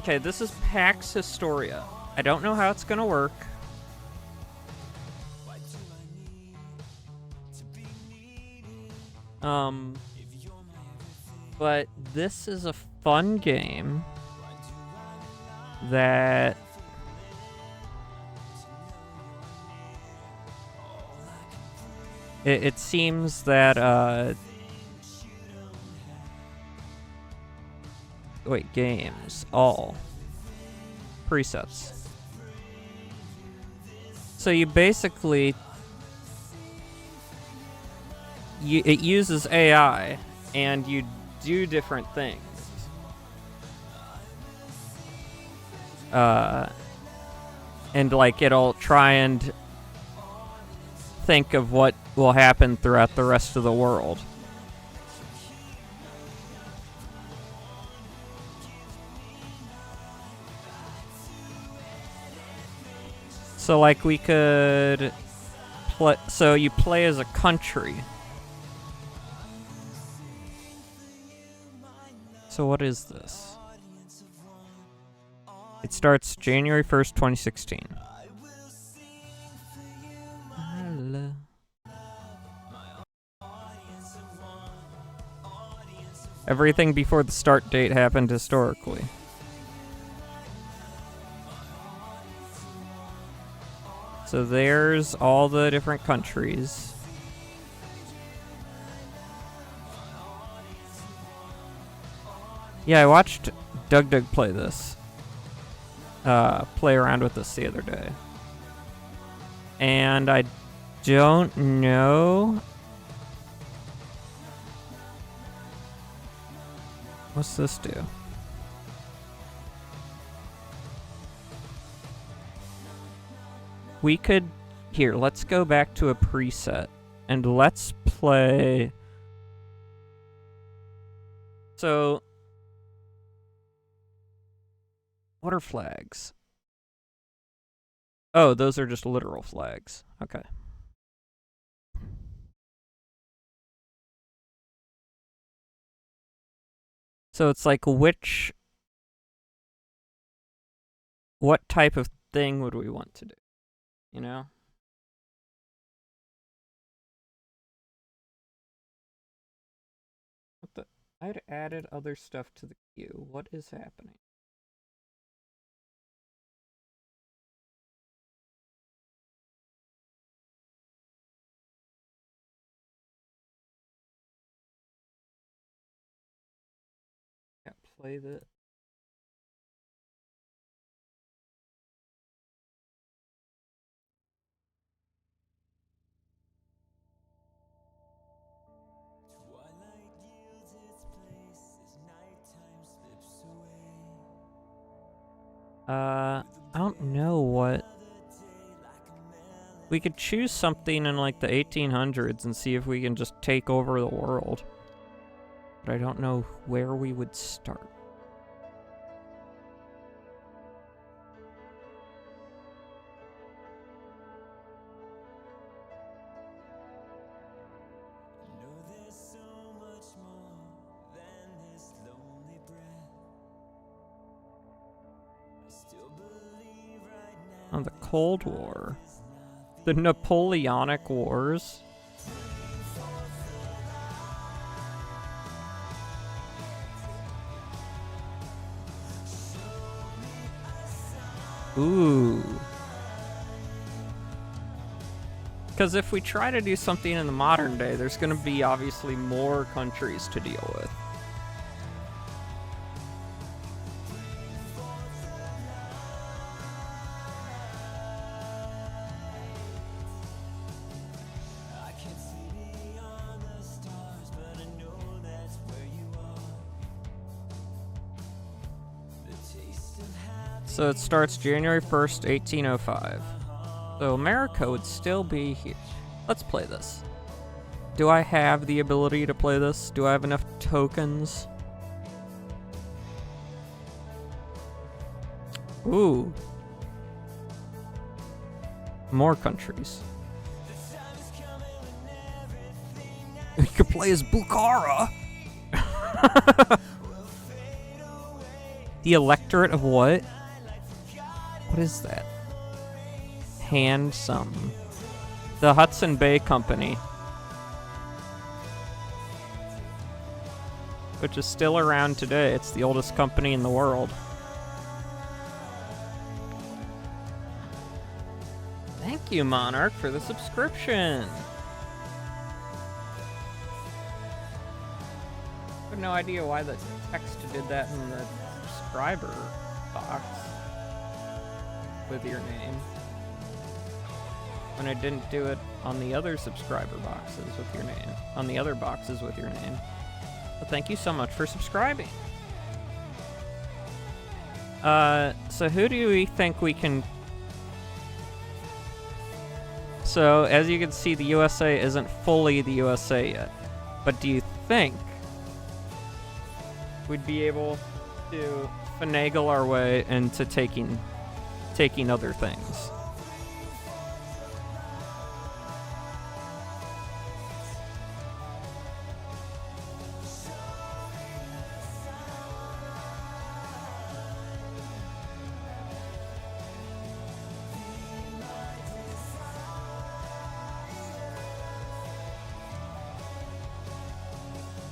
Okay, this is Pax Historia. I don't know how it's gonna work. But this is a fun game that it seems that wait, games, all presets. So you basically it uses AI and you do different things. And like it'll try and think of what will happen throughout the rest of the world. So like we could play, so you play as a country. So what is this? It starts January 1st, 2016. Everything before the start date happened historically. So there's all the different countries. Yeah, I watched Doug play this. Play around with this the other day. And I don't know. What's this do? We could... Here, let's go back to a preset. And let's play... So... What are flags? Oh, those are just literal flags. Okay. So it's like what type of thing would we want to do? You know? I'd added other stuff to the queue. What is happening? Yeah, play the... I don't know what... We could choose something in like the 1800s and see if we can just take over the world. But I don't know where we would start. Oh, the Cold War. The Napoleonic Wars. Ooh. Because if we try to do something in the modern day, there's going to be obviously more countries to deal with. So it starts January 1st, 1805. So America would still be here. Let's play this. Do I have the ability to play this? Do I have enough tokens? Ooh. More countries. You could play as Bukhara. The electorate of what? What is that? Handsome. The Hudson Bay Company. Which is still around today. It's the oldest company in the world. Thank you, Monarch, for the subscription. I have no idea why the text did that in the subscriber box with your name when it didn't do it on the other subscriber boxes with your name, on the other boxes with your name. But thank you so much for subscribing. So who do we think we can... So, as you can see, the USA isn't fully the USA yet. But do you think we'd be able to finagle our way into taking other things?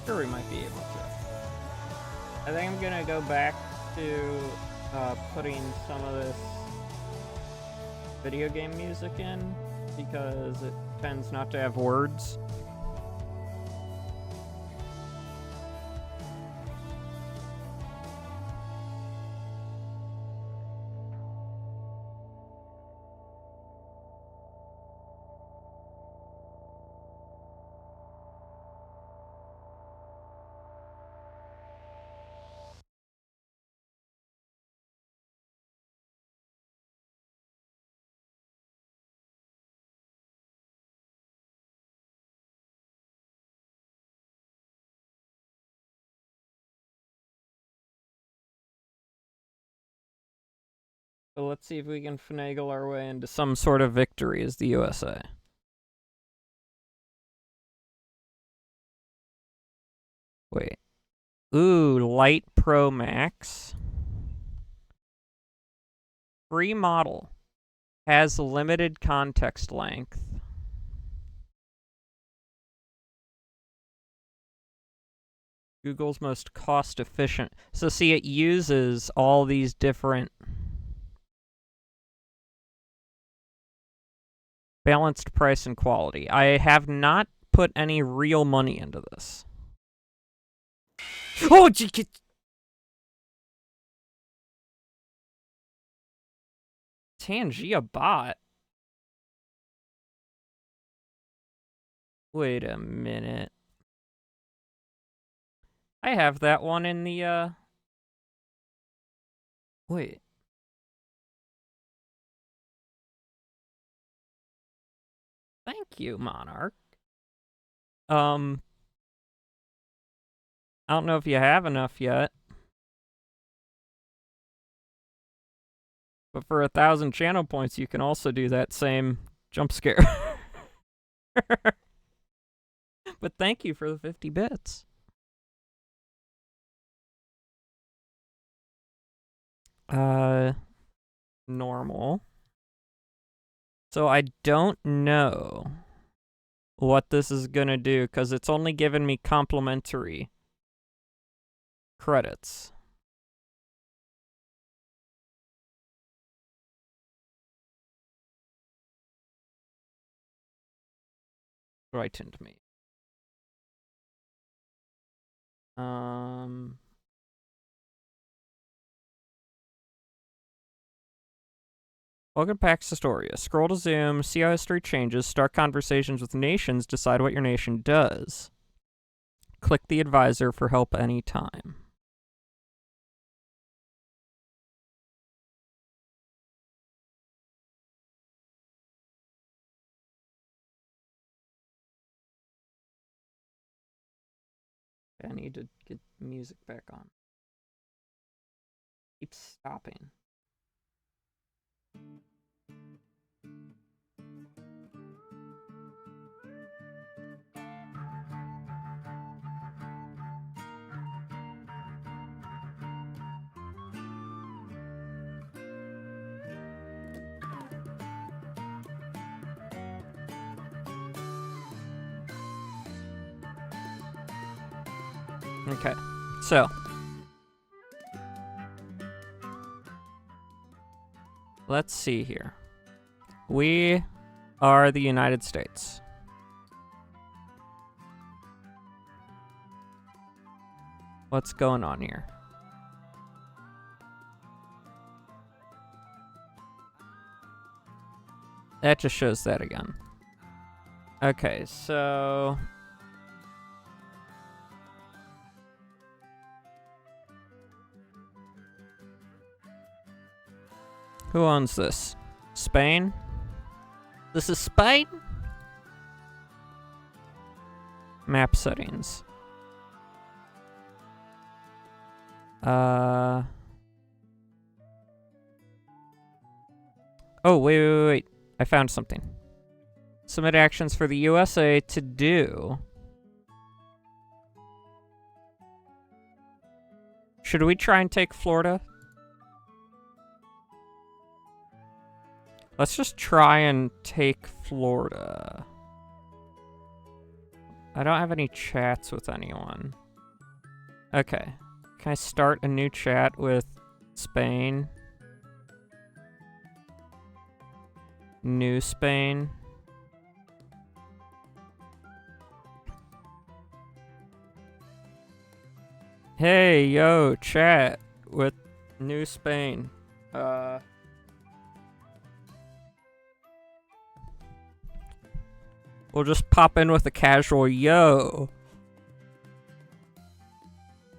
Sure, we might be able to. I think I'm gonna go back to putting some of this video game music in because it tends not to have words. So let's see if we can finagle our way into some sort of victory as the USA. Wait. Ooh, Light Pro Max. Free model. Has limited context length. Google's most cost efficient. So see, it uses all these different balanced price and quality. I have not put any real money into this. Oh, Tangia bot. Wait a minute. I have that one in the, Wait. Thank you, Monarch. I don't know if you have enough yet. But for 1,000 channel points, you can also do that same jump scare. But thank you for the 50 bits. Normal. So I don't know what this is gonna do, because it's only given me complimentary credits. Frightened me. Welcome to Pax Historia. Scroll to zoom, see how history changes, start conversations with nations, decide what your nation does. Click the advisor for help anytime. I need to get music back on. Keeps stopping. Okay, so. Let's see here. We are the United States. What's going on here? That just shows that again. Okay, so... Who owns this? Spain? This is Spain? Map settings. Oh, wait. I found something. Submit actions for the USA to do. Should we try and take Florida? Let's just try and take Florida. I don't have any chats with anyone. Okay. Can I start a new chat with Spain? New Spain. Hey, yo, chat with New Spain. We'll just pop in with a casual yo.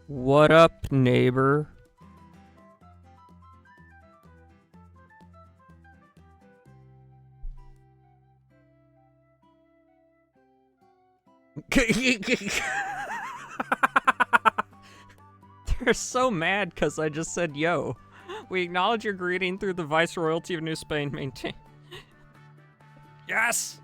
What up, neighbor? They're so mad because I just said yo. We acknowledge your greeting through the Viceroyalty of New Spain. Maintain. Yes!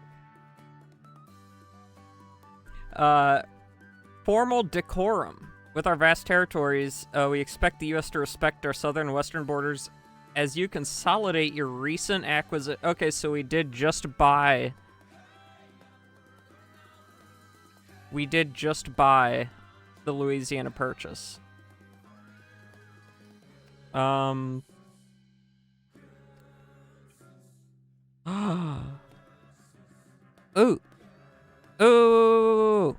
Formal decorum. With our vast territories, we expect the U.S. to respect our southern and western borders as you consolidate your recent acquisition. Okay, so we did just buy... We did just buy the Louisiana Purchase. Ooh. Ooh.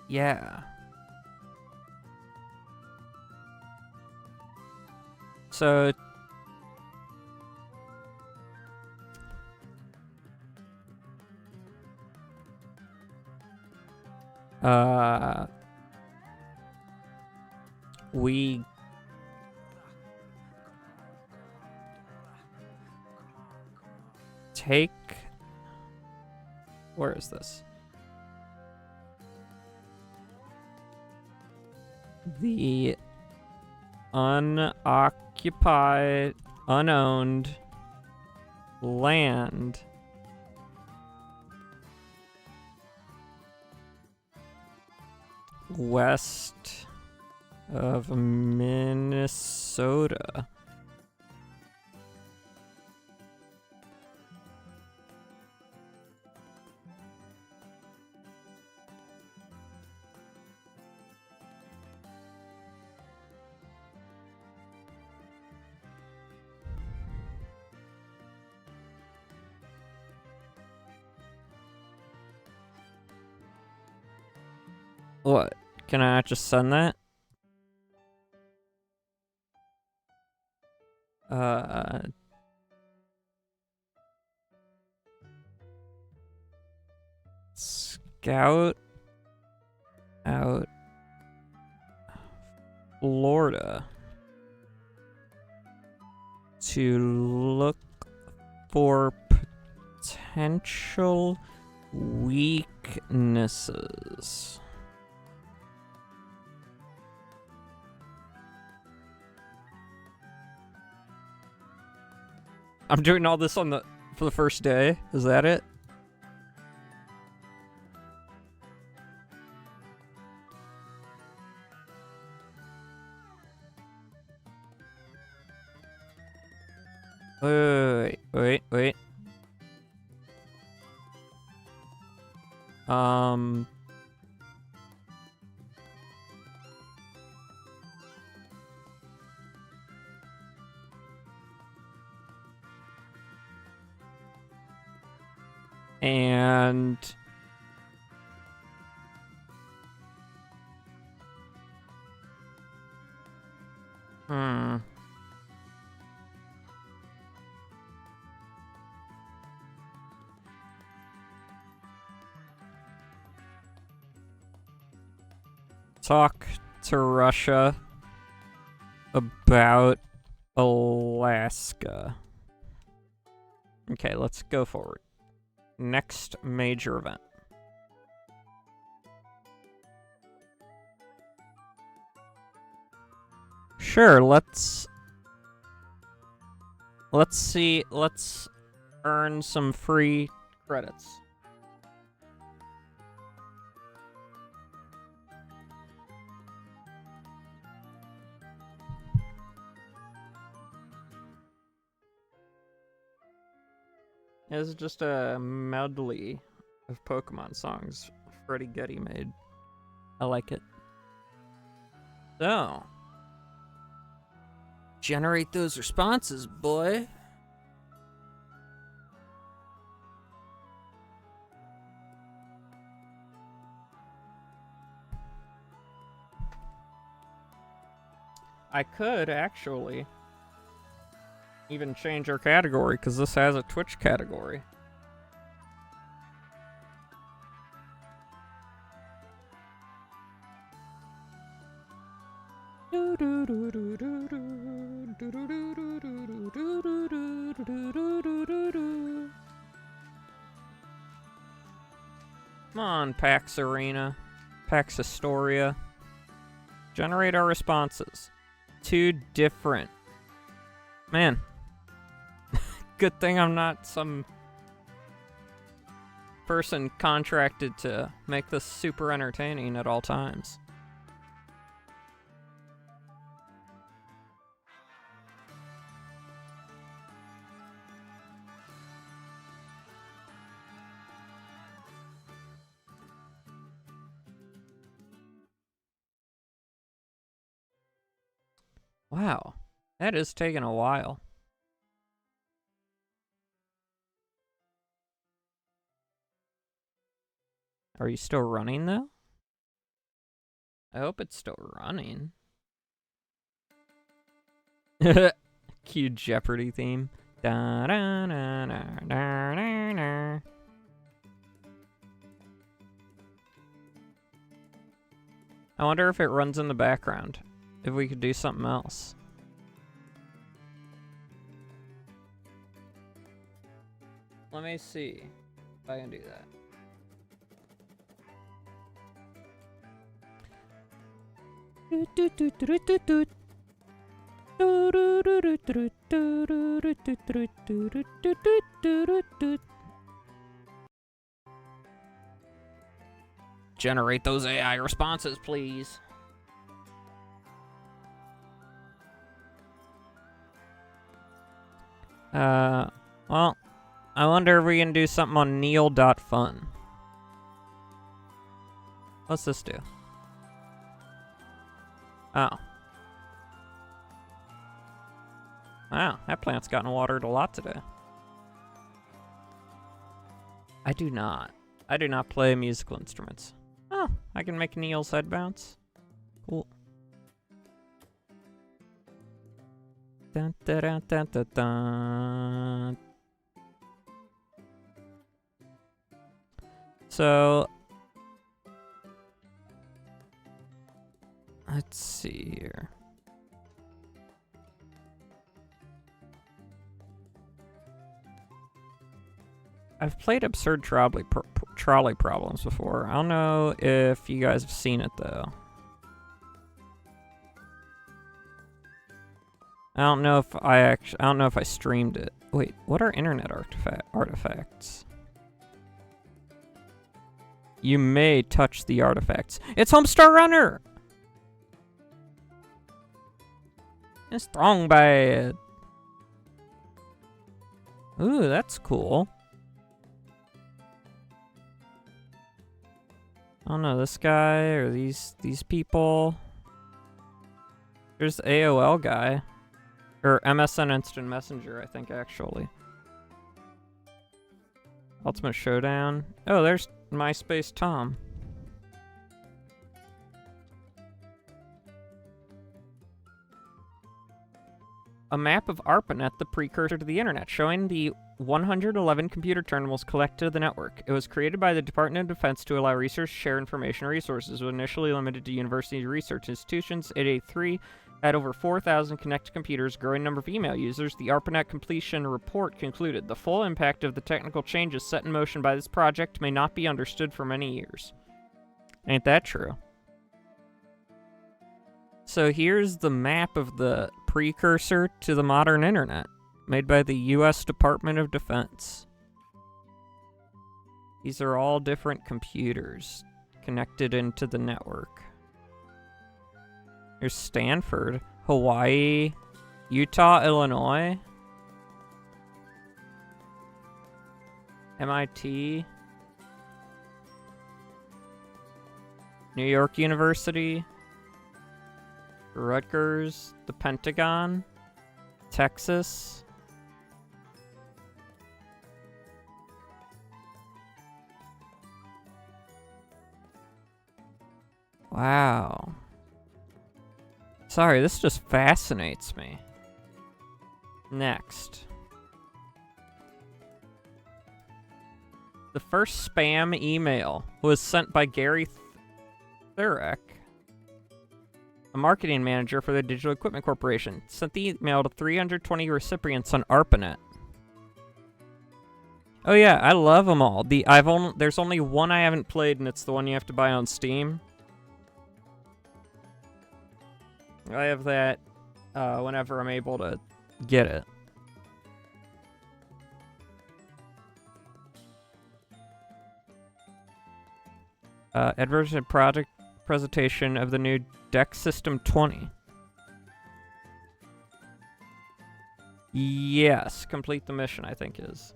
Yeah. So we take, where is this? The unoccupied, unowned land west of Minnesota. What? Can I not just send that? Scout out Florida to look for potential weaknesses. I'm doing all this for the first day. Is that it? Wait. And talk to Russia about Alaska. Okay, let's go forward. Next major event. Sure, let's see, let's earn some free credits. It's just a medley of Pokemon songs Freddy Getty made. I like it. So, generate those responses, boy. I could actually even change our category, because this has a Twitch category. Come on, Pax Arena. Pax Historia. Generate our responses. 2 different. Man. Good thing I'm not some person contracted to make this super entertaining at all times. Wow, that is taking a while. Are you still running, though? I hope it's still running. Cue Jeopardy theme. Da, da, da, da, da, da, da. I wonder if it runs in the background. If we could do something else. Let me see if I can do that. Generate those AI responses, please. Well, I wonder if we can do something on Neil.fun. What's this do? Oh. Wow, that plant's gotten watered a lot today. I do not play musical instruments. Oh, I can make Neil's head bounce. Cool. Dun, dun, dun, dun, dun, dun. So, let's see here. I've played Absurd Trolley Problems before. I don't know if you guys have seen it, though. I don't know if I streamed it. Wait, what are internet artifacts? You may touch the artifacts. It's Homestar Runner! It's strong bad. Ooh, that's cool. I don't know, this guy or these people. There's the AOL guy. Or MSN Instant Messenger, I think, actually. Ultimate Showdown. Oh, there's MySpace Tom. A map of ARPANET, the precursor to the internet, showing the 111 computer terminals collected to the network. It was created by the Department of Defense to allow research to share information resources. It was initially limited to university research institutions. 883 had over 4,000 connected computers, growing number of email users. The ARPANET completion report concluded the full impact of the technical changes set in motion by this project may not be understood for many years. Ain't that true? So here's the map of the precursor to the modern internet, made by the U.S. Department of Defense. These are all different computers connected into the network. There's Stanford, Hawaii, Utah, Illinois, MIT, New York University, Rutgers, the Pentagon, Texas. Wow. Sorry, this just fascinates me. Next. The first spam email was sent by Gary Thurek, a marketing manager for the Digital Equipment Corporation. Sent the email to 320 recipients on ARPANET. Oh yeah, I love them all. There's only one I haven't played, and it's the one you have to buy on Steam. I have that whenever I'm able to get it. Advertisement project presentation of the new Deck System 20. Yes, complete the mission, I think is.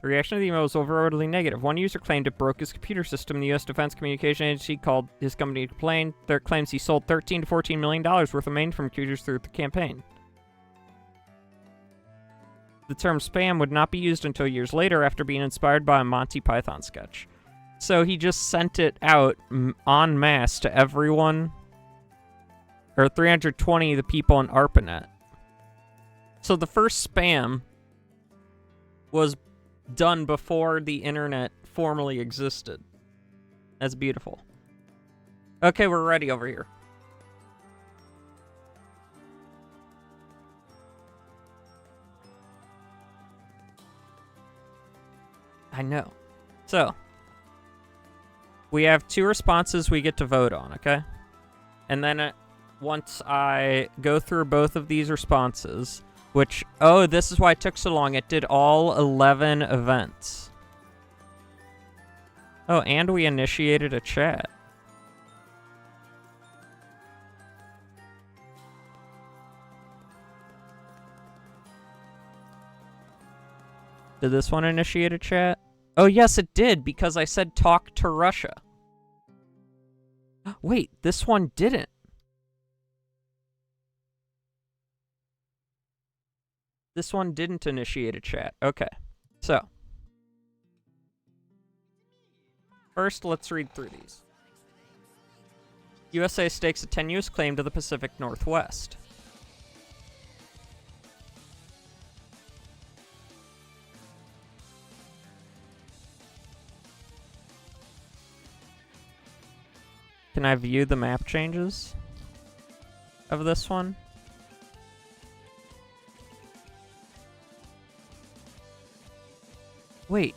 The reaction to the email was overwhelmingly negative. One user claimed it broke his computer system. The U.S. Defense Communication Agency called his company to complain. There claims he sold $13 to $14 million worth of mainframe computers through the campaign. The term spam would not be used until years later after being inspired by a Monty Python sketch. So he just sent it out en masse to everyone, or 320 the people on ARPANET. So the first spam was done before the internet formally existed. That's beautiful. Okay, we're ready over here. I know. So, we have 2 responses we get to vote on, okay? And then once I go through both of these responses, which, oh, this is why it took so long. It did all 11 events. Oh, and we initiated a chat. Did this one initiate a chat? Oh, yes, it did, because I said talk to Russia. Wait, this one didn't. This one didn't initiate a chat. Okay, so. First, let's read through these. USA stakes a tenuous claim to the Pacific Northwest. Can I view the map changes of this one? Wait.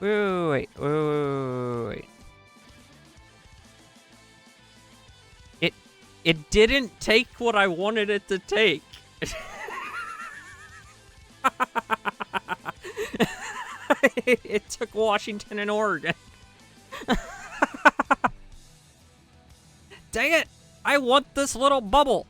Wait. It didn't take what I wanted it to take. It took Washington and Oregon. Dang it! I want this little bubble.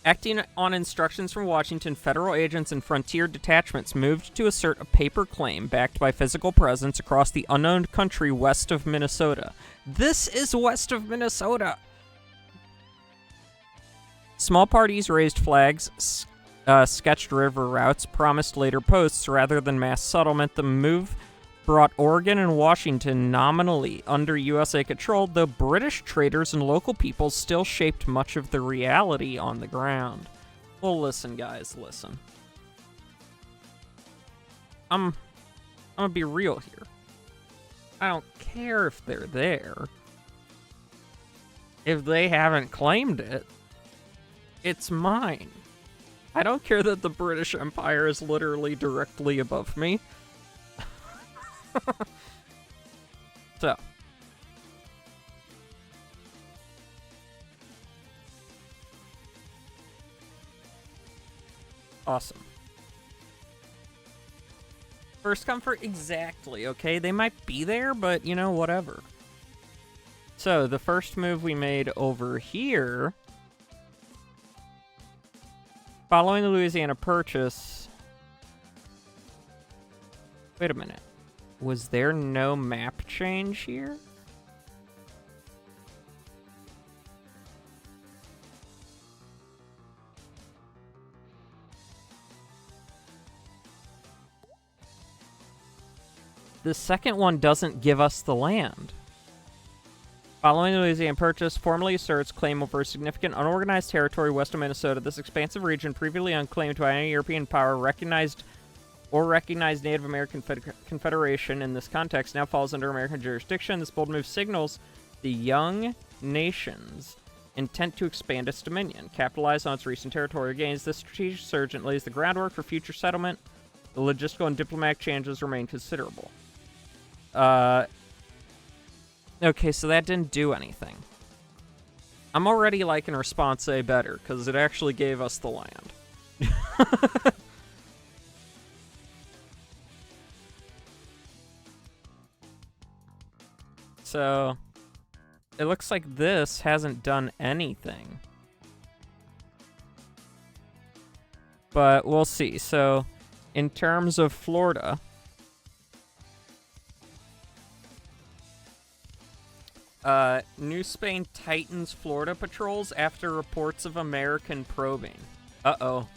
Acting on instructions from Washington, federal agents and frontier detachments moved to assert a paper claim backed by physical presence across the unknown country west of Minnesota. This is west of Minnesota! Small parties raised flags, sketched river routes, promised later posts rather than mass settlement. The move brought Oregon and Washington nominally under USA control, though British traders and local peoples still shaped much of the reality on the ground. Well, listen, guys, listen. I'm gonna be real here. I don't care if they're there. If they haven't claimed it, it's mine. I don't care that the British Empire is literally directly above me. So. Awesome. First come for exactly, okay? They might be there, but, you know, whatever. So, the first move we made over here... Following the Louisiana Purchase... Wait a minute. Was there no map change here? The second one doesn't give us the land. Following the Louisiana Purchase, formally asserts claim over a significant unorganized territory west of Minnesota. This expansive region, previously unclaimed by any European power, recognized Native American Confederation in this context, now falls under American jurisdiction. This bold move signals the young nation's intent to expand its dominion, capitalize on its recent territorial gains. This strategic surge lays the groundwork for future settlement. The logistical and diplomatic changes remain considerable. Okay, so that didn't do anything. I'm already liking Response A better, because it actually gave us the land. So, it looks like this hasn't done anything. But we'll see. So, in terms of Florida... New Spain tightens Florida patrols after reports of American probing. Uh-oh.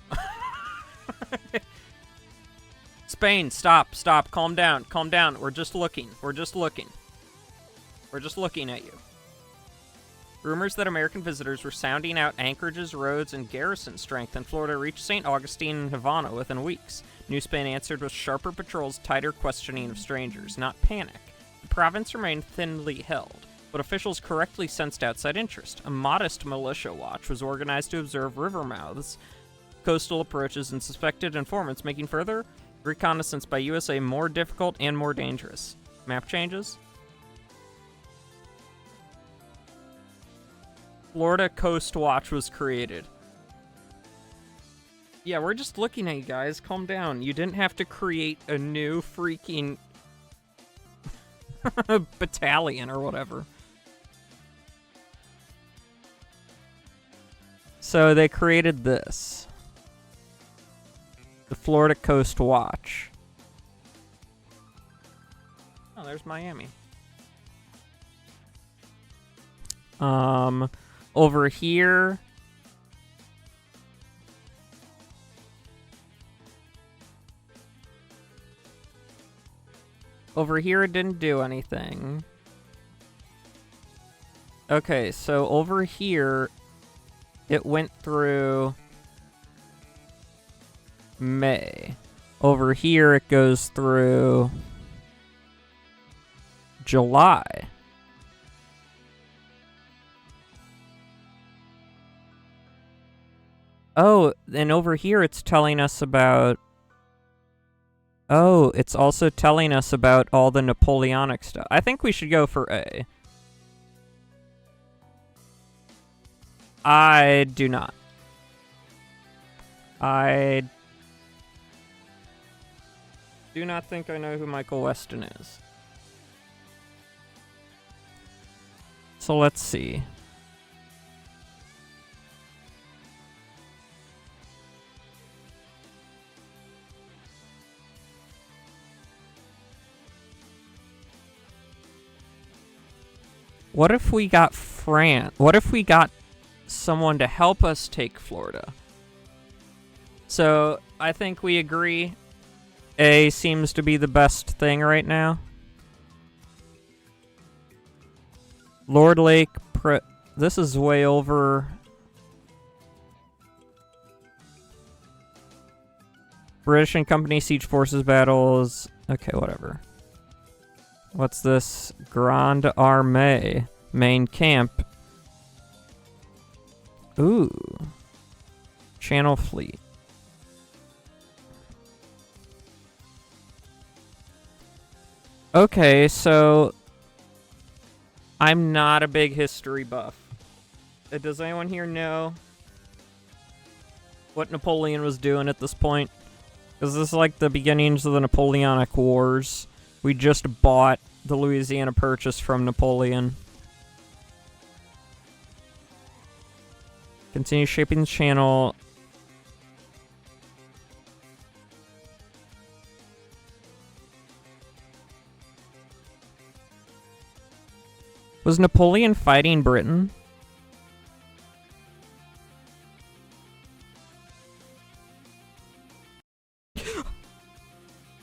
Spain, stop, calm down, We're just looking at you. Rumors that American visitors were sounding out anchorages, roads, and garrison strength in Florida reached St. Augustine and Havana within weeks. New Spain answered with sharper patrols, tighter questioning of strangers, not panic. The province remained thinly held, but officials correctly sensed outside interest. A modest militia watch was organized to observe river mouths, coastal approaches, and suspected informants, making further reconnaissance by USA more difficult and more dangerous. Map changes? Florida Coast Watch was created. Yeah, we're just looking at you guys. Calm down. You didn't have to create a new freaking battalion or whatever. So they created this. The Florida Coast Watch. Oh, there's Miami. Over here... Over here, it didn't do anything. Okay, so over here, it went through May. Over here, it goes through July. Oh, and over here, it's telling us about... Oh, it's also telling us about all the Napoleonic stuff. I think we should go for A. I do not. I do not think I know who Michael Weston is. So let's see. What if we got France? What if we got someone to help us take Florida? So I think we agree A seems to be the best thing right now. Lord Lake, this is way over. British and Company siege forces battles. Okay, whatever. What's this? Grande Armée. Main camp. Ooh. Channel Fleet. Okay, so I'm not a big history buff. Does anyone here know what Napoleon was doing at this point? Because this is like the beginnings of the Napoleonic Wars. We just bought the Louisiana Purchase from Napoleon. Continue shaping the channel. Was Napoleon fighting Britain?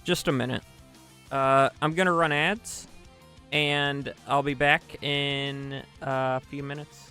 Just a minute. I'm gonna run ads, and I'll be back in a few minutes.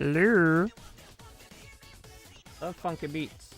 Hello. Love funky beats.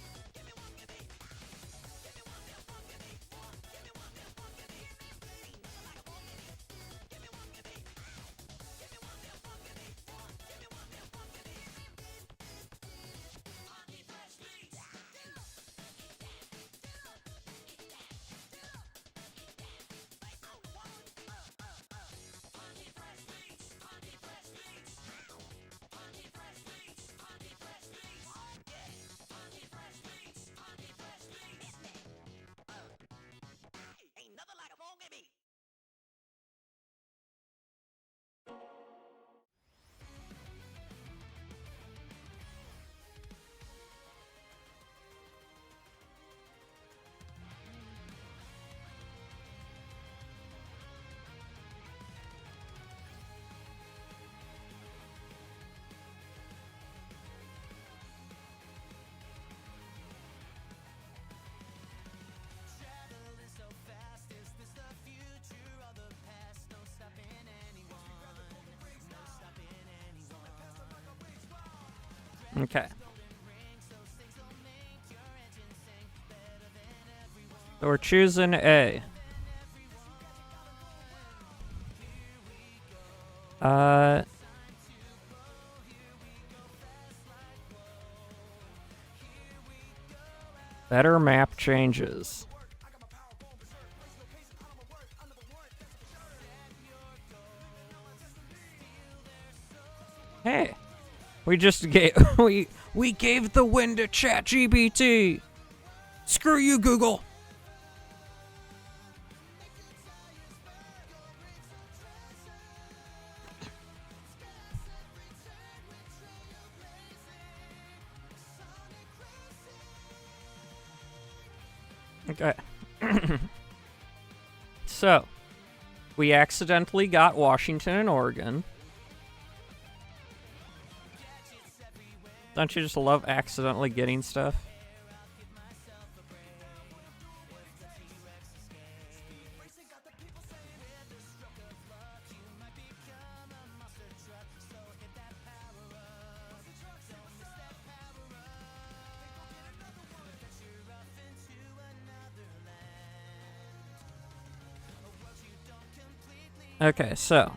Okay. So we're choosing A. Better map changes. Hey, we just gave we gave the win to ChatGPT. Screw you, Google. Okay. So, we accidentally got Washington and Oregon. Don't you just love accidentally getting stuff? Okay, so.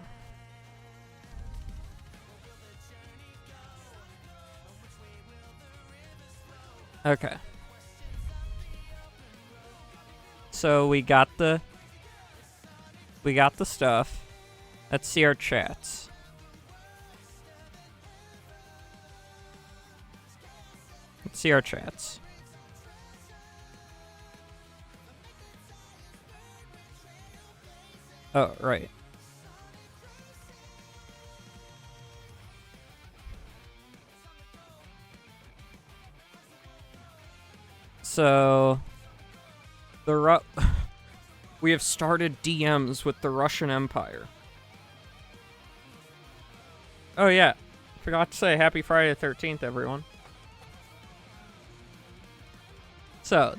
Okay. So we got the stuff. Let's see our chats. Let's see our chats. Oh, right. So we have started DMs with the Russian Empire. Oh yeah, forgot to say Happy Friday the 13th, everyone. So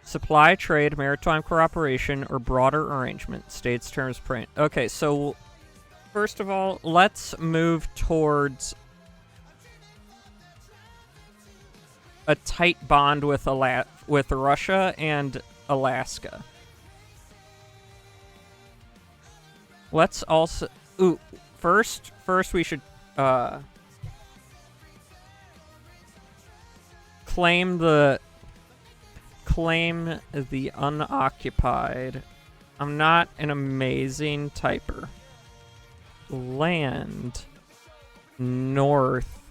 supply, trade, maritime cooperation, or broader arrangement. States terms print. Okay, so first of all, let's move towards a tight bond with Russia and Alaska. Let's also first we should claim the unoccupied. I'm not an amazing typer. Land north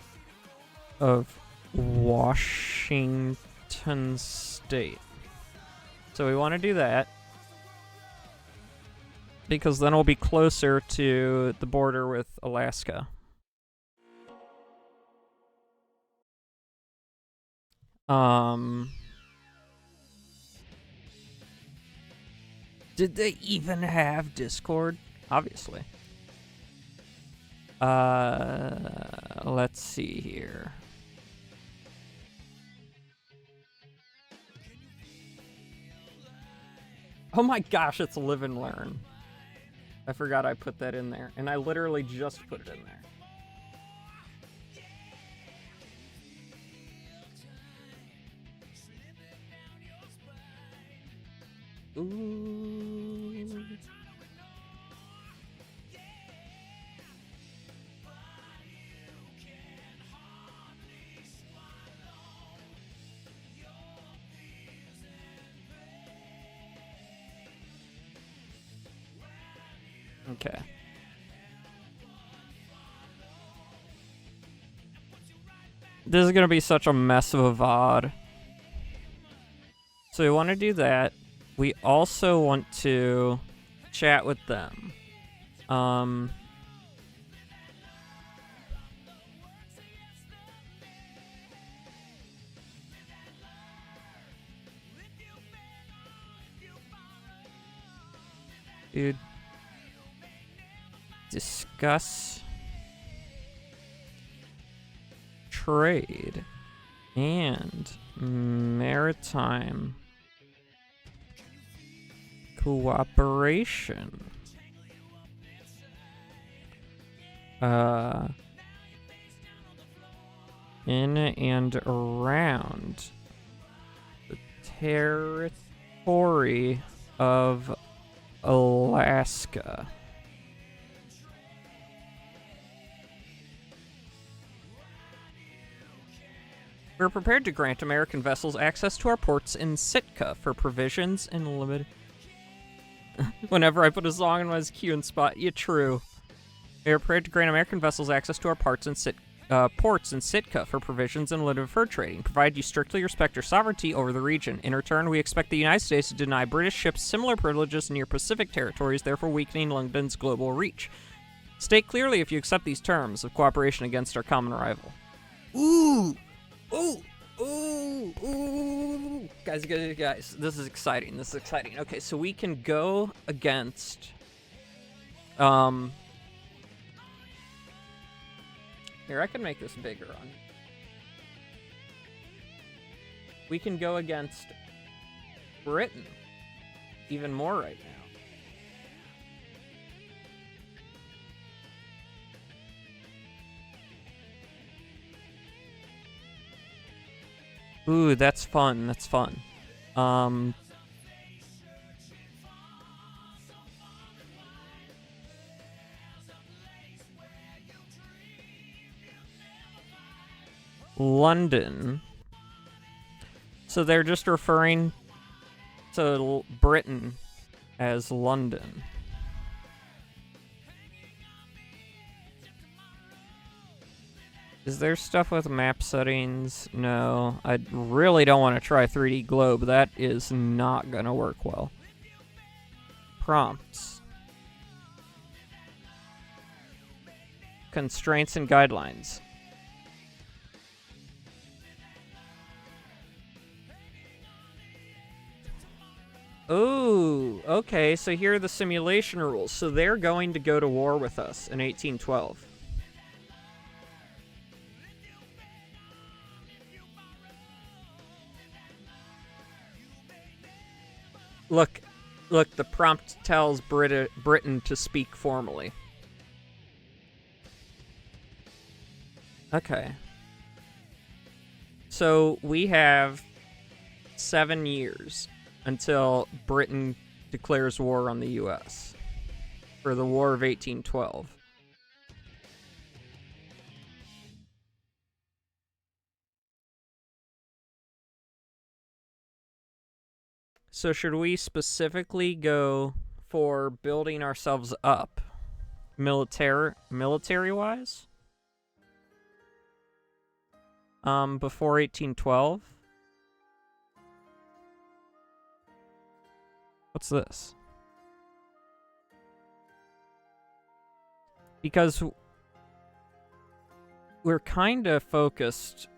of Washington State. So we want to do that because then we'll be closer to the border with Alaska. Did they even have Discord? Obviously. Let's see here. Oh my gosh, it's Live and Learn. I forgot I put that in there, and I literally just put it in there. Ooh. Okay. This is gonna be such a mess of a VOD. So we want to do that. We also want to chat with them. Dude. Discuss trade and maritime cooperation. In and around the territory of Alaska. We're prepared to grant American vessels access to our ports in Sitka for provisions and limited... Whenever I put a song in my queue and spot, yeah, true. We are prepared to grant American vessels access to our ports in Sitka for provisions and limited fur trading, provided you strictly respect your sovereignty over the region. In return, we expect the United States to deny British ships similar privileges in your Pacific territories, therefore weakening London's global reach. State clearly if you accept these terms of cooperation against our common rival. Ooh! Ooh! Ooh! Ooh! Guys, this is exciting. This is exciting. Okay, so we can go against... Here, I can make this bigger on. We can go against Britain even more right now. Ooh, that's fun. That's fun. London. So they're just referring to Britain as London. Is there stuff with map settings? No. I really don't want to try 3D globe. That is not gonna work well. Prompts. Constraints and guidelines. Ooh, okay, so here are the simulation rules. So they're going to go to war with us in 1812. Look, the prompt tells Britain to speak formally. Okay. So we have 7 years until Britain declares war on the U.S. for the War of 1812. So should we specifically go for building ourselves up military-wise? Before 1812? What's this? Because we're kind of focused.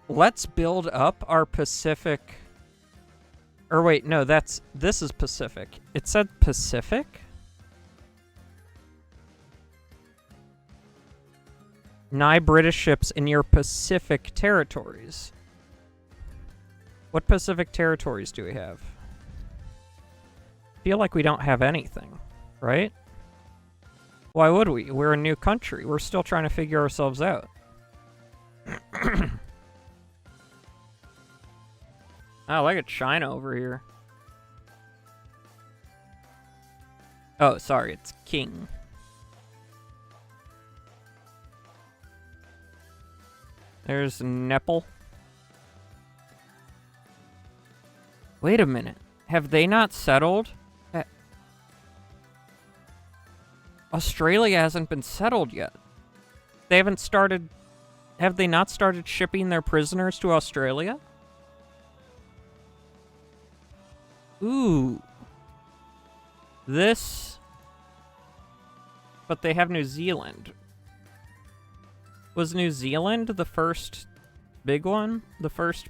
Let's build up our Pacific. Or wait, no, this is Pacific. It said Pacific? Nigh British ships in your Pacific territories. What Pacific territories do we have? feel like we don't have anything, right? Why would we? We're a new country. We're still trying to figure ourselves out. Oh, look at China over here. Oh, sorry, it's King. There's Nepal. Wait a minute. Have they not settled? Australia hasn't been settled yet. They haven't started... Have they not started shipping their prisoners to Australia? Ooh. This... But they have New Zealand. Was New Zealand the first big one? The first...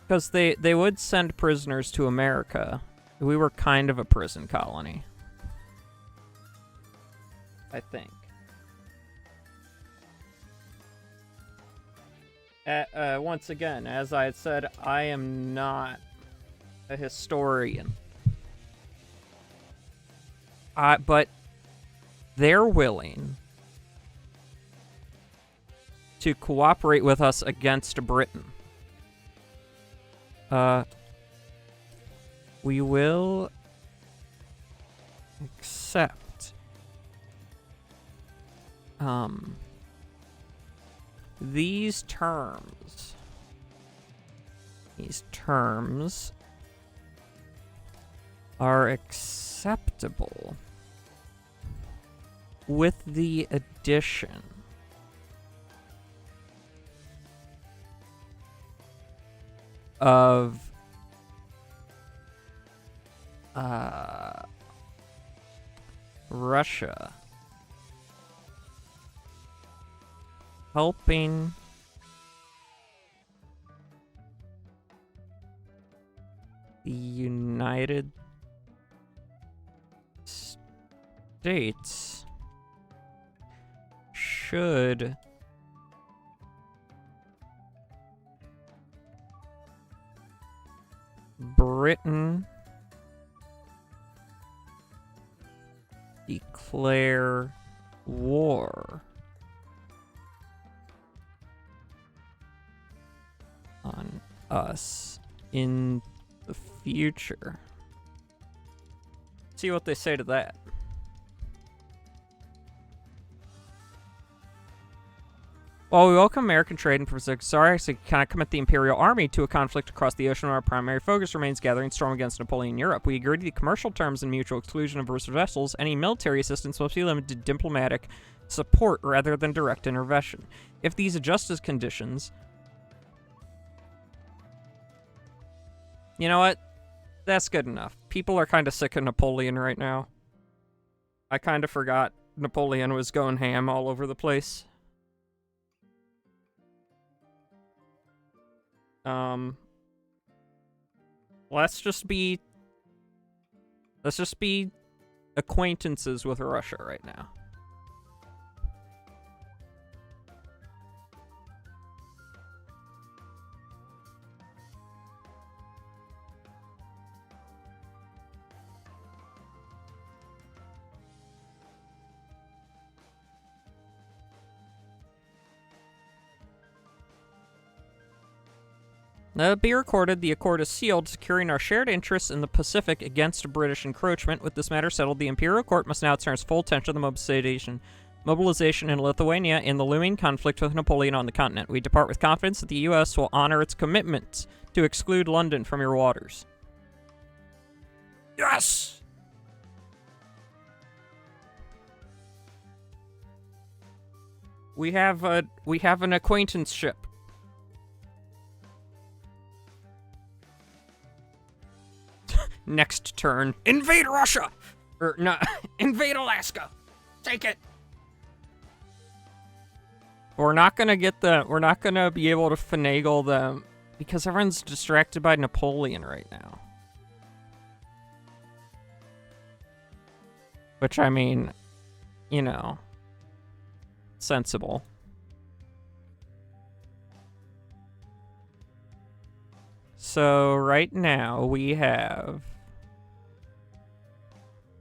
Because they would send prisoners to America. We were kind of a prison colony. I think. Once again, as I had said, I am not a historian. But they're willing to cooperate with us against Britain. We will accept these terms. These terms are acceptable with the addition of Russia helping the United States should Britain declare war on us in the future. See what they say to that. While we welcome American trade and sorry, cannot commit the Imperial Army to a conflict across the ocean, our primary focus remains gathering storm against Napoleon in Europe. We agree to the commercial terms and mutual exclusion of Russian vessels. Any military assistance must be limited to diplomatic support rather than direct intervention. If these adjust as conditions... You know what? That's good enough. People are kind of sick of Napoleon right now. I kind of forgot Napoleon was going ham all over the place. Let's just be acquaintances with Russia right now. Be recorded, the accord is sealed, securing our shared interests in the Pacific against British encroachment. With this matter settled, the Imperial Court must now turn its full attention to the mobilization in Lithuania in the looming conflict with Napoleon on the continent. We depart with confidence that the U.S. will honor its commitment to exclude London from your waters. Yes! We have an acquaintanceship. Next turn, invade Russia! Or, no, invade Alaska! Take it! We're not gonna be able to finagle them, because everyone's distracted by Napoleon right now. Which, I mean, you know, sensible. So, right now, we have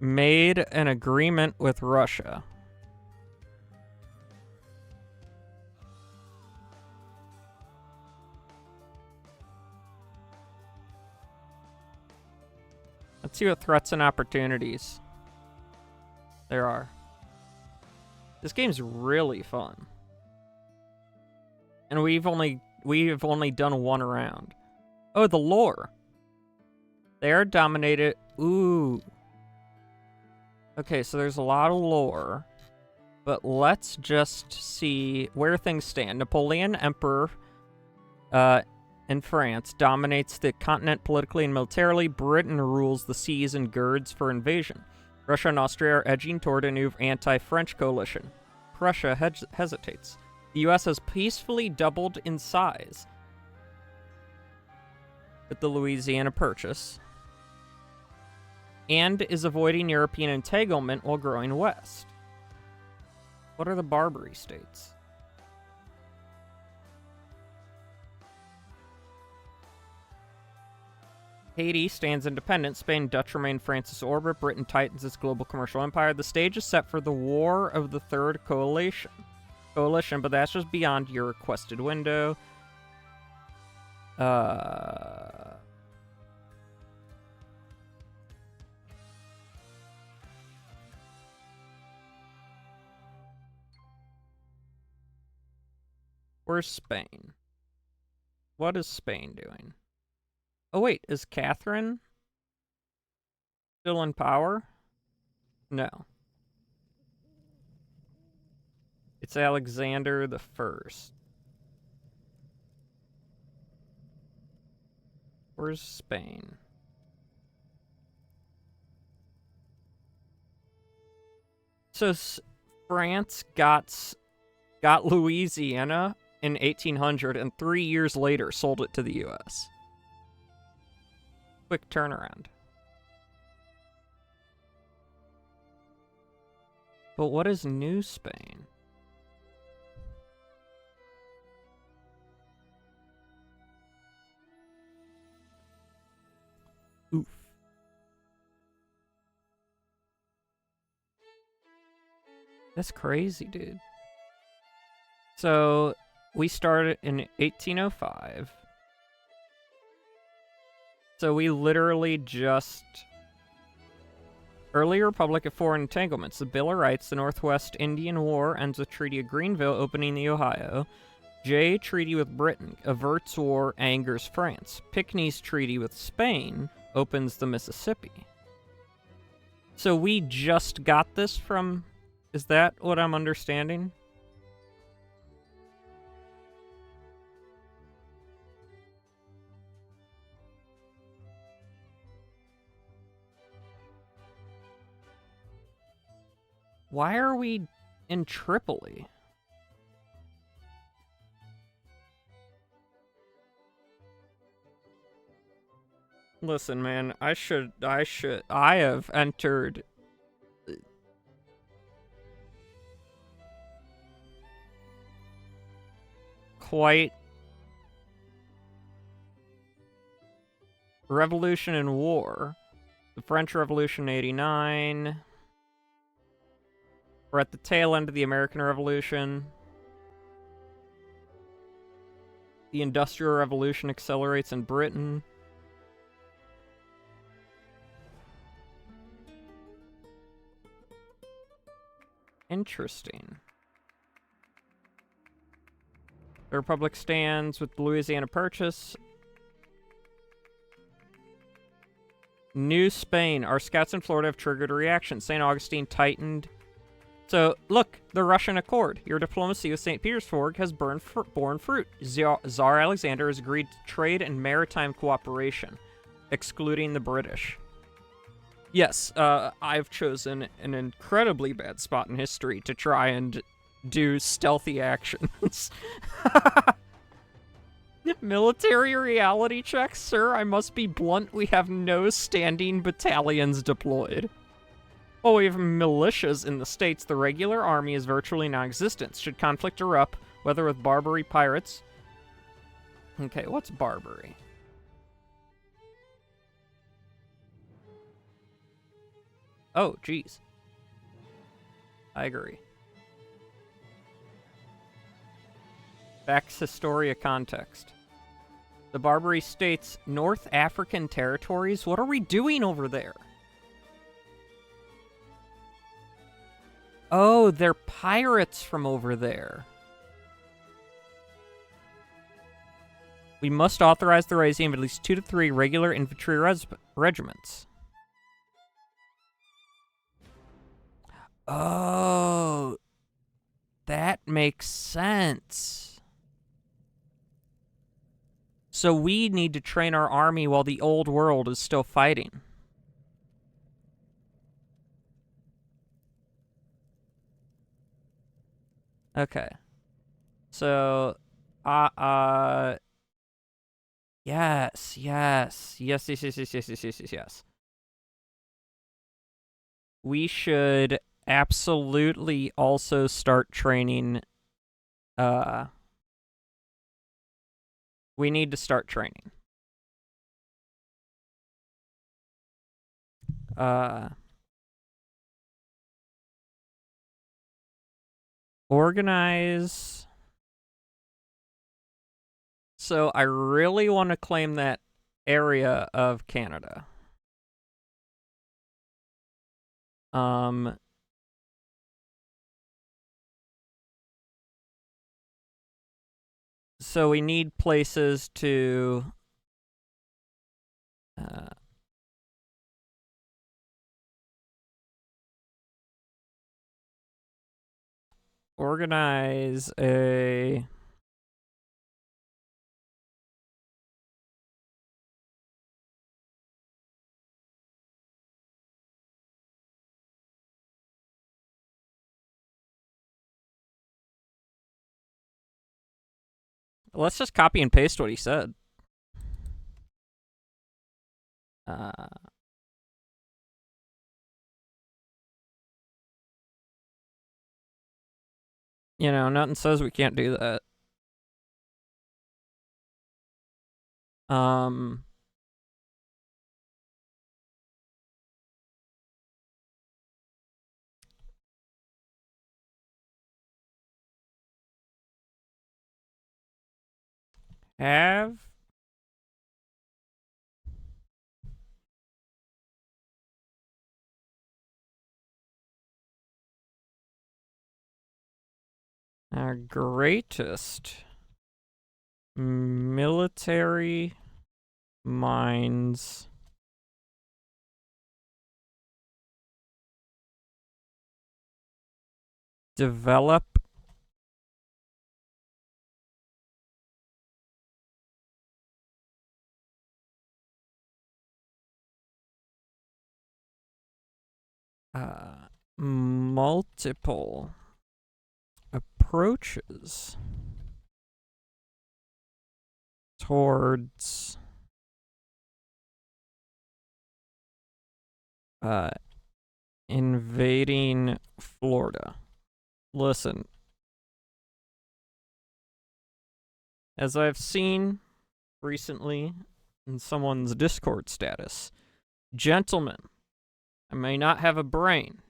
made an agreement with Russia. Let's see what threats and opportunities there are. This game's really fun. And we've only done one round. Oh, the lore. They are dominated. Ooh. Okay, so there's a lot of lore. But let's just see where things stand. Napoleon, Emperor, in France, dominates the continent politically and militarily. Britain rules the seas and girds for invasion. Russia and Austria are edging toward a new anti-French coalition. Prussia hesitates. The U.S. has peacefully doubled in size with the Louisiana Purchase and is avoiding European entanglement while growing west. What are the Barbary states? Haiti stands independent. Spain, Dutch remain France's orbit. Britain tightens its global commercial empire. The stage is set for the War of the Third Coalition, but that's just beyond your requested window. Where's Spain? What is Spain doing? Oh, wait, is Catherine still in power? No. It's Alexander the First. Where's Spain? So France got Louisiana in 1800 and 3 years later sold it to the U.S. Quick turnaround. But what is New Spain? Oof. That's crazy, dude. So, we started in 1805. So we literally just... Early Republic of Foreign Entanglements. The Bill of Rights, the Northwest Indian War ends with Treaty of Greenville opening the Ohio. J. Treaty with Britain averts war, angers France. Pinckney's Treaty with Spain opens the Mississippi. So we just got this from... Is that what I'm understanding? Why are we in Tripoli? Listen, man, I have entered quite Revolution and War. The French Revolution 89. We're at the tail end of the American Revolution. The Industrial Revolution accelerates in Britain. Interesting. The Republic stands with the Louisiana Purchase. New Spain. Our scouts in Florida have triggered a reaction. St. Augustine tightened. So, look, the Russian Accord. Your diplomacy with St. Petersburg has borne fruit. Tsar Alexander has agreed to trade and maritime cooperation, excluding the British. Yes, I've chosen an incredibly bad spot in history to try and do stealthy actions. Military reality checks, sir. I must be blunt. We have no standing battalions deployed. While we have militias in the States, the regular army is virtually non-existent. Should conflict erupt, whether with Barbary pirates... Okay, what's Barbary? Oh, geez. I agree. Pax Historia context. The Barbary States, North African territories? What are we doing over there? Oh, they're pirates from over there. We must authorize the raising of at least 2 to 3 regular infantry regiments. Oh, that makes sense. So we need to train our army while the old world is still fighting. Okay. So, yes. We should absolutely also start training, we need to start training. Organize. So I really want to claim that area of Canada. So we need places to organize a let's just copy and paste what he said. You know, nothing says we can't do that. Have our greatest military minds develop multiple approaches towards invading Florida. Listen, as I've seen recently in someone's Discord status, gentlemen, I may not have a brain,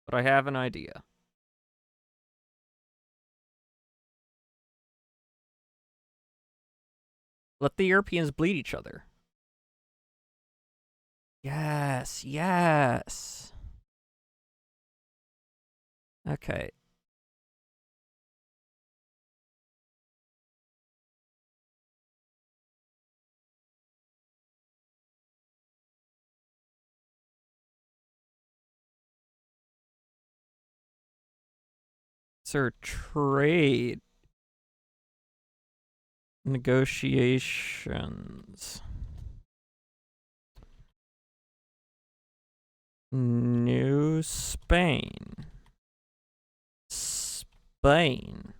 but I have an idea. Let the Europeans bleed each other. Yes. Okay. Sir, trade negotiations. New Spain. Spain.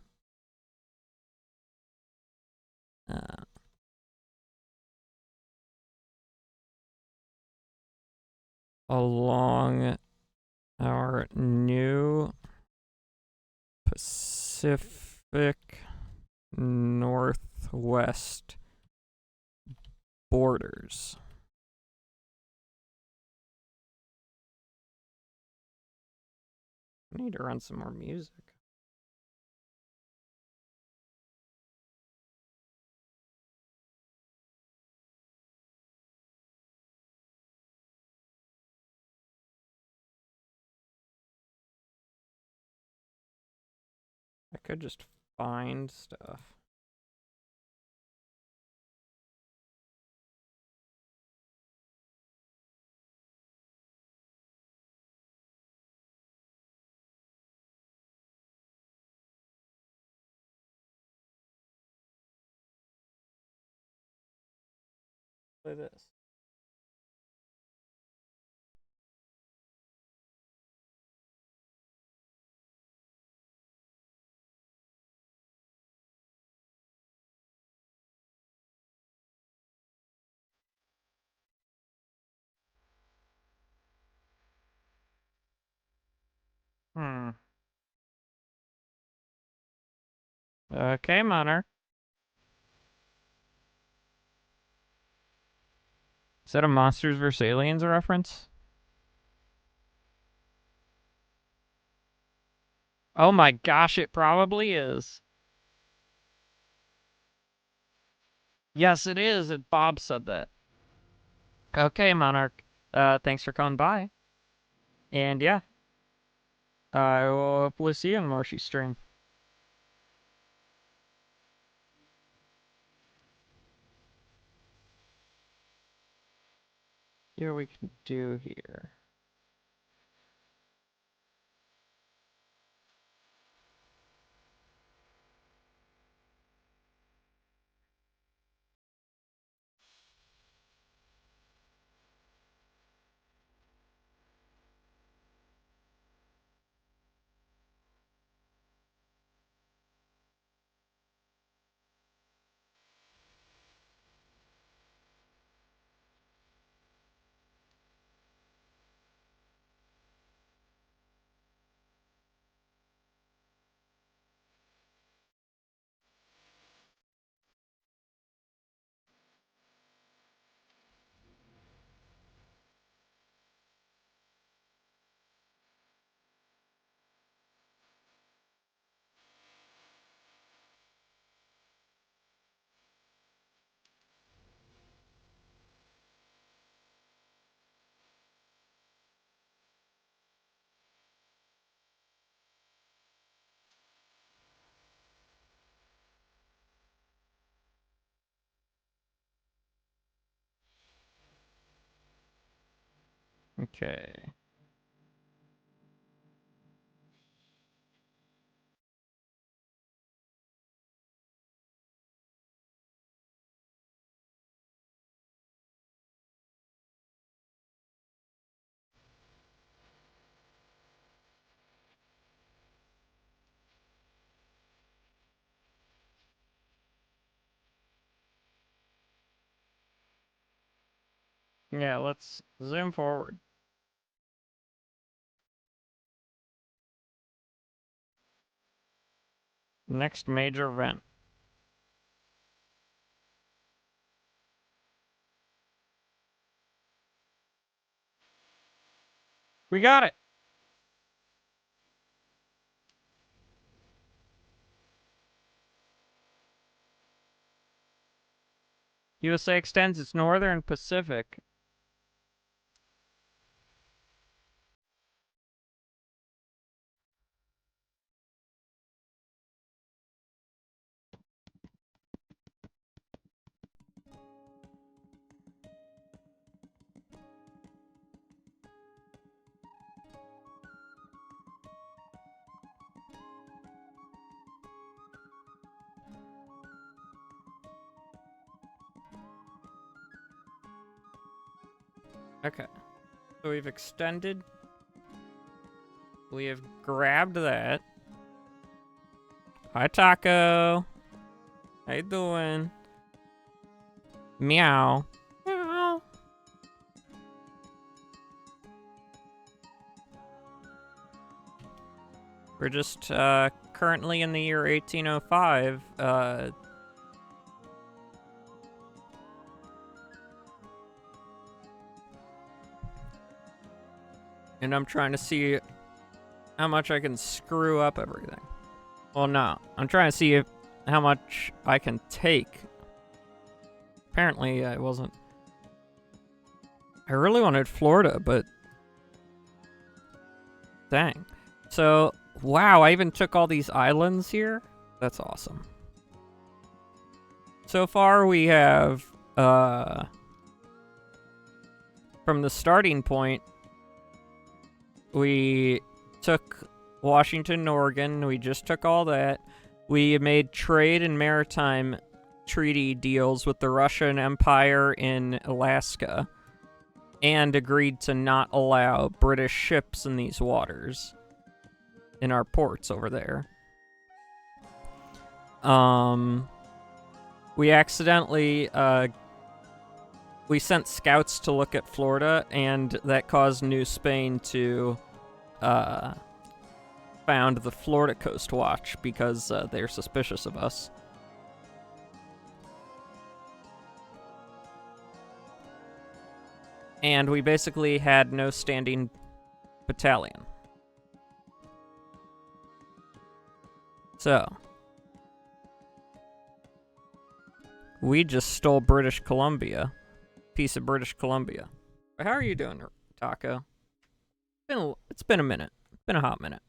Along our new Pacific Northwest borders. I need to run some more music. I could just find stuff. Play this. Okay, Monarch. Is that a Monsters vs. Aliens reference? Oh my gosh, it probably is. Yes, it is. Bob said that. Okay, Monarch. Thanks for coming by. And yeah, I will hopefully see you on the Marshy stream. Here we can do here. Okay. Yeah, let's zoom forward. Next major event. We got it! USA extends its northern Pacific. Okay. So we've extended. We have grabbed that. Hi, Taco. How you doing? Meow. Meow. We're just currently in the year 1805. And I'm trying to see how much I can screw up everything. Well, no. I'm trying to see how much I can take. Apparently, I wasn't... I really wanted Florida, but... Dang. So, wow, I even took all these islands here? That's awesome. So far, we have, from the starting point, we took Washington and Oregon. We just took all that. We made trade and maritime treaty deals with the Russian Empire in Alaska and agreed to not allow British ships in these waters in our ports over there. We accidentally, we sent scouts to look at Florida, and that caused New Spain to, found the Florida Coast Watch because they're suspicious of us. And we basically had no standing battalion. So, we just stole British Columbia. Piece of British Columbia. How are you doing, Taco? It's been a minute. It's been a hot minute.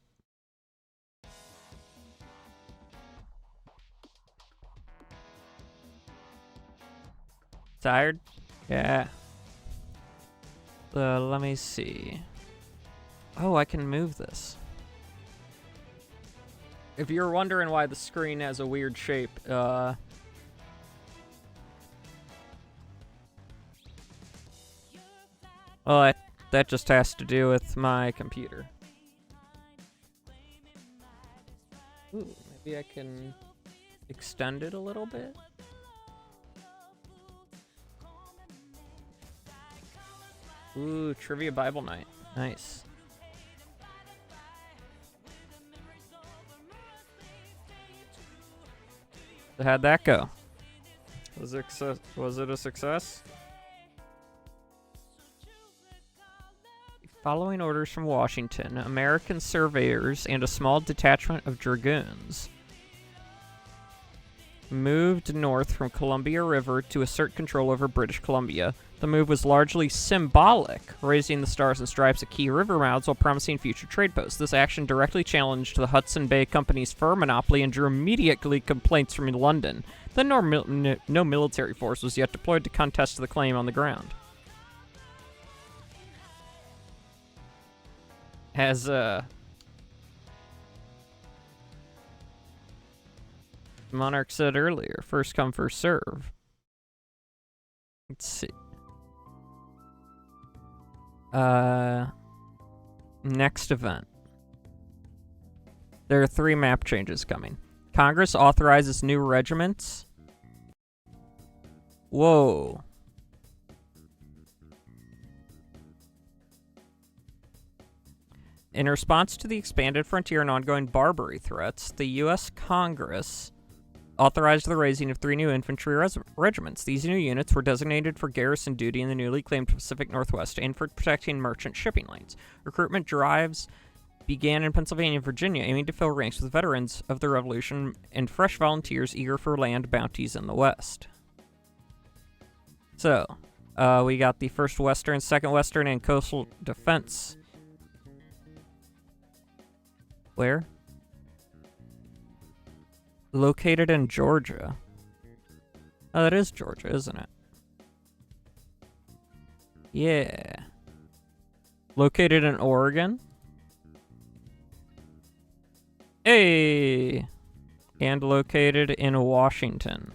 Tired? Yeah. Let me see. Oh, I can move this. If you're wondering why the screen has a weird shape, well, that just has to do with my computer. Ooh, maybe I can extend it a little bit? Ooh, Trivia Bible Night. Nice. So how'd that go? Was it a success? Following orders from Washington, American surveyors and a small detachment of dragoons moved north from Columbia River to assert control over British Columbia. The move was largely symbolic, raising the Stars and Stripes at key river mouths while promising future trade posts. This action directly challenged the Hudson Bay Company's fur monopoly and drew immediate complaints from London. Then no military force was yet deployed to contest the claim on the ground. As, Monarch said earlier, first come, first serve. Let's see. Next event. There are 3 map changes coming. Congress authorizes new regiments. Whoa. In response to the expanded frontier and ongoing Barbary threats, the U.S. Congress authorized the raising of 3 new infantry regiments. These new units were designated for garrison duty in the newly claimed Pacific Northwest and for protecting merchant shipping lanes. Recruitment drives began in Pennsylvania and Virginia, aiming to fill ranks with veterans of the Revolution and fresh volunteers eager for land bounties in the West. So, we got the 1st Western, 2nd Western, and Coastal Defense. Where? Located in Georgia. Oh, that is Georgia, isn't it? Yeah. Located in Oregon. Hey! And located in Washington.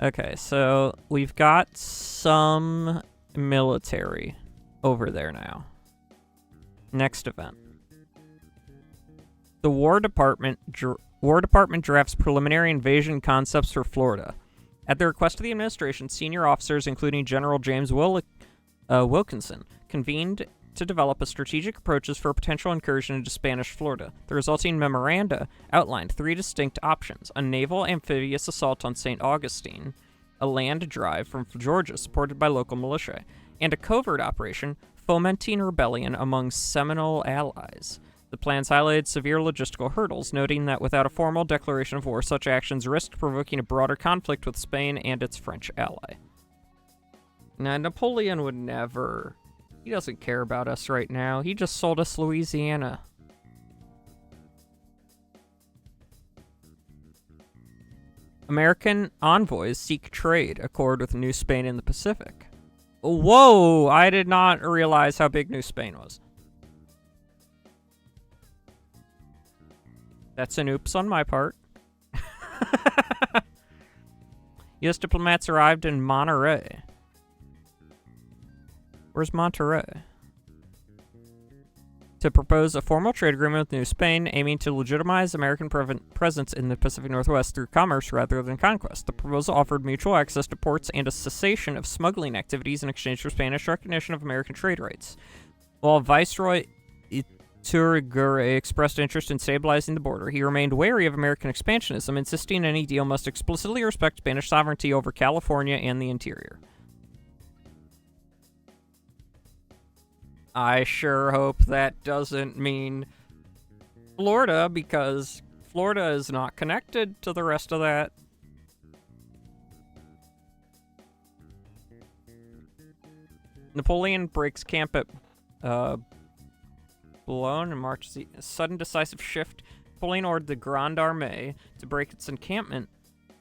Okay, so we've got some military over there now. Next event. The War Department drafts preliminary invasion concepts for Florida. At the request of the administration, senior officers, including General James Wilkinson, convened to develop a strategic approaches for a potential incursion into Spanish Florida. The resulting memoranda outlined 3 distinct options: a naval amphibious assault on St. Augustine, a land drive from Georgia supported by local militia, and a covert operation fomenting rebellion among Seminole allies. The plans highlighted severe logistical hurdles, noting that without a formal declaration of war, such actions risked provoking a broader conflict with Spain and its French ally. Now, Napoleon would never... He doesn't care about us right now. He just sold us Louisiana. American envoys seek trade accord with New Spain in the Pacific. Whoa! I did not realize how big New Spain was. That's an oops on my part. U.S. diplomats arrived in Monterey. Where's Monterey? To propose a formal trade agreement with New Spain, aiming to legitimize American presence in the Pacific Northwest through commerce rather than conquest. The proposal offered mutual access to ports and a cessation of smuggling activities in exchange for Spanish recognition of American trade rights. While Viceroy Iturragure expressed interest in stabilizing the border, he remained wary of American expansionism, insisting any deal must explicitly respect Spanish sovereignty over California and the interior. I sure hope that doesn't mean Florida, because Florida is not connected to the rest of that. Napoleon breaks camp at Boulogne and marches a sudden decisive shift. Napoleon ordered the Grande Armée to break its encampment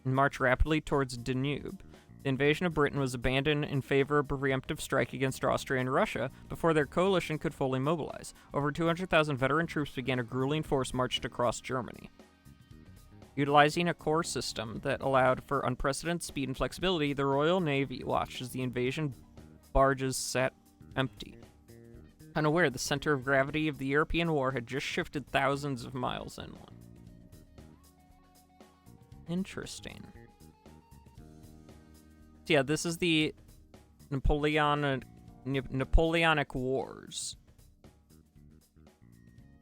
and march rapidly towards Danube. The invasion of Britain was abandoned in favor of a preemptive strike against Austria and Russia before their coalition could fully mobilize. Over 200,000 veteran troops began a grueling force march across Germany. Utilizing a core system that allowed for unprecedented speed and flexibility, the Royal Navy watched as the invasion barges sat empty. Unaware, the center of gravity of the European war had just shifted thousands of miles inland. Interesting. So yeah, this is the Napoleonic Wars.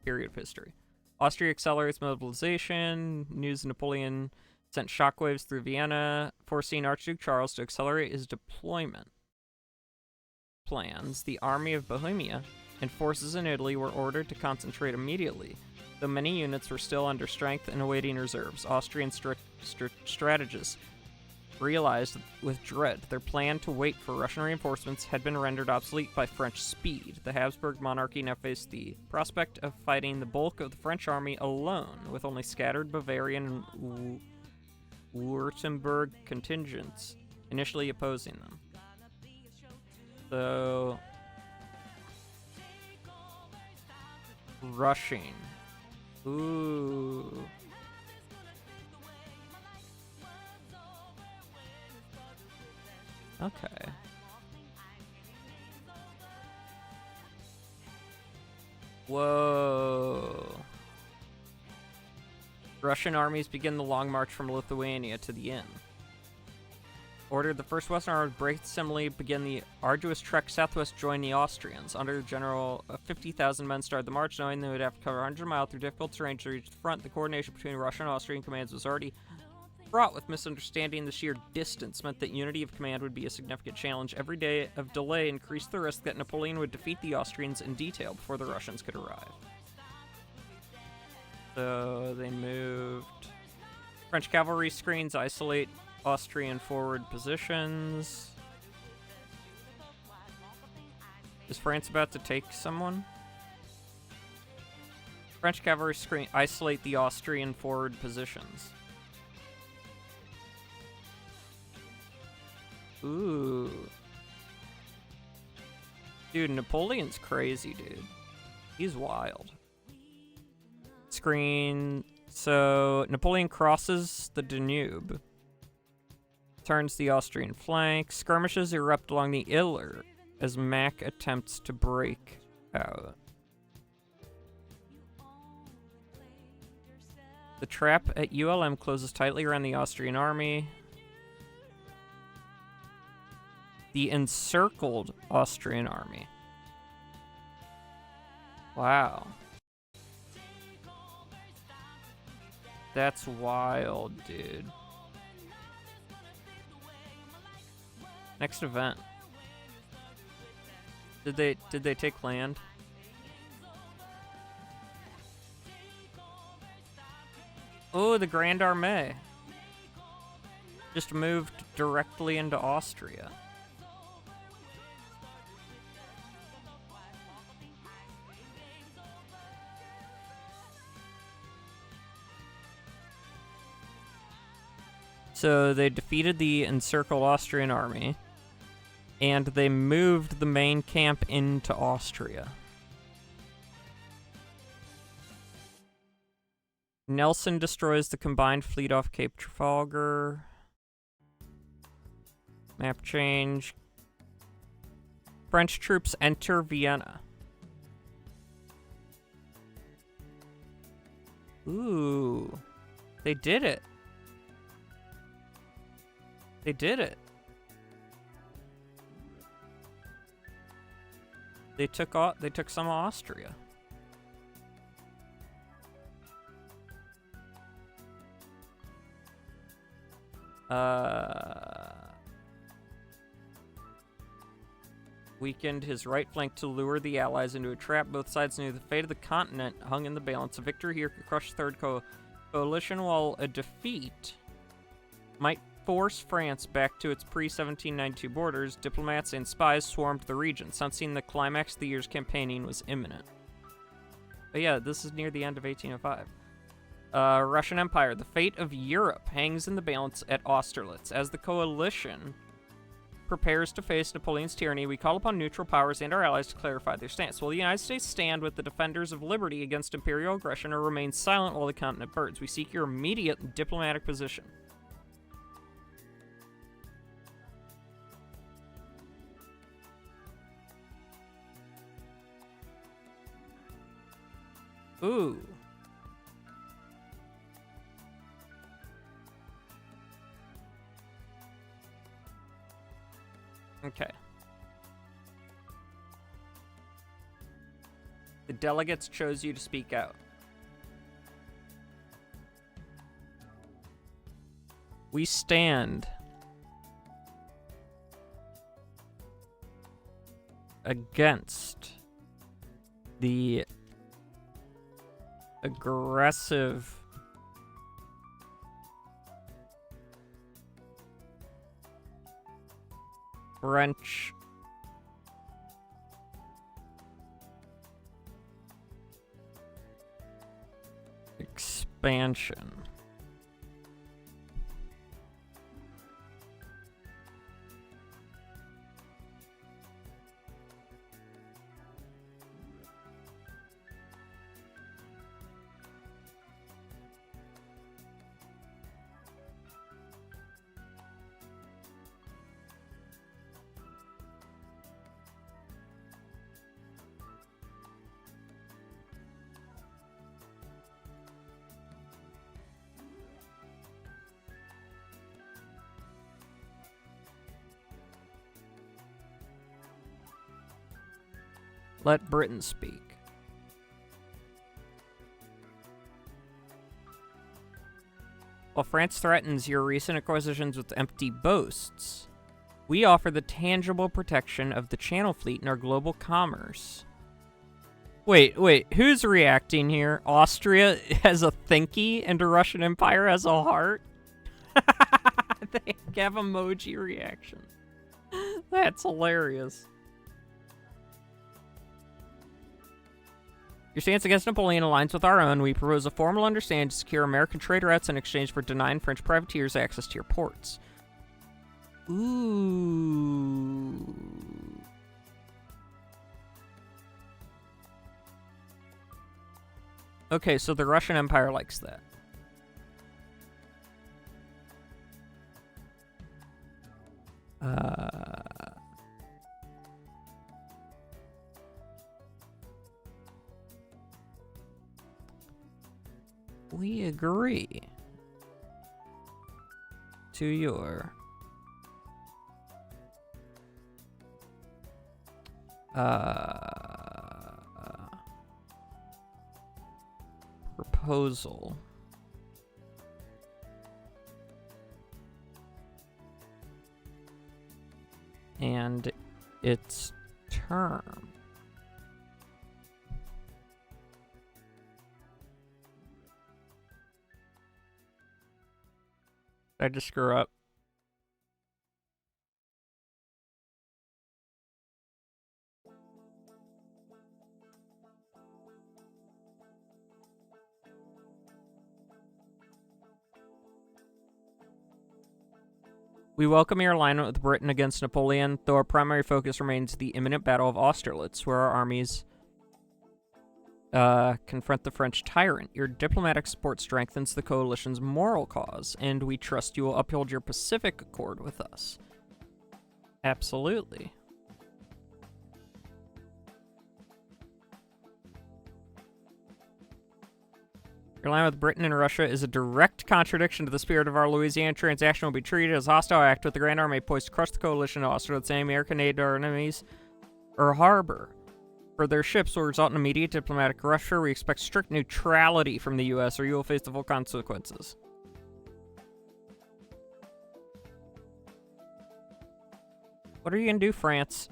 Period of history. Austria accelerates mobilization. News of Napoleon sent shockwaves through Vienna, forcing Archduke Charles to accelerate his deployment plans. The army of Bohemia and forces in Italy were ordered to concentrate immediately. Though many units were still under strength and awaiting reserves, Austrian strategists realized with dread their plan to wait for Russian reinforcements had been rendered obsolete by French speed. The Habsburg monarchy now faced the prospect of fighting the bulk of the French army alone, with only scattered Bavarian and Württemberg contingents initially opposing them. So, rushing. Ooh. Okay. Whoa. Russian armies begin the long march from Lithuania to the Inn. Ordered the first Western Army to break assembly, begin the arduous trek southwest, join the Austrians. Under the general, 50,000 men started the march, knowing they would have to cover 100 miles through difficult terrain to reach the front. The coordination between Russian and Austrian commands was already fraught with misunderstanding. The sheer distance meant that unity of command would be a significant challenge. Every day of delay increased the risk that Napoleon would defeat the Austrians in detail before the Russians could arrive. So they moved. French cavalry screens isolate Austrian forward positions. Is France about to take someone? French cavalry screen isolate the Austrian forward positions. Ooh. Dude, Napoleon's crazy, dude. He's wild. Screen. So, Napoleon crosses the Danube. Turns the Austrian flank. Skirmishes erupt along the Iller as Mack attempts to break out. The trap at ULM closes tightly around the Austrian army. The encircled Austrian army. Wow. That's wild, dude. Next event. Did they take land? Oh, the Grand Armée just moved directly into Austria. So they defeated the encircled Austrian army, and they moved the main camp into Austria. Nelson destroys the combined fleet off Cape Trafalgar. Map change. French troops enter Vienna. Ooh. They did it. They did it. They took some of Austria. Weakened his right flank to lure the Allies into a trap. Both sides knew the fate of the continent hung in the balance. A victory here could crush the Third Coalition, while a defeat might force France back to its pre-1792 borders. Diplomats and spies swarmed the region, sensing the climax of the year's campaigning was imminent. But yeah, this is near the end of 1805. Russian Empire. The fate of Europe hangs in the balance at Austerlitz. As the coalition prepares to face Napoleon's tyranny, we call upon neutral powers and our allies to clarify their stance. Will the United States stand with the defenders of liberty against imperial aggression, or remain silent while the continent burns? We seek your immediate diplomatic position. Ooh. Okay. The delegates chose you to speak out. We stand against the aggressive French expansion. Let Britain speak. While France threatens your recent acquisitions with empty boasts, we offer the tangible protection of the Channel Fleet in our global commerce. Wait, who's reacting here? Austria has a thinky and the Russian Empire has a heart? They have emoji reactions. That's hilarious. Your stance against Napoleon aligns with our own. We propose a formal understanding to secure American trade routes in exchange for denying French privateers access to your ports. Ooh. Okay, so the Russian Empire likes that. We agree to your proposal. And its terms. I just screw up. We welcome your alignment with Britain against Napoleon, though our primary focus remains the imminent Battle of Austerlitz, where our armies confront the French tyrant. Your diplomatic support strengthens the coalition's moral cause, and we trust you will uphold your Pacific Accord with us. Absolutely. Your line with Britain and Russia is a direct contradiction to the spirit of our Louisiana transaction. Will be treated as a hostile act with the Grand Army poised to crush the coalition of Austerlitz and American aid to our enemies or harbor. For their ships will result in immediate diplomatic rupture. We expect strict neutrality from the U.S. or you will face the full consequences. What are you going to do, France?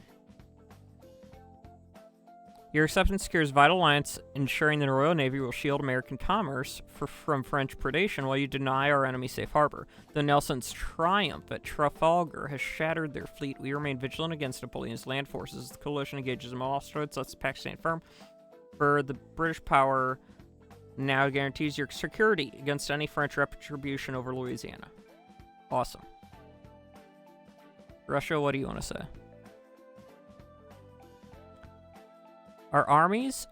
Your acceptance secures vital alliance, ensuring the Royal Navy will shield American commerce from French predation while you deny our enemy safe harbor. Though Nelson's triumph at Trafalgar has shattered their fleet, we remain vigilant against Napoleon's land forces. The coalition engages in Austerlitz, lets the Pax stand firm. For the British power now guarantees your security against any French retribution over Louisiana. Awesome. Russia, what do you want to say? Our armies,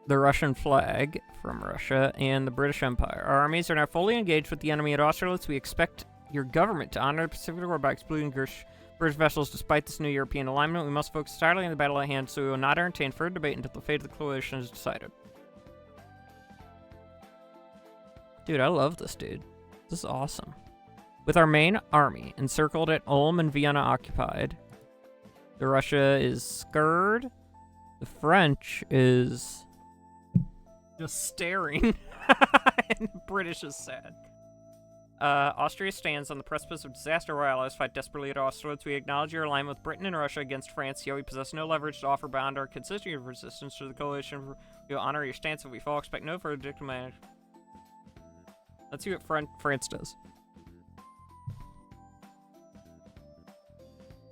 the Russian flag from Russia, and the British Empire. Our armies are now fully engaged with the enemy at Austerlitz. We expect your government to honor the Pacific Accord by excluding British vessels despite this new European alignment. We must focus entirely on the battle at hand, so we will not entertain further debate until the fate of the coalition is decided. Dude, I love this dude. This is awesome. With our main army encircled at Ulm and Vienna occupied, the Russia is scared. The French is just staring, and the British is sad. Austria stands on the precipice of disaster. Our allies fight desperately at Austerlitz. We acknowledge your alignment with Britain and Russia against France, yet we possess no leverage to offer beyond our consistency of resistance to the coalition. We will honor your stance if we fall. Expect no further diplomatic. Let's see what France does.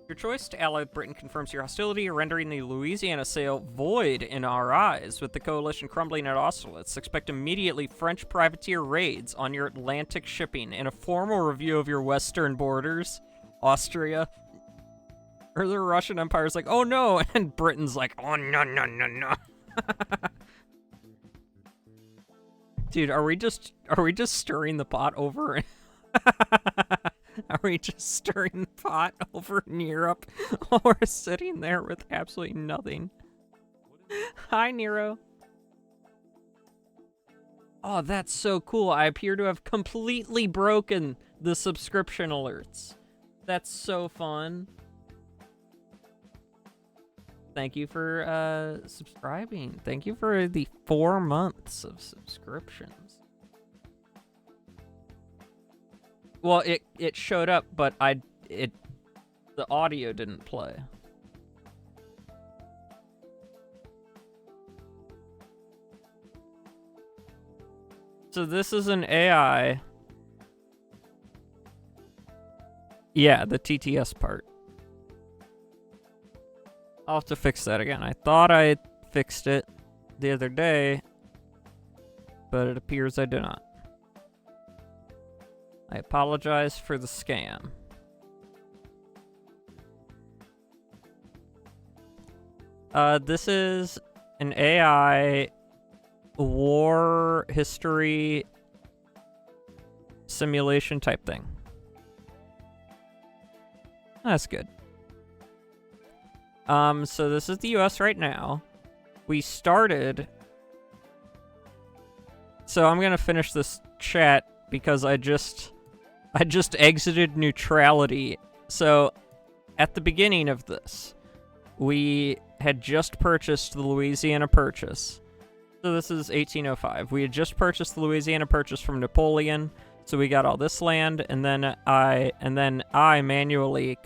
Your choice to ally with Britain confirms your hostility, rendering the Louisiana sale void in our eyes. With the coalition crumbling at Austerlitz, expect immediately French privateer raids on your Atlantic shipping and a formal review of your western borders. Austria. Or the Russian Empire's like, oh no, and Britain's like, oh no, no, no, no. Dude, are we just stirring the pot over? Are we just stirring the pot over in Europe while we're sitting there with absolutely nothing? Hi, Nero. Oh, that's so cool. I appear to have completely broken the subscription alerts. That's so fun. Thank you for subscribing. Thank you for the 4 months of subscriptions. Well, it showed up, but the audio didn't play. So this is an AI. Yeah, the TTS part. I'll have to fix that again. I thought I fixed it the other day, but it appears I did not. I apologize for the scam. This is an AI war history simulation type thing. That's good. So this is the US right now. We started... So I'm gonna finish this chat because I just exited neutrality. So at the beginning of this, we had just purchased the Louisiana Purchase. So this is 1805. We had just purchased the Louisiana Purchase from Napoleon. So we got all this land, and then I manually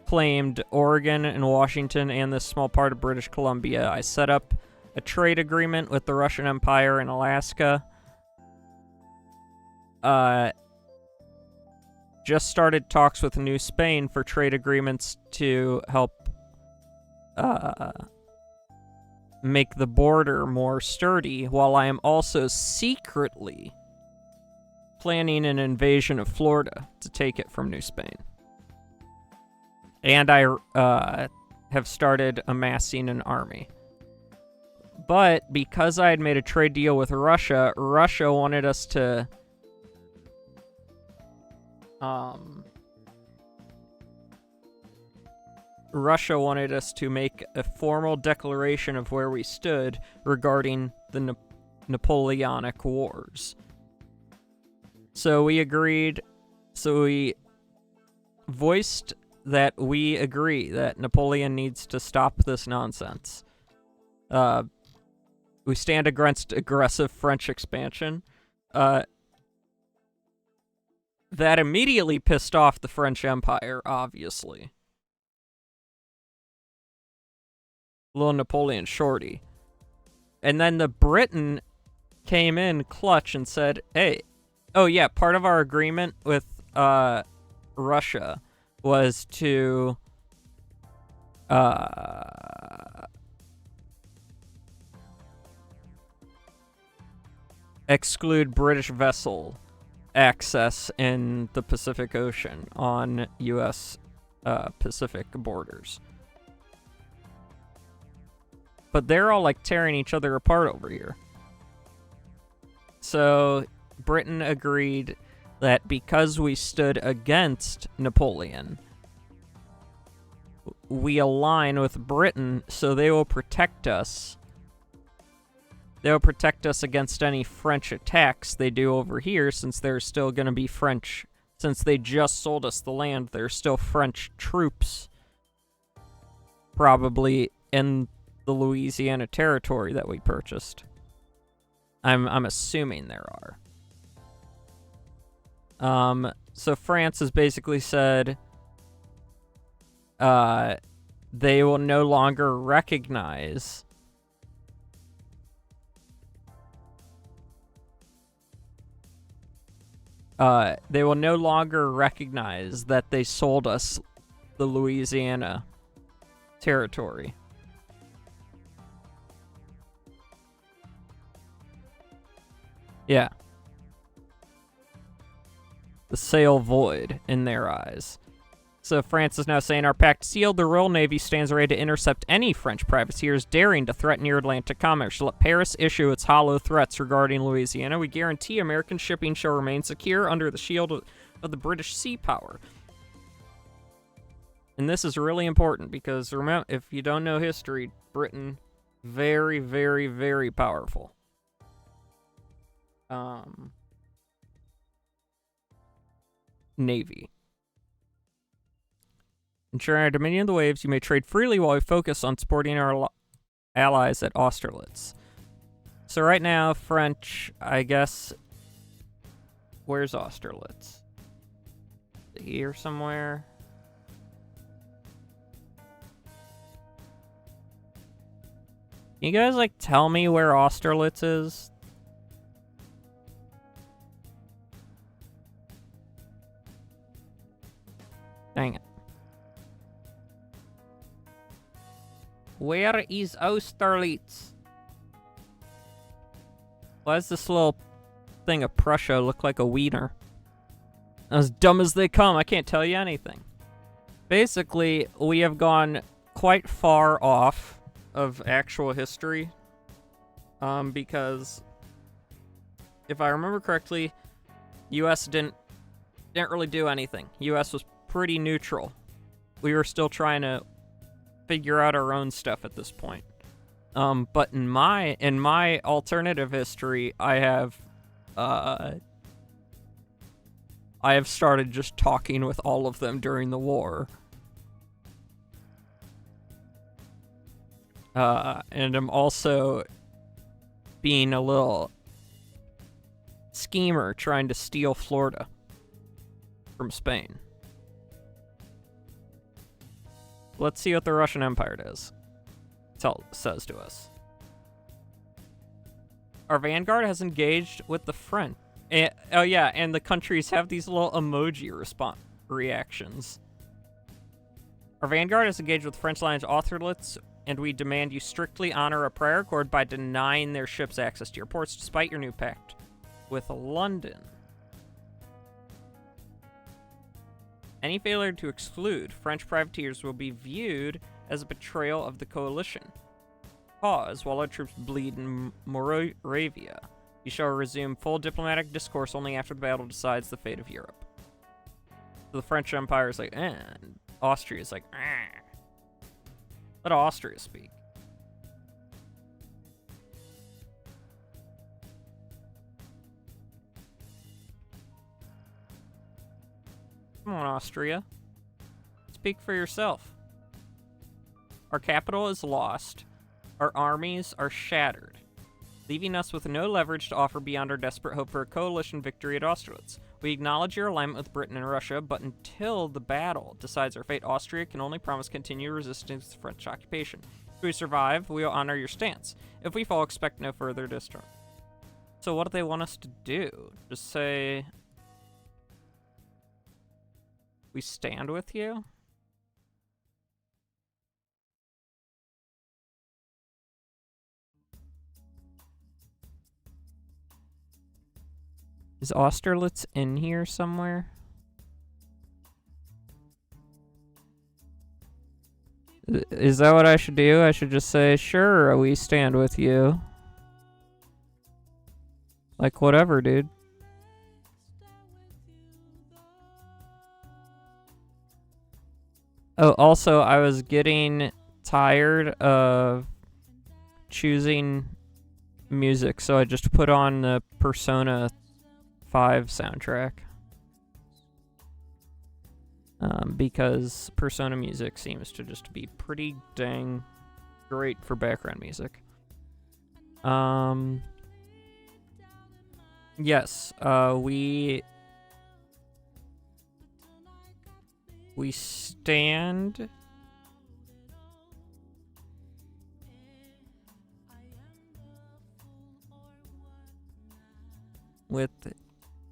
claimed Oregon and Washington and this small part of British Columbia. I set up a trade agreement with the Russian Empire in Alaska. just started talks with New Spain for trade agreements to help make the border more sturdy, while I am also secretly planning an invasion of Florida to take it from New Spain. And I have started amassing an army. But because I had made a trade deal with Russia, Russia wanted us to make a formal declaration of where we stood regarding the Napoleonic Wars. So we voiced that we agree that Napoleon needs to stop this nonsense. We stand against aggressive French expansion. That immediately pissed off the French Empire, obviously. Little Napoleon shorty. And then the Britain came in clutch and said, hey, oh yeah, part of our agreement with Russia was to exclude British vessel access in the Pacific Ocean on U.S. Pacific borders. But they're all like tearing each other apart over here. So Britain agreed that because we stood against Napoleon, we align with Britain so they will protect us. They'll protect us against any French attacks they do over here, since there's still going to be French. Since they just sold us the land, there's still French troops probably in the Louisiana territory that we purchased. I'm assuming there are. So France has basically said they will no longer recognize that they sold us the Louisiana territory. Yeah. The sale void in their eyes. So France is now saying, our pact sealed. The Royal Navy stands ready to intercept any French privateers daring to threaten your Atlantic commerce. Let Paris issue its hollow threats regarding Louisiana. We guarantee American shipping shall remain secure under the shield of the British sea power. And this is really important because, remember, if you don't know history, Britain, very, very, very powerful. Navy. Ensuring our dominion of the waves, you may trade freely while we focus on supporting our allies at Austerlitz. So right now, French, I guess... Where's Austerlitz? Here somewhere? Can you guys, like, tell me where Austerlitz is? Dang it. Where is Austerlitz? Why does this little thing of Prussia look like a wiener? As dumb as they come, I can't tell you anything. Basically, we have gone quite far off of actual history. Because if I remember correctly, US didn't really do anything. US was pretty neutral. We were still trying to figure out our own stuff at this point. But in my alternative history, I have started just talking with all of them during the war. And I'm also being a little schemer trying to steal Florida from Spain. Let's see what the Russian Empire says to us. Our vanguard has engaged with the French. Oh yeah, and the countries have these little emoji reactions. Our vanguard is engaged with French lines Austerlitz, and we demand you strictly honor a prior accord by denying their ships access to your ports despite your new pact with London. Any failure to exclude French privateers will be viewed as a betrayal of the coalition. Pause while our troops bleed in Moravia. You shall resume full diplomatic discourse only after the battle decides the fate of Europe. So the French Empire is like, eh. And Austria is like, eh. Let Austria speak. Come on, Austria. Speak for yourself. Our capital is lost. Our armies are shattered, leaving us with no leverage to offer beyond our desperate hope for a coalition victory at Austerlitz. We acknowledge your alignment with Britain and Russia, but until the battle decides our fate, Austria can only promise continued resistance to French occupation. If we survive, we will honor your stance. If we fall, expect no further distrust. So what do they want us to do? Just say, we stand with you? Is Austerlitz in here somewhere? Is that what I should do? I should just say, sure, we stand with you. Like, whatever, dude. Oh, also, I was getting tired of choosing music, so I just put on the Persona 5 soundtrack. Because Persona music seems to just be pretty dang great for background music. Yes, we stand with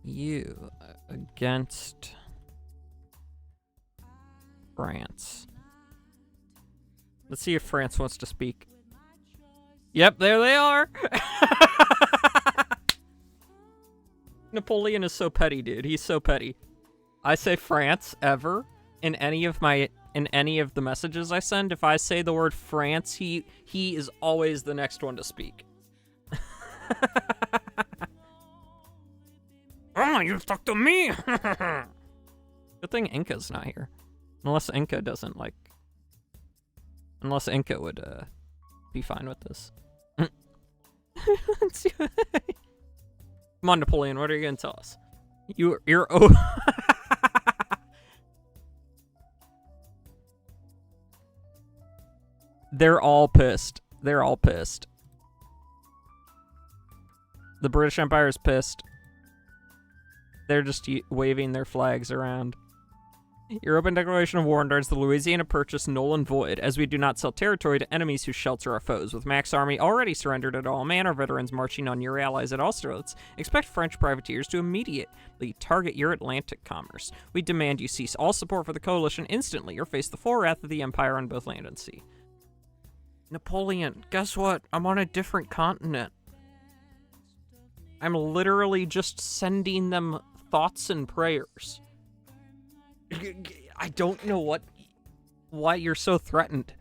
you against France. Let's see if France wants to speak. Yep, there they are. Napoleon is so petty, dude. He's so petty. I say France ever in any of the messages I send. If I say the word France, he is always the next one to speak. Oh, you talk to me. Good thing Inca's not here. Unless Inca doesn't like... Unless Inca would be fine with this. Come on, Napoleon, what are you going to tell us? You're... Oh. They're all pissed. They're all pissed. The British Empire is pissed. They're just waving their flags around. Your open declaration of war regards the Louisiana Purchase null and void, as we do not sell territory to enemies who shelter our foes. With Mac's army already surrendered at all, man, our veterans marching on your allies at Austerlitz, expect French privateers to immediately target your Atlantic commerce. We demand you cease all support for the coalition instantly or face the full wrath of the Empire on both land and sea. Napoleon, guess what? I'm on a different continent. I'm literally just sending them thoughts and prayers. I don't know why you're so threatened.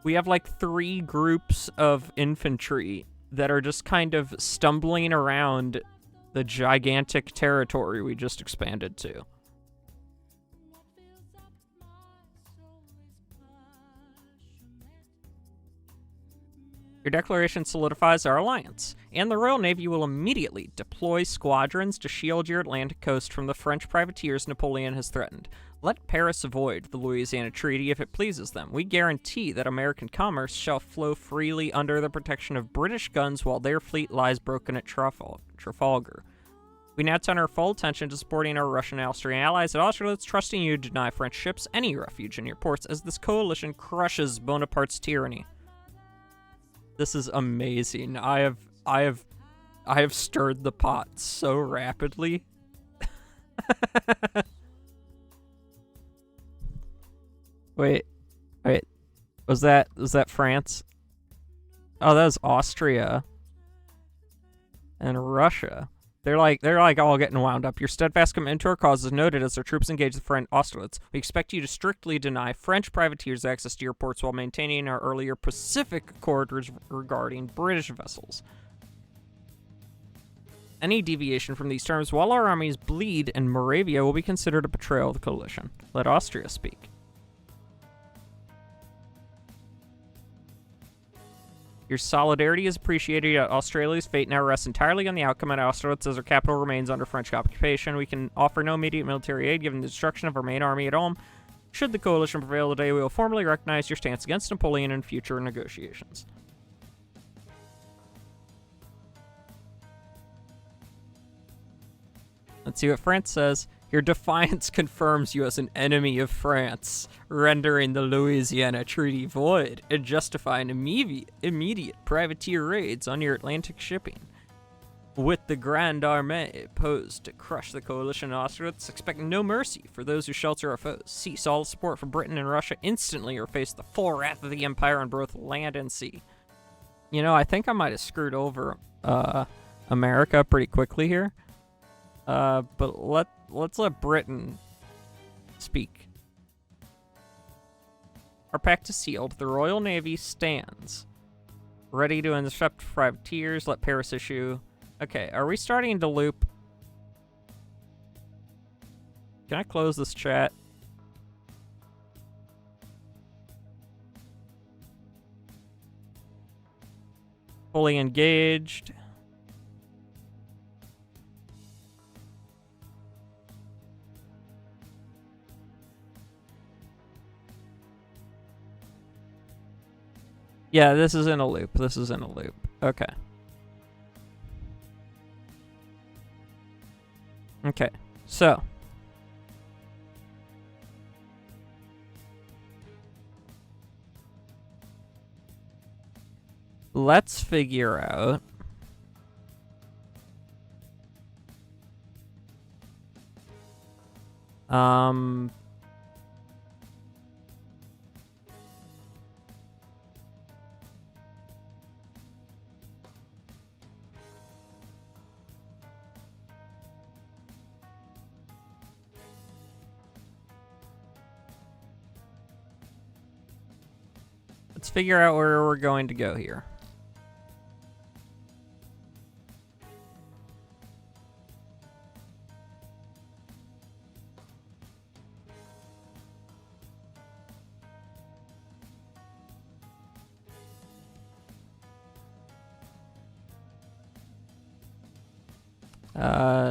We have like 3 groups of infantry that are just kind of stumbling around the gigantic territory we just expanded to. Your declaration solidifies our alliance, and the Royal Navy will immediately deploy squadrons to shield your Atlantic coast from the French privateers Napoleon has threatened. Let Paris avoid the Louisiana Treaty if it pleases them. We guarantee that American commerce shall flow freely under the protection of British guns while their fleet lies broken at Trafalgar. We now turn our full attention to supporting our Russian and Austrian allies at Austerlitz, trusting you to deny French ships any refuge in your ports as this coalition crushes Bonaparte's tyranny. This is amazing. I I have stirred the pot so rapidly. Wait. Was that France? Oh, that was Austria and Russia. They're like all getting wound up. Your steadfast commitment to our cause is noted as our troops engage the friend Austerlitz. We expect you to strictly deny French privateers access to your ports while maintaining our earlier Pacific Accord regarding British vessels. Any deviation from these terms while our armies bleed in Moravia will be considered a betrayal of the coalition. Let Austria speak. Your solidarity is appreciated, yet Australia's fate now rests entirely on the outcome, and Austerlitz, as our capital remains under French occupation. We can offer no immediate military aid given the destruction of our main army at home. Should the coalition prevail today, we will formally recognize your stance against Napoleon in future negotiations. Let's see what France says. Your defiance confirms you as an enemy of France, rendering the Louisiana Treaty void and justifying immediate privateer raids on your Atlantic shipping. With the Grande Armée posed to crush the coalition in Austerlitz, expect no mercy for those who shelter our foes. Cease all support for Britain and Russia instantly or face the full wrath of the Empire on both land and sea. You know, I think I might have screwed over America pretty quickly here. But let's let Britain speak. Our pact is sealed. The Royal Navy stands ready to intercept privateers. Let Paris issue. Okay, are we starting to loop? Can I close this chat? Fully engaged. Yeah, this is in a loop. This is in a loop. Okay. Okay, so. Let's figure out. Let's figure out where we're going to go here.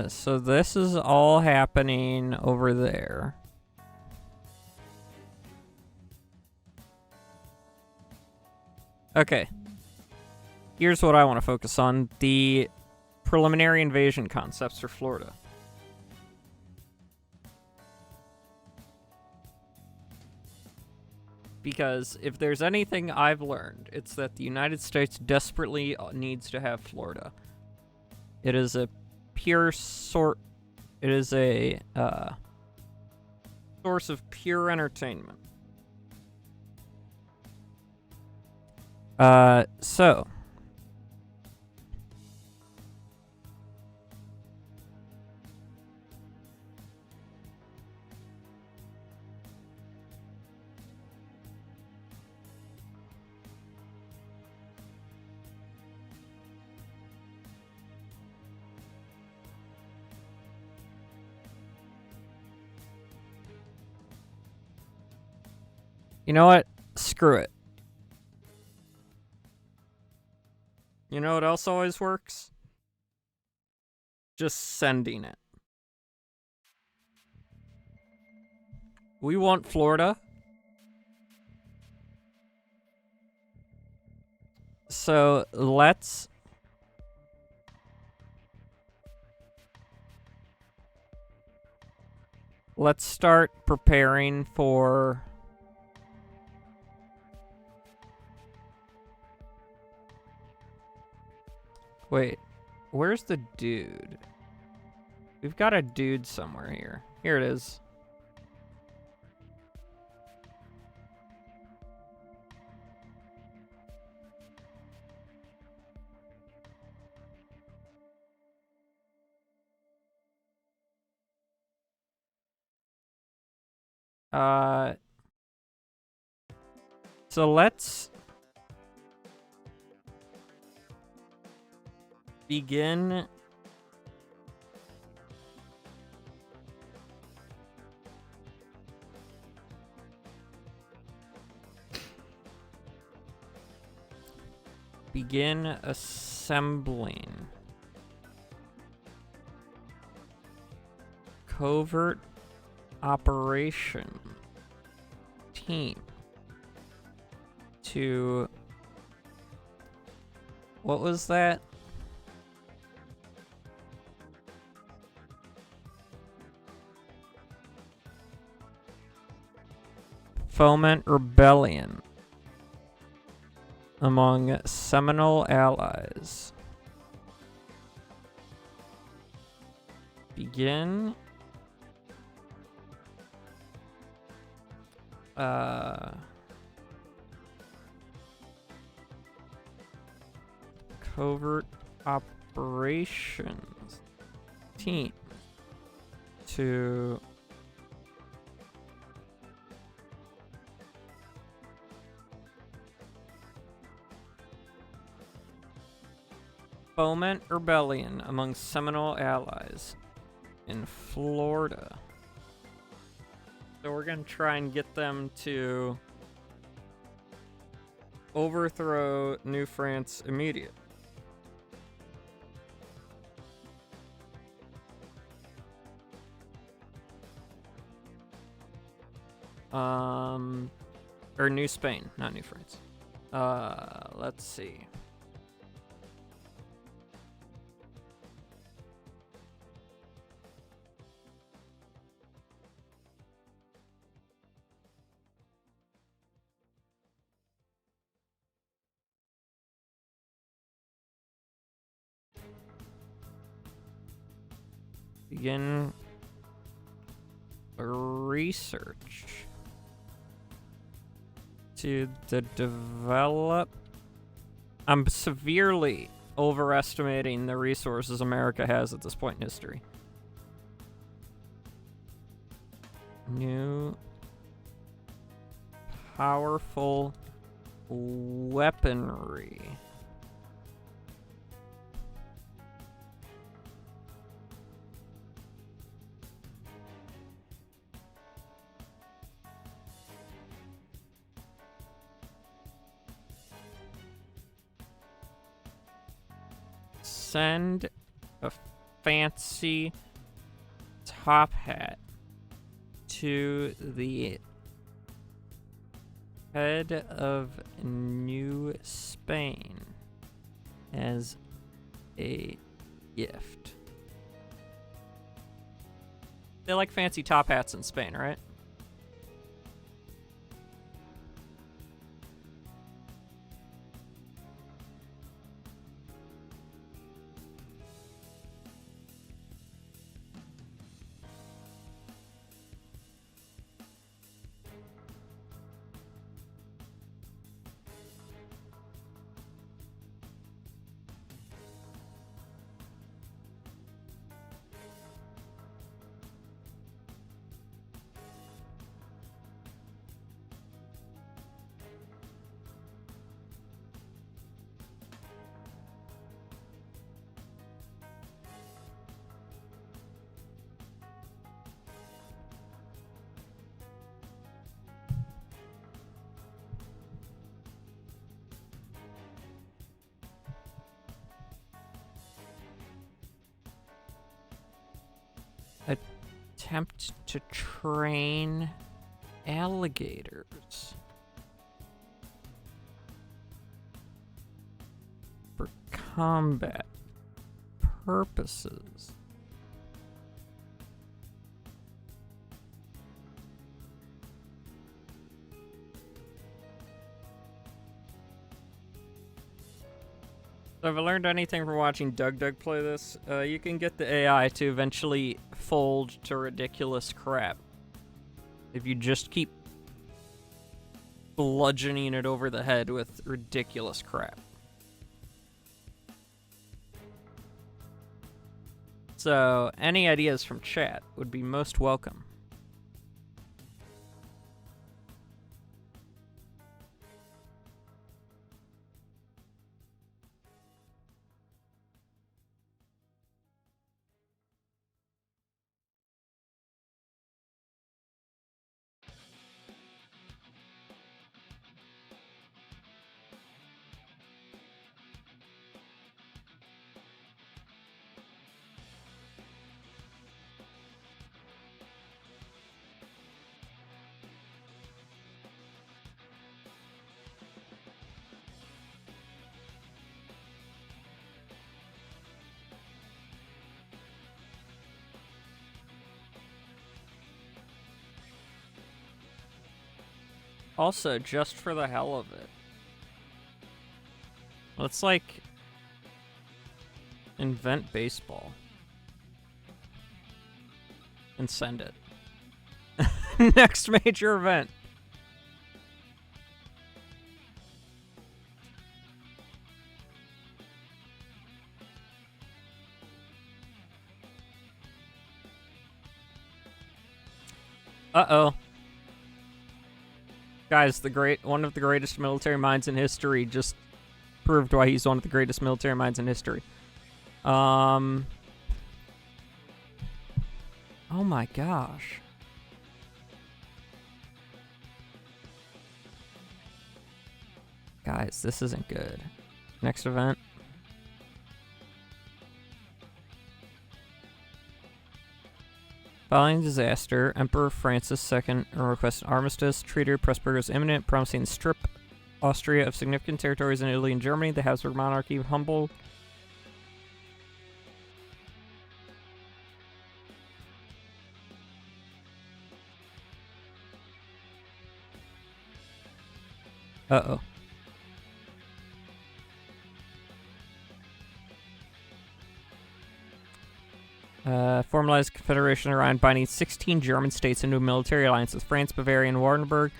So this is all happening over there. Okay. Here's what I want to focus on. The preliminary invasion concepts for Florida. Because if there's anything I've learned, it's that the United States desperately needs to have Florida. It is a pure sort... It is a source of pure entertainment. So... You know what? Screw it. You know what else always works? Just sending it. We want Florida. So let's start preparing for Wait, where's the dude? We've got a dude somewhere here. Here it is. So let's begin assembling covert operation team to, what was that? Foment rebellion among Seminole allies. Begin covert operations team to foment rebellion among Seminole allies in Florida. So we're gonna try and get them to overthrow New France immediately. Or New Spain, not New France. Let's see. Begin research to develop. I'm severely overestimating the resources America has at this point in history. New powerful weaponry. Send a fancy top hat to the head of New Spain as a gift. They like fancy top hats in Spain, right? Attempt to train alligators for combat purposes. So if I learned anything from watching Doug play this, you can get the AI to eventually fold to ridiculous crap. If you just keep bludgeoning it over the head with ridiculous crap. So any ideas from chat would be most welcome. Also, just for the hell of it, let's like invent baseball and send it. Next major event. Uh-oh. Guys, one of the greatest military minds in history just proved why he's one of the greatest military minds in history. Oh my gosh. Guys, this isn't good. Next event. Following disaster, Emperor Francis II requests an armistice. Treaty of Pressburg is imminent, promising to strip Austria of significant territories in Italy and Germany. The Habsburg monarchy humbled. Uh-oh. Formalized Confederation of Rhine, binding 16 German states into a military alliance with France, Bavaria, and Wartenberg.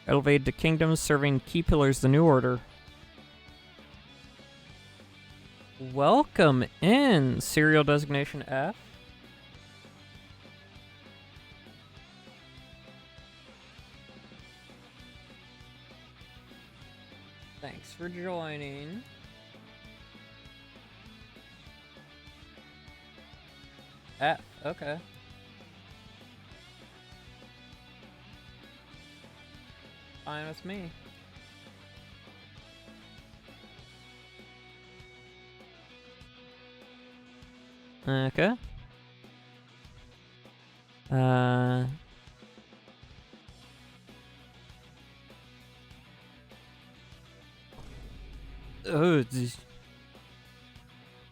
Elevated to kingdoms, serving key pillars of the new order. Welcome in, serial designation F. Thanks for joining. F, okay. Fine with me. Okay. Oh,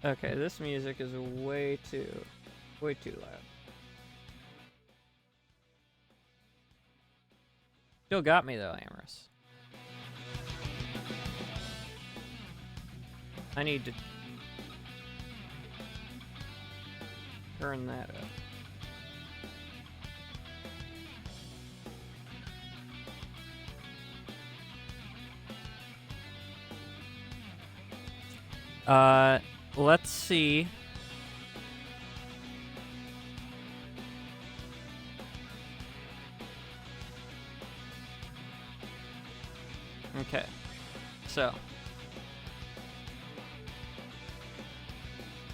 okay, this music is way too loud. Still got me though, Amorous. I need to turn that up. Let's see. Okay, so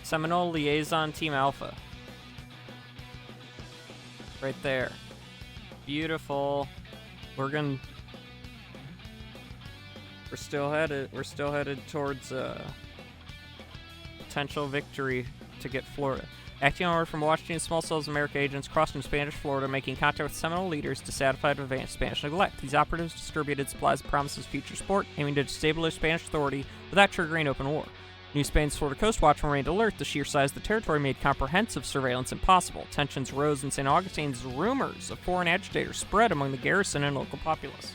Seminole Liaison Team Alpha. Right there. Beautiful. We're still headed towards potential victory to get Florida. Acting on order from Washington, small cells of American agents crossed into Spanish Florida, making contact with Seminole leaders dissatisfied with advanced Spanish neglect. These operatives distributed supplies that promises future support, aiming to destabilize Spanish authority without triggering open war. New Spain's Florida Coast Watch remained alert. The sheer size of the territory made comprehensive surveillance impossible. Tensions rose in St. Augustine as rumors of foreign agitators spread among the garrison and local populace.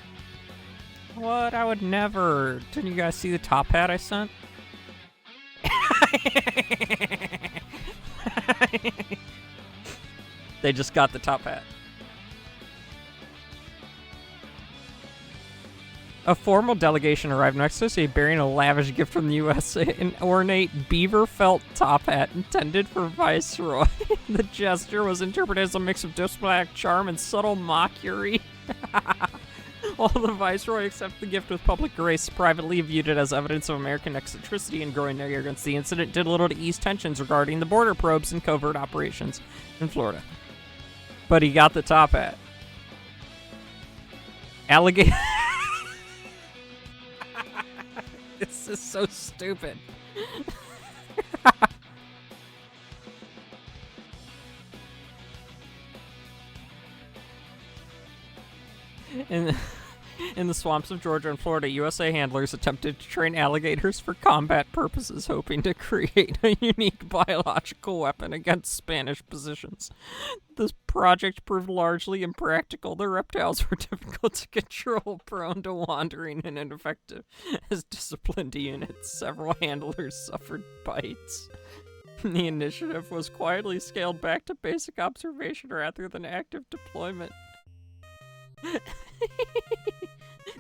What? I would never. Didn't you guys see the top hat I sent? They just got the top hat. A formal delegation arrived next to us, bearing a lavish gift from the U.S., an ornate beaver felt top hat intended for Viceroy. The gesture was interpreted as a mix of diplomatic charm and subtle mockery. While the Viceroy accepted the gift with public grace, privately viewed it as evidence of American eccentricity and growing arrogance. The incident did little to ease tensions regarding the border probes and covert operations in Florida. But he got the top hat. Alligator. This is so stupid. In the swamps of Georgia and Florida, USA handlers attempted to train alligators for combat purposes, hoping to create a unique biological weapon against Spanish positions. This project proved largely impractical. The reptiles were difficult to control, prone to wandering, and ineffective as disciplined units. Several handlers suffered bites. The initiative was quietly scaled back to basic observation rather than active deployment.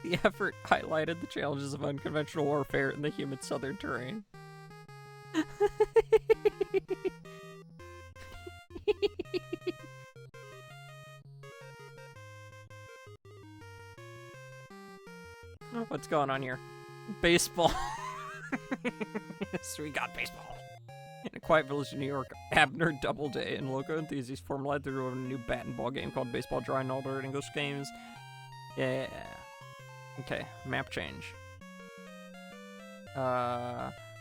The effort highlighted the challenges of unconventional warfare in the humid southern terrain. Oh, what's going on here? Baseball. So we got baseball. In a quiet village in New York, Abner Doubleday and local enthusiasts formulated a new bat and ball game called Baseball, drawing altered English games. Yeah. Okay, map change.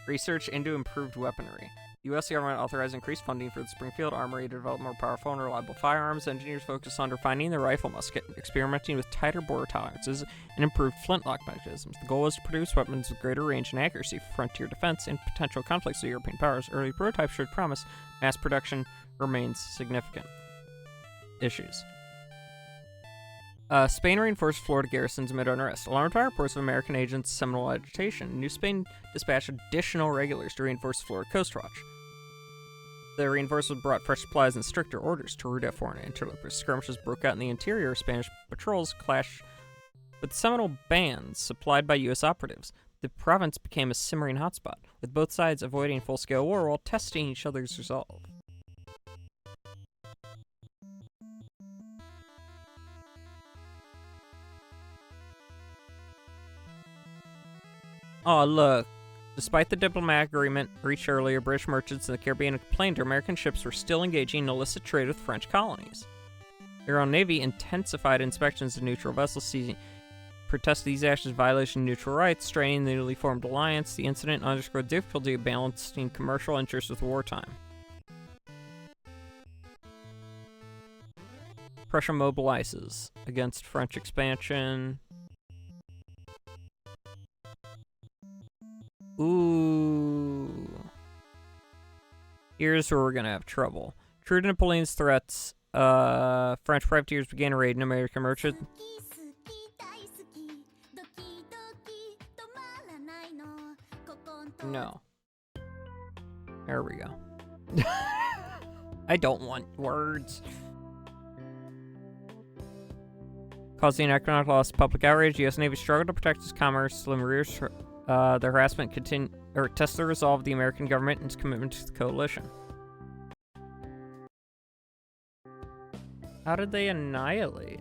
Research into improved weaponry. The U.S. government authorized increased funding for the Springfield Armory to develop more powerful and reliable firearms. Engineers focused on refining the rifle musket, experimenting with tighter bore tolerances, and improved flintlock mechanisms. The goal was to produce weapons with greater range and accuracy for frontier defense and potential conflicts with European powers. Early prototypes showed promise. Mass production remains significant. Issues. Spain reinforced Florida garrisons amid unrest. Alarmed by reports of American agents' Seminole agitation, New Spain dispatched additional regulars to reinforce the Florida Coast Watch. The reinforcements brought fresh supplies and stricter orders to root out foreign interlopers. Skirmishes broke out in the interior. Spanish patrols clashed with Seminole bands supplied by U.S. operatives. The province became a simmering hotspot, with both sides avoiding full-scale war while testing each other's resolve. Oh, look. Despite the diplomatic agreement reached earlier, British merchants in the Caribbean complained American ships were still engaging in illicit trade with French colonies. Their own navy intensified inspections of neutral vessels, seizing protested these actions violation of neutral rights, straining the newly formed alliance. The incident underscored the difficulty of balancing commercial interests with wartime. Prussia mobilizes against French expansion. Ooh. Here's where we're gonna have trouble. True to Napoleon's threats, French privateers began raiding American merchants. No. There we go. I don't want words. Causing economic loss, public outrage, U.S. Navy struggled to protect its commerce. The Marines, the harassment test the resolve of the American government and its commitment to the coalition. How did they annihilate?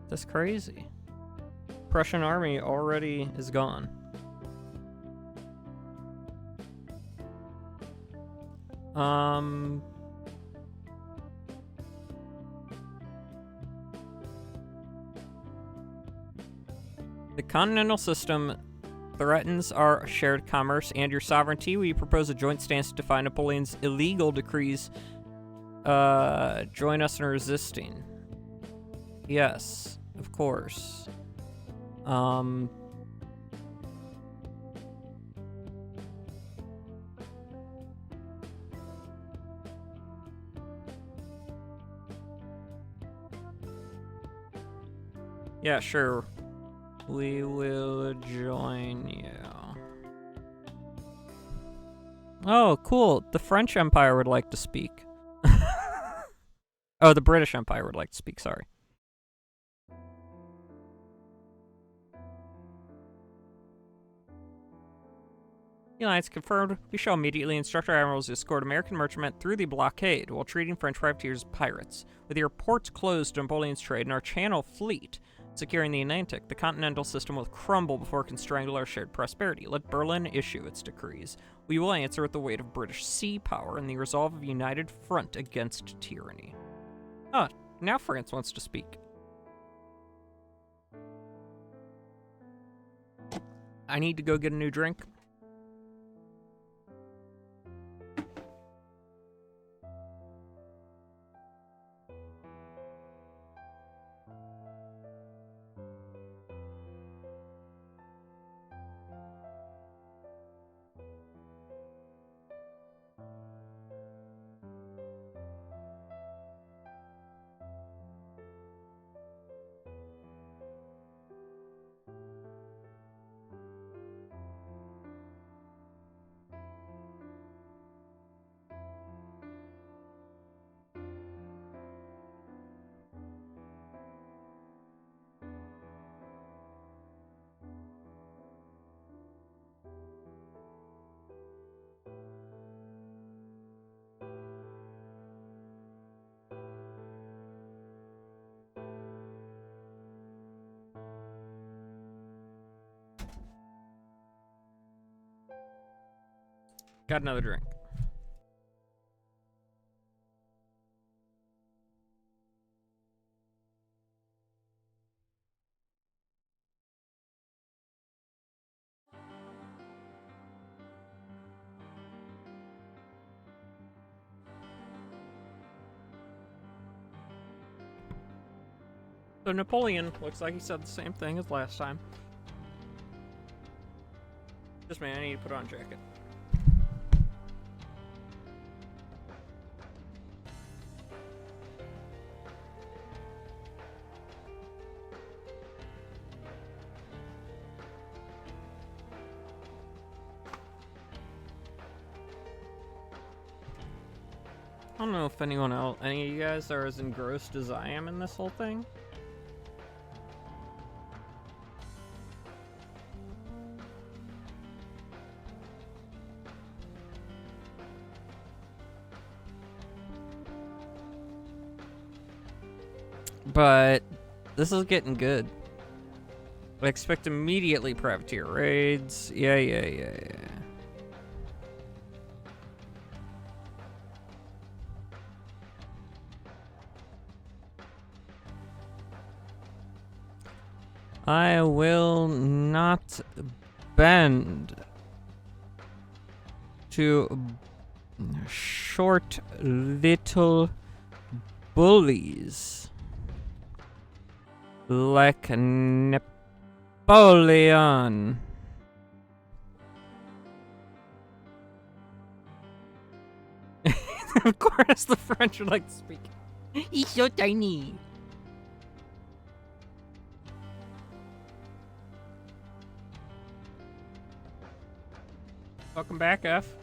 That's crazy. Prussian army already is gone. The continental system threatens our shared commerce and your sovereignty. We propose a joint stance to defy Napoleon's illegal decrees. Join us in resisting. Yes, of course. Yeah, sure. We will join you. Oh, cool. The French Empire would like to speak. Oh, the British Empire would like to speak, sorry. The alliance confirmed. We shall immediately instruct our admirals to escort American merchantmen through the blockade while treating French privateers as pirates. With your ports closed to Napoleon's trade and our channel fleet securing the Atlantic, the continental system will crumble before it can strangle our shared prosperity. Let Berlin issue its decrees. We will answer with the weight of British sea power and the resolve of a united front against tyranny. Oh, now France wants to speak. I need to go get a new drink. Got another drink. So Napoleon looks like he said the same thing as last time. Just man, I need to put on a jacket. I don't know if any of you guys are as engrossed as I am in this whole thing. But this is getting good. I expect immediately privateer raids. Yeah. I will not bend to short little bullies like Napoleon. Of course, the French would like to speak. He's so tiny. Welcome back, F.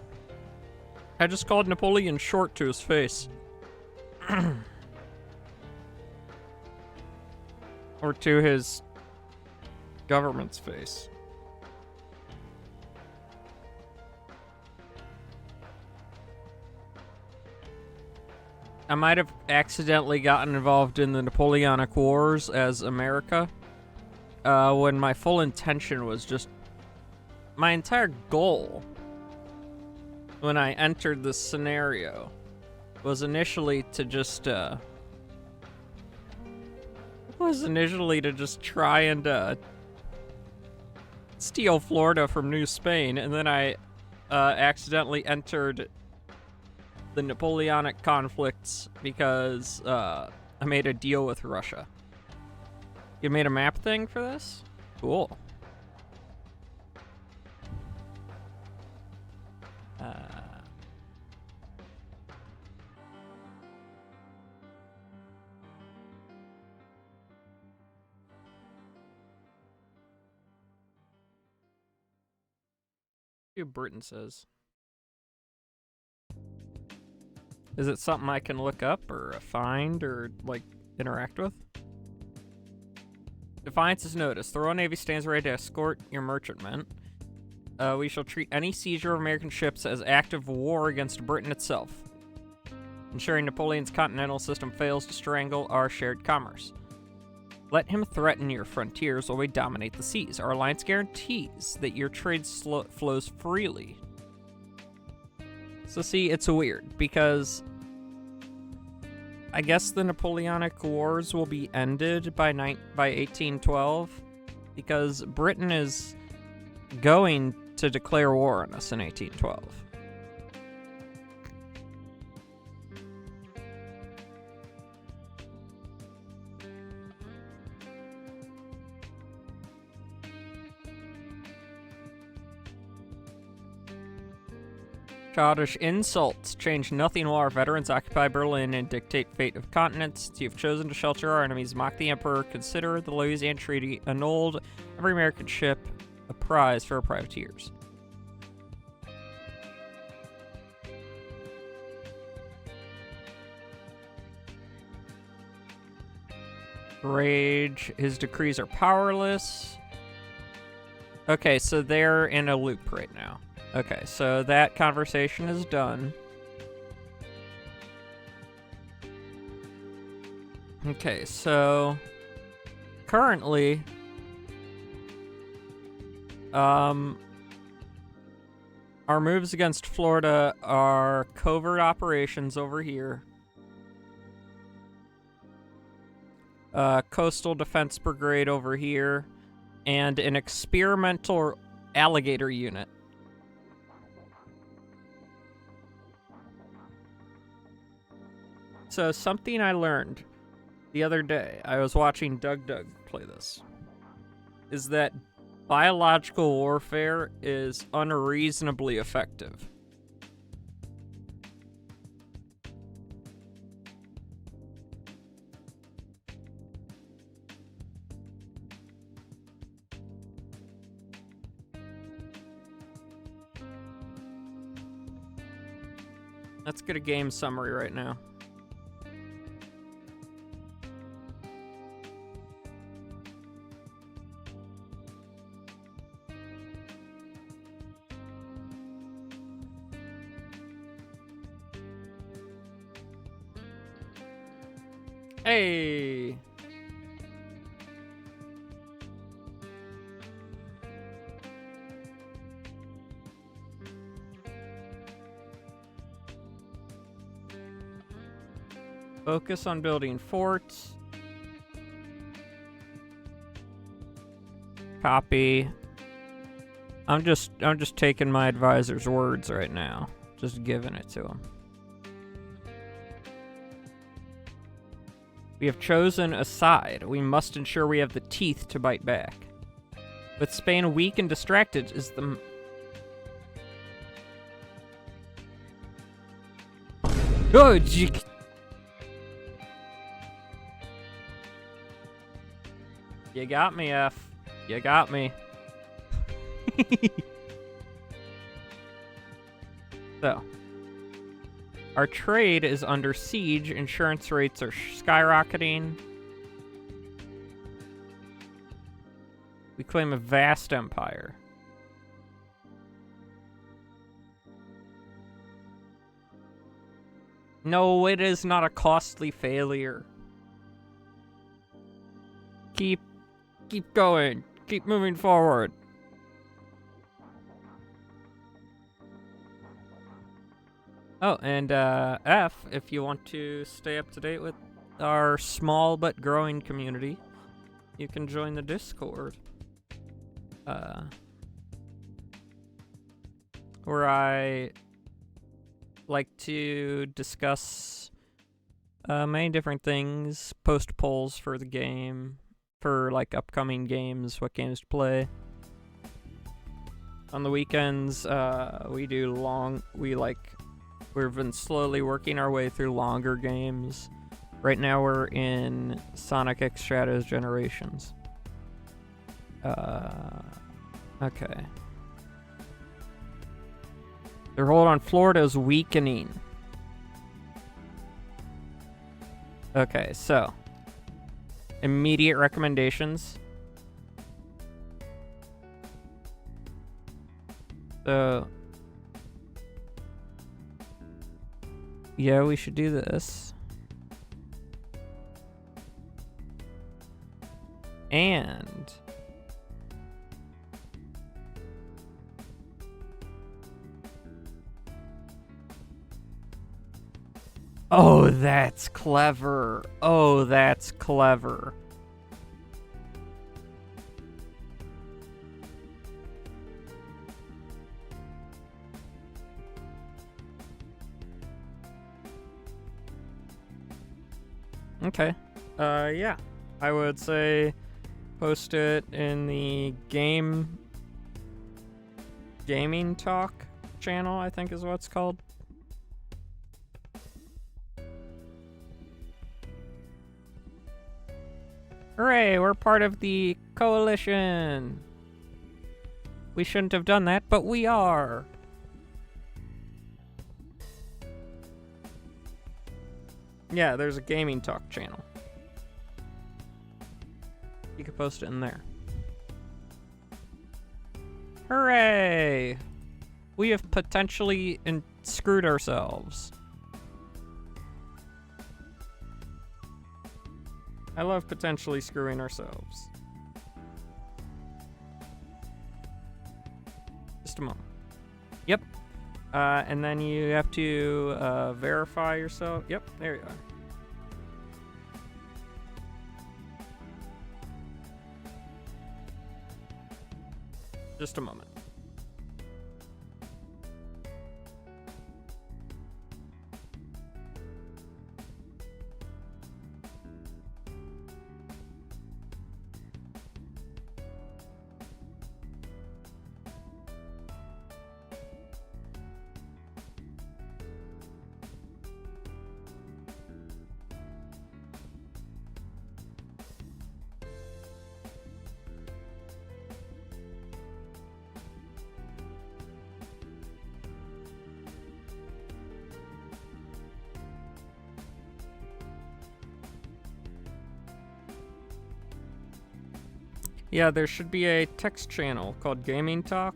I just called Napoleon short to his face. Or to his government's face. I might have accidentally gotten involved in the Napoleonic Wars as America, when my full intention was just... My entire goal when I entered this scenario was initially to just, try and, steal Florida from New Spain, and then I, accidentally entered the Napoleonic conflicts because, I made a deal with Russia. You made a map thing for this? Cool. See what Britain says. Is it something I can look up or find or, like, interact with? Defiance is noticed. The Royal Navy stands ready to escort your merchantmen. We shall treat any seizure of American ships as act of war against Britain itself, ensuring Napoleon's continental system fails to strangle our shared commerce. Let him threaten your frontiers while we dominate the seas. Our alliance guarantees that your trade flows freely. So see, it's weird, because I guess the Napoleonic Wars will be ended by 1812, because Britain is going to declare war on us in 1812. Childish insults change nothing while our veterans occupy Berlin and dictate fate of continents. Since you've chosen to shelter our enemies, mock the Emperor, consider the Lausanne Treaty annulled, every American ship a prize for our privateers. Rage, his decrees are powerless. Okay, so they're in a loop right now. Okay, so that conversation is done. Okay, so currently, our moves against Florida are covert operations over here. Coastal Defense Brigade over here, and an experimental alligator unit. So something I learned the other day, I was watching Doug play this, is that biological warfare is unreasonably effective. Let's get a game summary right now. Hey! Focus on building forts. Copy. I'm just taking my advisor's words right now. Just giving it to him. We have chosen a side. We must ensure we have the teeth to bite back. With Spain weak and distracted is the... Oh, you got me, F. You got me. So. Our trade is under siege. Insurance rates are skyrocketing. We claim a vast empire. No, it is not a costly failure. Keep going. Keep moving forward. Oh, and F, if you want to stay up to date with our small but growing community, you can join the Discord. Where I like to discuss many different things, post polls for the game, for like upcoming games, what games to play. On the weekends, we've been slowly working our way through longer games. Right now we're in Sonic X Shadows Generations. Okay. Their hold on Florida is weakening. Okay, so immediate recommendations. So yeah, we should do this. And oh, that's clever. Oh, that's clever. Okay. Yeah. I would say post it in the gaming talk channel, I think is what it's called. Hooray, we're part of the coalition. We shouldn't have done that, but we are. Yeah, there's a gaming talk channel. You could post it in there. Hooray! We have potentially screwed ourselves. I love potentially screwing ourselves. Just a moment. Yep. And then you have to verify yourself. Yep, there you are. Just a moment. Yeah, there should be a text channel called Gaming Talk.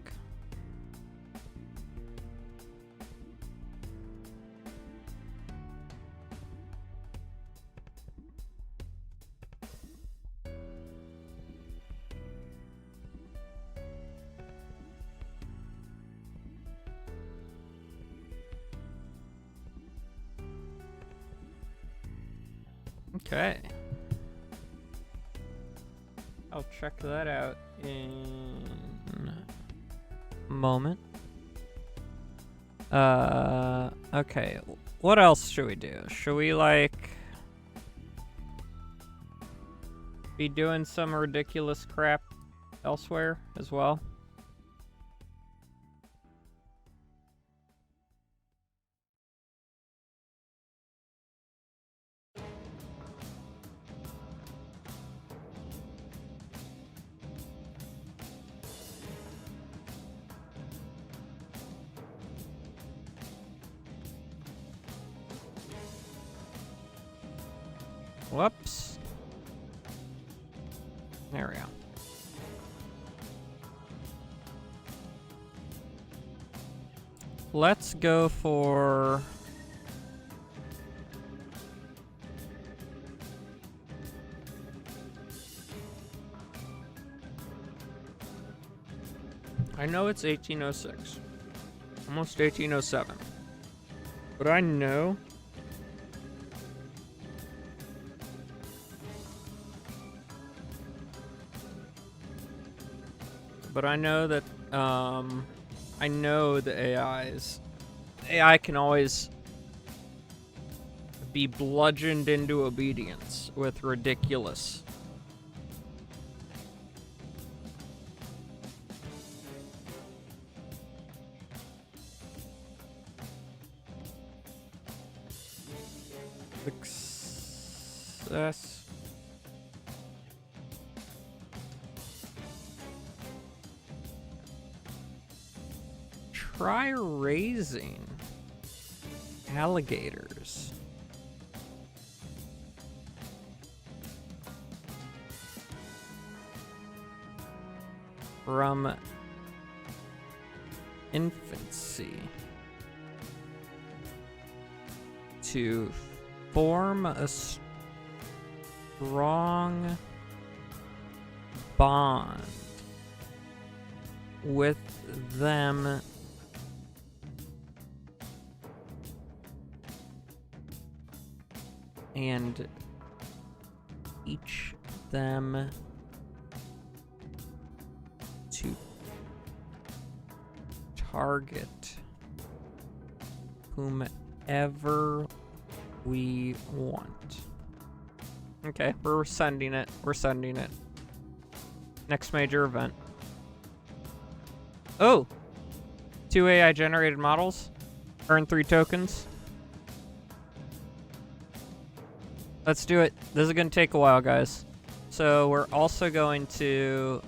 Okay. I'll check that out in a moment. Okay. What else should we do? Should we, like, be doing some ridiculous crap elsewhere as well? Whoops. There we go. Let's go for... I know it's 1806. Almost 1807. But I know... But I know that, I know the AI can always be bludgeoned into obedience with ridiculous. Success. Try raising alligators. from infancy to form a strong bond with them and teach them to target whomever we want. Okay, we're sending it. We're sending it. Next major event. Oh! 2 AI generated models. Earn 3 tokens. Let's do it. This is going to take a while, guys. So we're also going to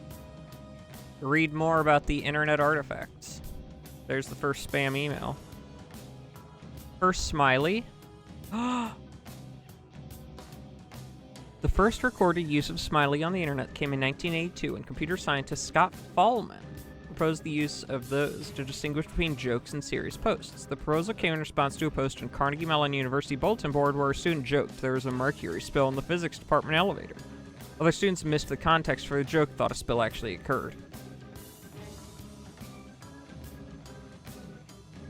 read more about the internet artifacts. There's the first spam email. First smiley. The first recorded use of smiley on the internet came in 1982 when computer scientist Scott Fahlman proposed the use of those to distinguish between jokes and serious posts. The proposal came in response to a post on Carnegie Mellon University bulletin board where a student joked there was a mercury spill in the physics department elevator. Other students missed the context for the joke, thought a spill actually occurred.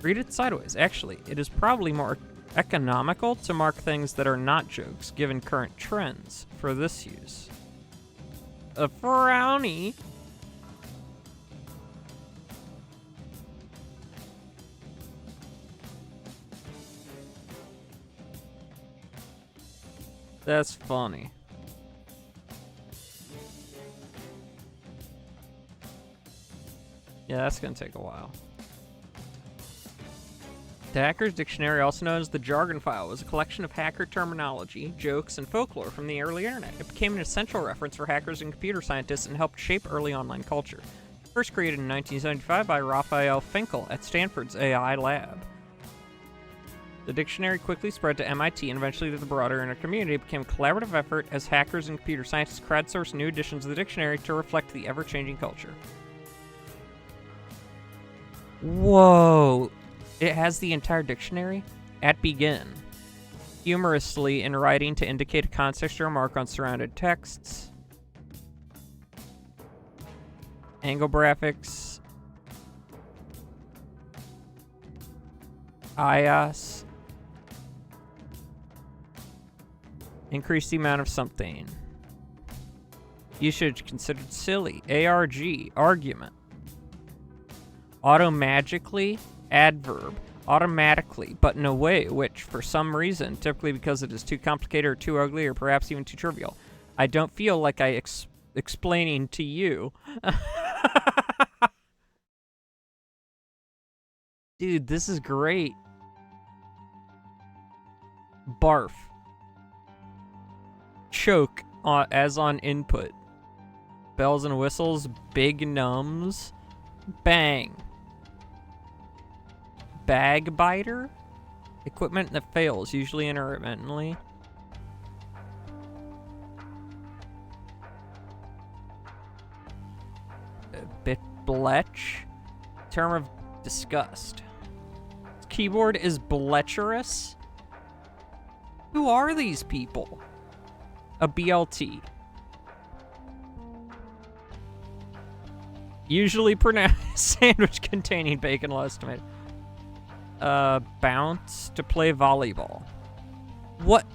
Read it sideways. Actually, it is probably more economical to mark things that are not jokes, given current trends for this use. A frowny. That's funny. Yeah, that's gonna take a while. The Hacker's Dictionary, also known as the Jargon File, was a collection of hacker terminology, jokes, and folklore from the early internet. It became an essential reference for hackers and computer scientists and helped shape early online culture. First created in 1975 by Raphael Finkel at Stanford's AI lab. The dictionary quickly spread to MIT and eventually to the broader internet community. It became a collaborative effort as hackers and computer scientists crowdsourced new editions of the dictionary to reflect the ever-changing culture. Whoa! It has the entire dictionary at begin. Humorously in writing to indicate a context or remark on surrounded texts. Angle graphics. IOS. Increase the amount of something. Usage considered silly. ARG. Argument. Automagically. Adverb. Automatically, but in a way which, for some reason, typically because it is too complicated or too ugly or perhaps even too trivial, I don't feel like explaining to you. Dude, this is great. Barf. Choke as on input. Bells and whistles. Big nums. Bang. Bag biter? Equipment that fails, usually intermittently. Bletch? Term of disgust. Keyboard is blecherous? Who are these people? A BLT. Usually pronounced sandwich containing bacon, lettuce, tomato. Bounce to play volleyball. What?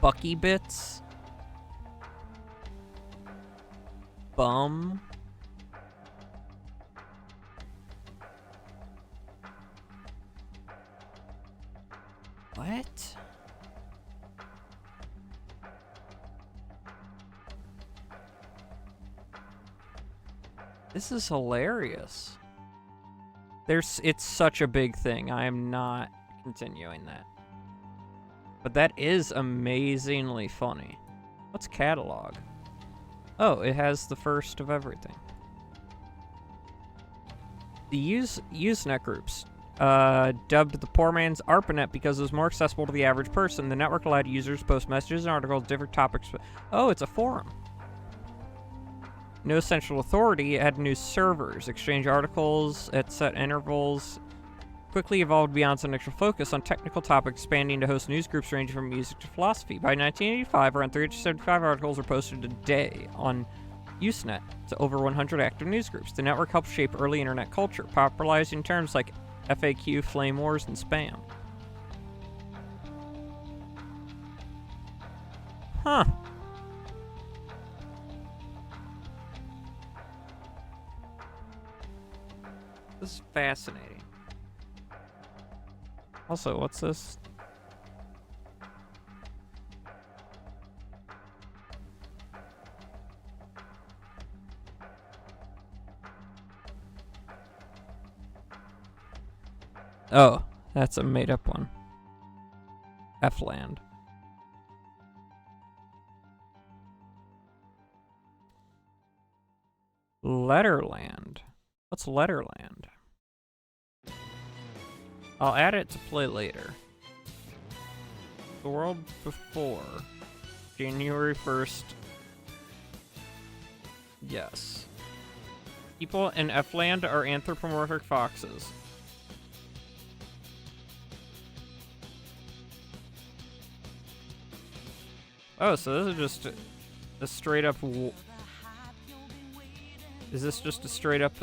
Bucky bits? Bum? What? This is hilarious. It's such a big thing. I am not continuing that. But that is amazingly funny. What's catalog? Oh, it has the first of everything. The Usenet groups. Dubbed the poor man's ARPANET because it was more accessible to the average person. The network allowed users post messages and articles, different topics. Oh, it's a forum. No central authority, it had new servers, exchange articles at set intervals. Quickly evolved beyond its initial focus on technical topics, expanding to host news groups ranging from music to philosophy. By 1985, around 375 articles were posted a day on Usenet to over 100 active news groups. The network helped shape early internet culture, popularizing terms like FAQ, flame wars, and spam. Huh. This is fascinating. Also, what's this? Oh, that's a made-up one. F-Land. Letterland. What's Letterland? I'll add it to play later. The world before January 1st. Yes. People in F-Land are anthropomorphic foxes. Oh, so this is just a straight up. Is this just a straight up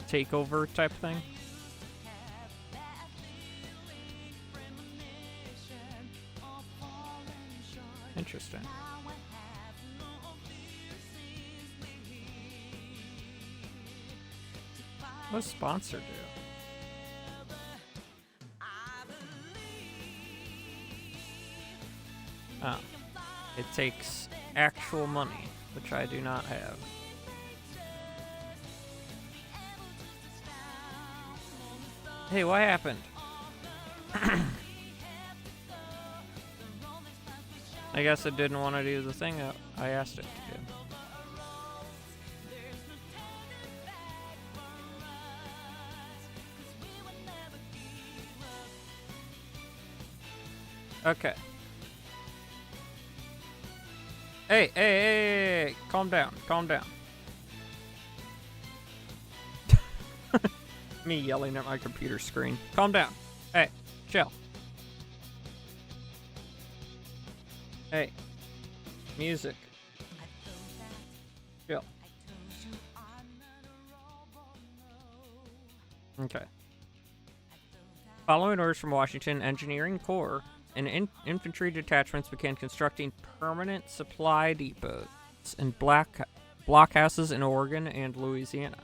takeover type thing? Interesting. What does sponsor do? Oh. It takes actual money, which I do not have. Hey, what happened? I guess it didn't want to do the thing that I asked it to do. Okay. Hey, calm down, Me yelling at my computer screen. Calm down. Hey, chill. Hey, music. Chill. Okay. Following orders from Washington Engineering Corps, and infantry detachments began constructing permanent supply depots in blockhouses in Oregon and Louisiana.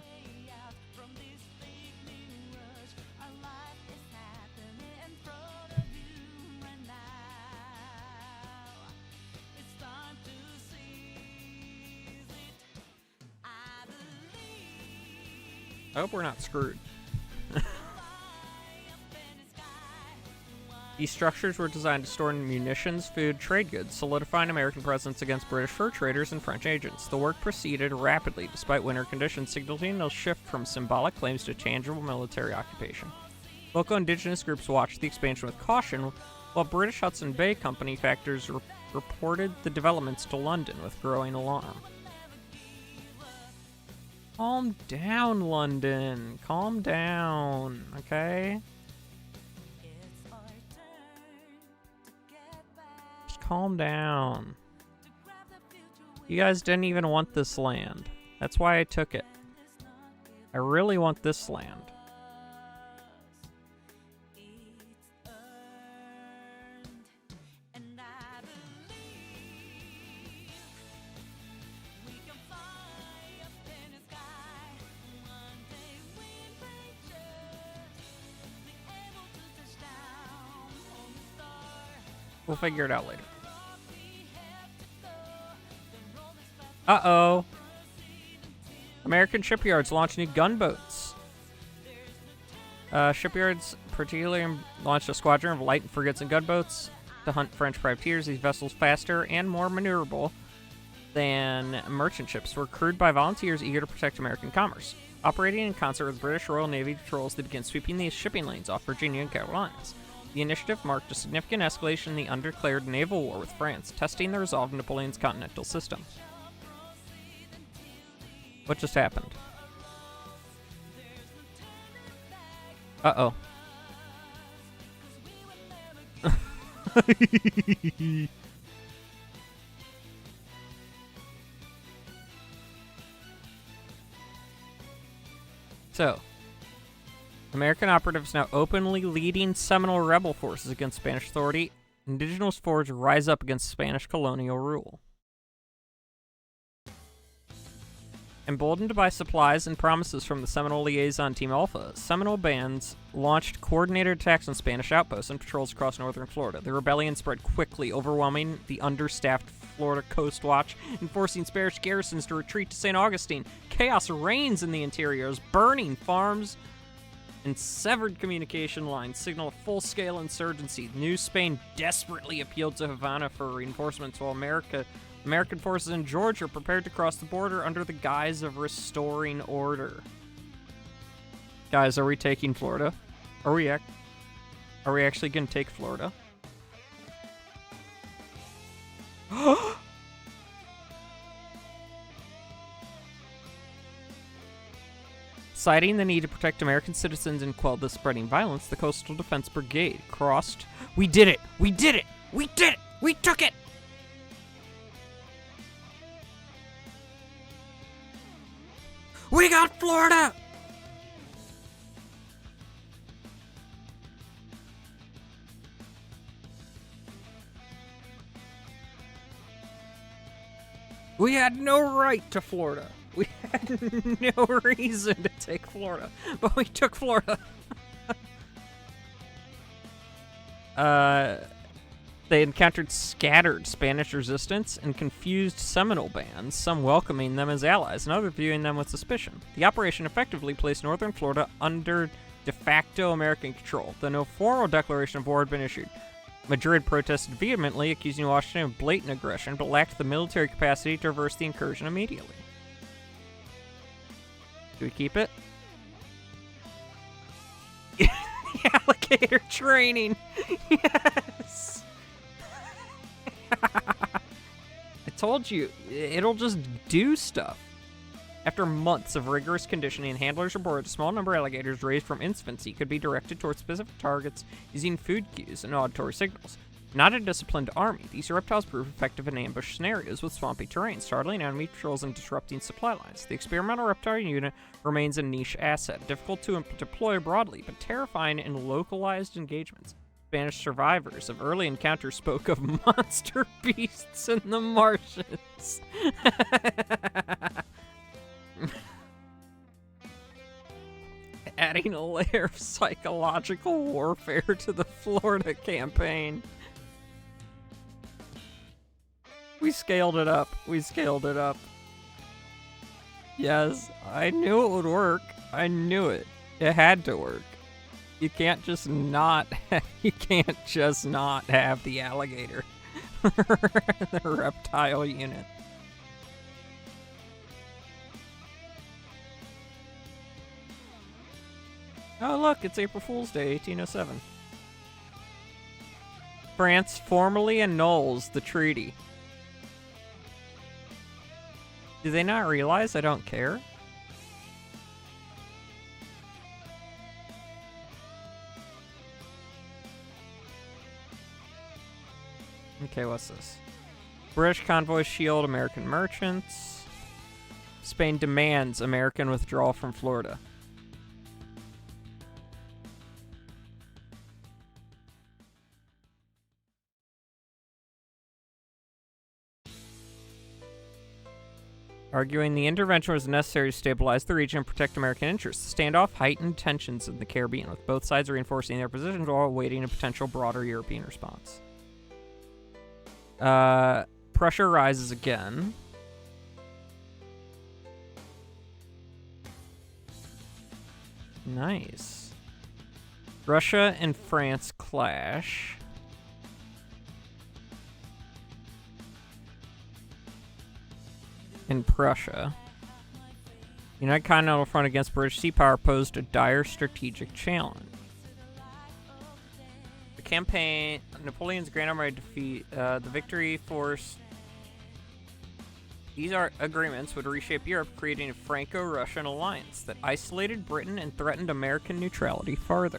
I hope we're not screwed. These structures were designed to store munitions, food, trade goods, solidifying American presence against British fur traders and French agents. The work proceeded rapidly despite winter conditions, signaling a shift from symbolic claims to tangible military occupation. Local indigenous groups watched the expansion with caution, while British Hudson Bay Company factors reported the developments to London with growing alarm. Calm down, London. Calm down, okay? Calm down. You guys didn't even want this land. That's why I took it. I really want this land. We'll figure it out later. Uh-oh. American shipyards launch new gunboats. Shipyards particularly launched a squadron of light frigates and gunboats to hunt French privateers. These vessels faster and more maneuverable than merchant ships were crewed by volunteers eager to protect American commerce. Operating in concert with British Royal Navy patrols, they began sweeping these shipping lanes off Virginia and Carolinas. The initiative marked a significant escalation in the undeclared naval war with France, testing the resolve of Napoleon's continental system. What just happened? Uh-oh. So, American operatives now openly leading Seminole rebel forces against Spanish authority. Indigenous forces rise up against Spanish colonial rule. Emboldened by supplies and promises from the Seminole liaison Team Alpha, Seminole bands launched coordinated attacks on Spanish outposts and patrols across northern Florida. The rebellion spread quickly, overwhelming the understaffed Florida Coast Watch and forcing Spanish garrisons to retreat to St. Augustine. Chaos reigns in the interiors, burning farms and severed communication lines signal a full-scale insurgency. New Spain desperately appealed to Havana for reinforcements, while American forces in Georgia prepared to cross the border under the guise of restoring order. Guys, are we taking Florida? Are we actually going to take Florida? Citing the need to protect American citizens and quell the spreading violence, the Coastal Defense Brigade crossed. We did it! We did it! We did it! We took it! We got Florida! We had no right to Florida. We had no reason to take Florida, but we took Florida. They encountered scattered Spanish resistance and confused Seminole bands, some welcoming them as allies and others viewing them with suspicion. The operation effectively placed northern Florida under de facto American control, though no formal declaration of war had been issued. Madrid protested vehemently, accusing Washington of blatant aggression, but lacked the military capacity to reverse the incursion immediately. Do we keep it? The alligator training! Yes! I told you, it'll just do stuff. After months of rigorous conditioning, handlers reported a small number of alligators raised from infancy could be directed towards specific targets using food cues and auditory signals. Not a disciplined army, these reptiles prove effective in ambush scenarios with swampy terrain, startling enemy patrols and disrupting supply lines. The experimental reptile unit remains a niche asset, difficult to deploy broadly, but terrifying in localized engagements. Spanish survivors of early encounters spoke of monster beasts in the marshes. Adding a layer of psychological warfare to the Florida campaign. We scaled it up. We scaled it up. Yes, I knew it would work. I knew it. It had to work. You can't just not have the alligator. The reptile unit. Oh look, it's April Fool's Day, 1807. France formally annuls the treaty. Do they not realize I don't care? Okay, what's this? British convoys shield American merchants. Spain demands American withdrawal from Florida. Arguing the intervention was necessary to stabilize the region and protect American interests. The standoff heightened tensions in the Caribbean, with both sides reinforcing their positions while awaiting a potential broader European response. Pressure rises again. Nice. Russia and France clash. and Prussia. United Continental Front against British sea power posed a dire strategic challenge. The campaign, Napoleon's Grand Army defeat, the victory forced. These agreements would reshape Europe, creating a Franco-Russian alliance that isolated Britain and threatened American neutrality farther.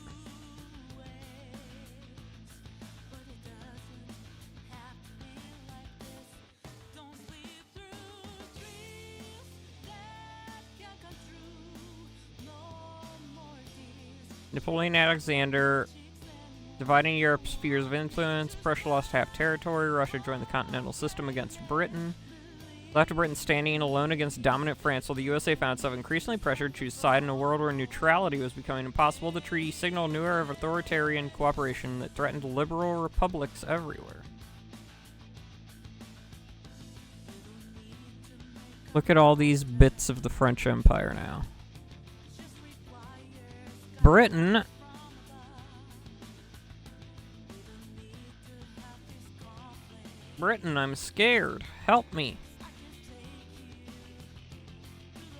Napoleon Alexander dividing Europe's spheres of influence. Prussia lost half territory. Russia joined the continental system against Britain. Left Britain standing alone against dominant France, while the USA found itself increasingly pressured to choose side in a world where neutrality was becoming impossible. The treaty signaled a new era of authoritarian cooperation that threatened liberal republics everywhere. Look at all these bits of the French Empire now. Britain I'm scared. Help me.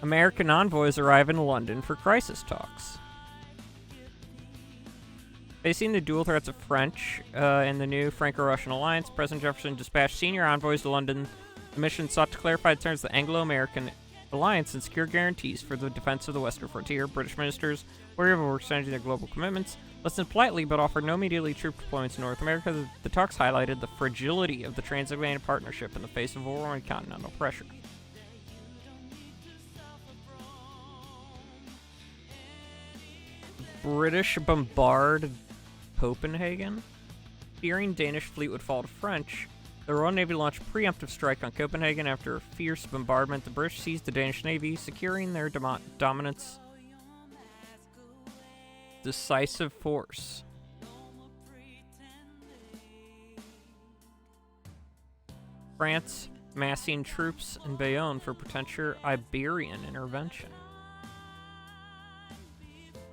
American envoys arrive in London for crisis talks. Facing the dual threats of French and the new Franco-Russian alliance, President Jefferson dispatched senior envoys to London. The mission sought to clarify the terms of the Anglo-American alliance and secure guarantees for the defense of the western frontier. British ministers, wary of overextending their global commitments, listened politely but offered no immediately troop deployments in North America. The talks highlighted the fragility of the transatlantic partnership in the face of overwhelming continental pressure. British bombard Copenhagen. Fearing Danish fleet would fall to French, the Royal Navy launched a preemptive strike on Copenhagen. After a fierce bombardment, the British seized the Danish Navy, securing their dominance. Decisive force. France massing troops in Bayonne for potential Iberian intervention.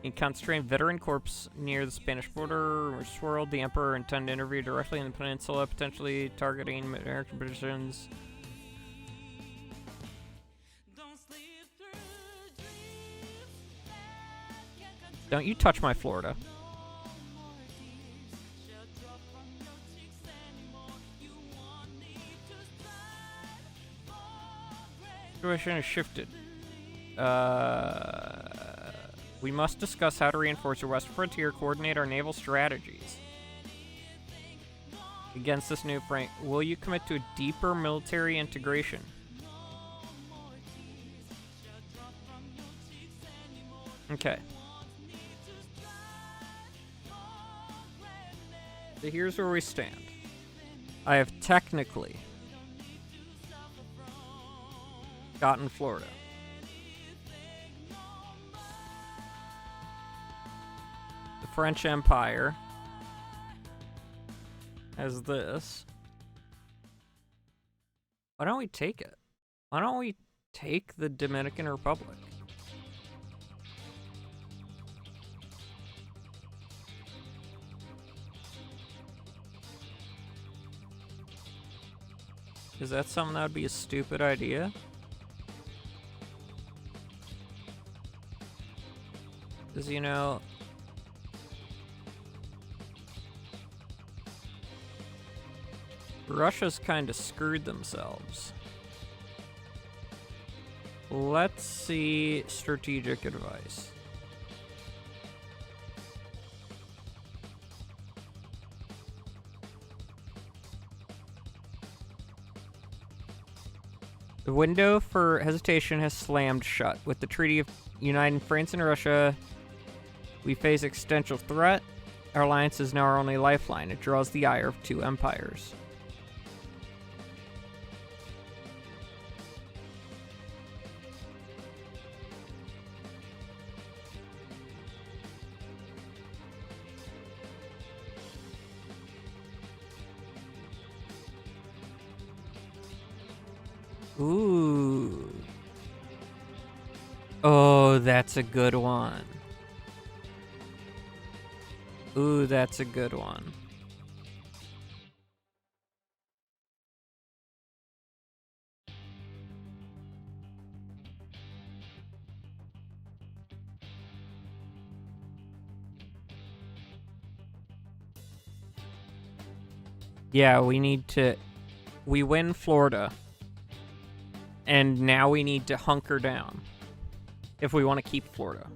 In concentrating veteran corps near the Spanish border, were swirled. The Emperor intended to intervene directly in the peninsula, potentially targeting American positions. Don't you touch my Florida. Situation has shifted. We must discuss how to reinforce the western frontier, coordinate our naval strategies. Against this new Frank, will you commit to a deeper military integration? Okay. So here's where we stand. I have technically gotten Florida. The French Empire has this. Why don't we take it? Why don't we take the Dominican Republic? Is that something that would be a stupid idea? Because, you know, Russia's kind of screwed themselves. Let's see strategic advice. The window for hesitation has slammed shut. With the Treaty of uniting France and Russia, we face existential threat. Our alliance is now our only lifeline. It draws the ire of two empires. Ooh. Oh, that's a good one. Ooh, that's a good one. Yeah, we need to... We win Florida. And now we need to hunker down. If we want to keep Florida.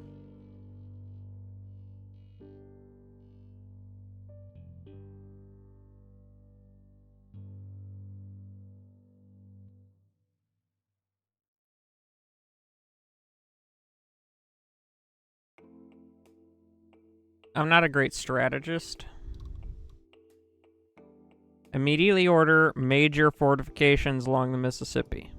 I'm not a great strategist. Immediately order major fortifications along the Mississippi.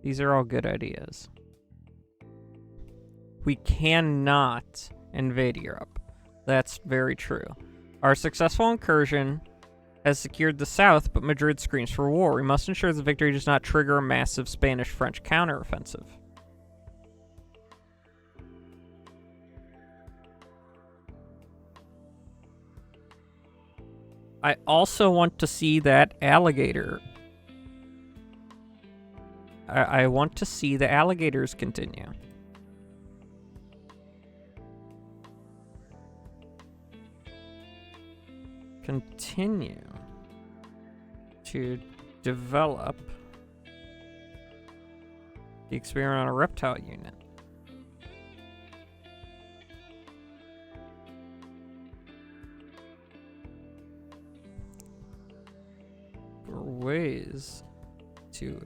These are all good ideas. We cannot invade Europe. That's very true. Our successful incursion has secured the south, but Madrid screams for war. We must ensure the victory does not trigger a massive Spanish-French counteroffensive. I also want to see that alligator. I want to see the alligators continue. Continue to develop the experiment on a reptile unit. For ways to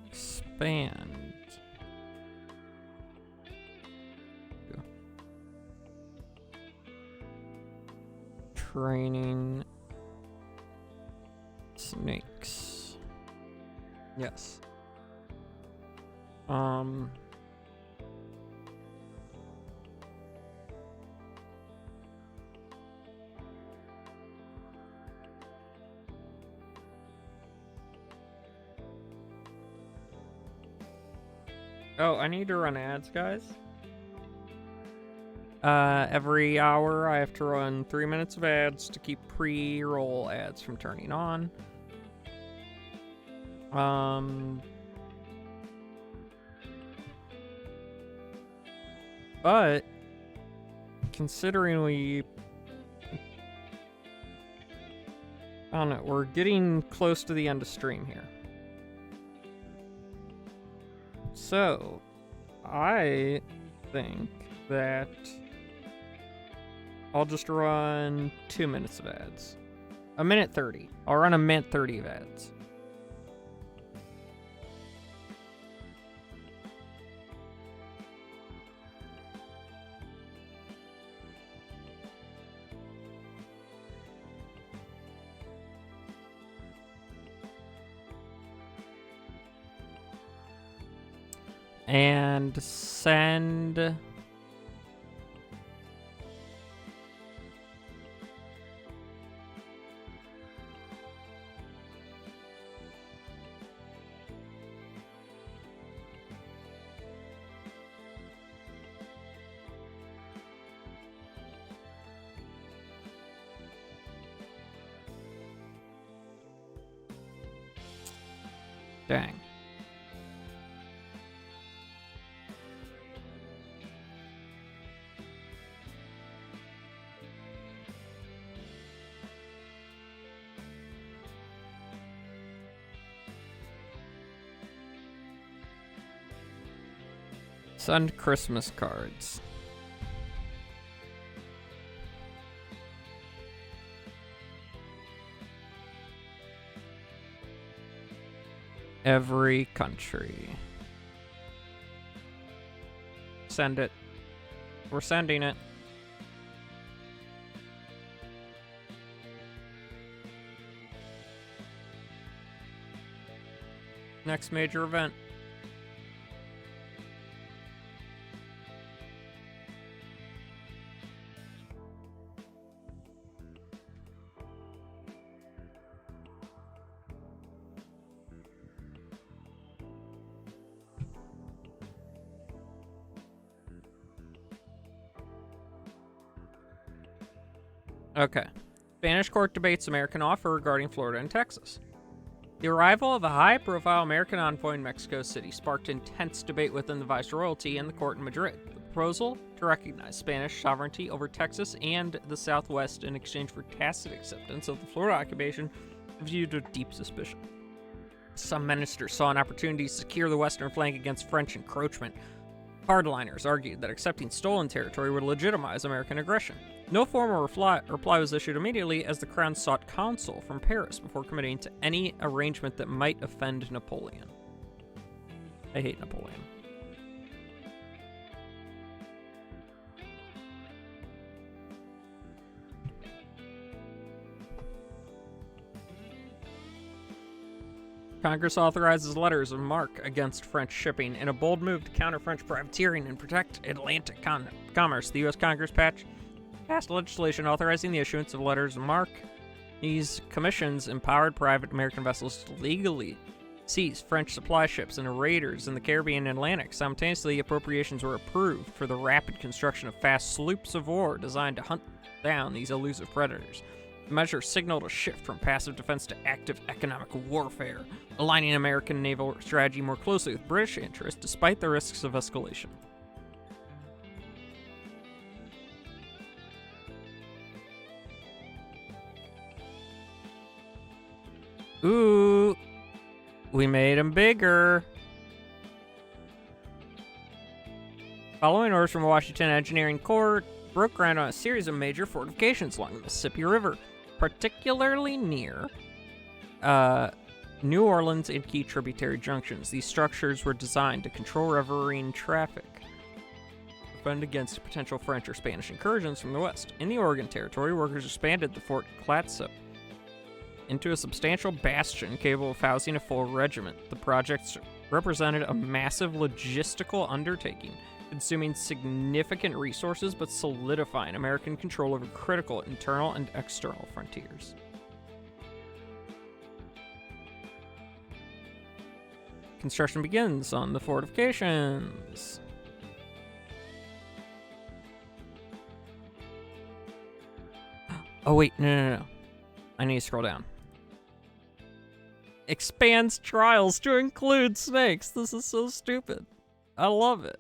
expand. Training snakes. Yes. Oh, I need to run ads, guys. Every hour I have to run 3 minutes of ads to keep pre-roll ads from turning on. But considering I don't know, we're getting close to the end of stream here. So, I think that I'll just run 2 minutes of ads. 1:30. I'll run 1:30 of ads. And send... Dang. Send Christmas cards. Every country. Send it. We're sending it. Next major event. Okay. Spanish court debates American offer regarding Florida and Texas. The arrival of a high-profile American envoy in Mexico City sparked intense debate within the viceroyalty and the court in Madrid. The proposal to recognize Spanish sovereignty over Texas and the Southwest in exchange for tacit acceptance of the Florida occupation viewed with deep suspicion. Some ministers saw an opportunity to secure the western flank against French encroachment. Hardliners argued that accepting stolen territory would legitimize American aggression. No formal reply was issued immediately, as the Crown sought counsel from Paris before committing to any arrangement that might offend Napoleon. I hate Napoleon. Congress authorizes letters of marque against French shipping in a bold move to counter French privateering and protect Atlantic commerce. The U.S. Congress passed legislation authorizing the issuance of letters of marque. These commissions empowered private American vessels to legally seize French supply ships and raiders in the Caribbean and Atlantic. Simultaneously, appropriations were approved for the rapid construction of fast sloops of war designed to hunt down these elusive predators. The measure signaled a shift from passive defense to active economic warfare, aligning American naval strategy more closely with British interests despite the risks of escalation. Ooh, we made him bigger. Following orders from Washington Engineering Corps, broke ground on a series of major fortifications along the Mississippi River, particularly near New Orleans and key tributary junctions. These structures were designed to control riverine traffic, defend against potential French or Spanish incursions from the west. In the Oregon Territory, workers expanded the Fort Clatsop into a substantial bastion capable of housing a full regiment. The project represented a massive logistical undertaking, consuming significant resources but solidifying American control over critical internal and external frontiers. Construction begins on the fortifications. Oh wait, no. I need to scroll down. Expands trials to include snakes. This is so stupid. I love it.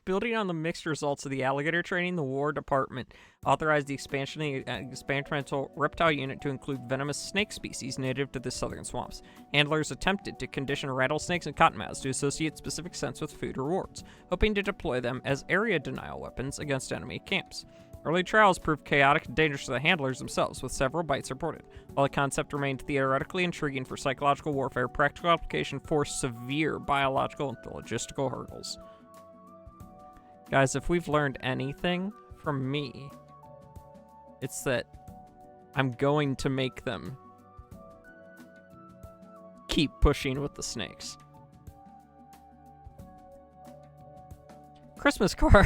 Building on the mixed results of the alligator training, the War Department authorized the expansion of the experimental reptile unit to include venomous snake species native to the southern swamps. Handlers attempted to condition rattlesnakes and cottonmouths to associate specific scents with food or rewards, hoping to deploy them as area denial weapons against enemy camps. Early trials proved chaotic and dangerous to the handlers themselves, with several bites reported. While the concept remained theoretically intriguing for psychological warfare, practical application forced severe biological and logistical hurdles. Guys, if we've learned anything from me, it's that I'm going to make them keep pushing with the snakes. Christmas card.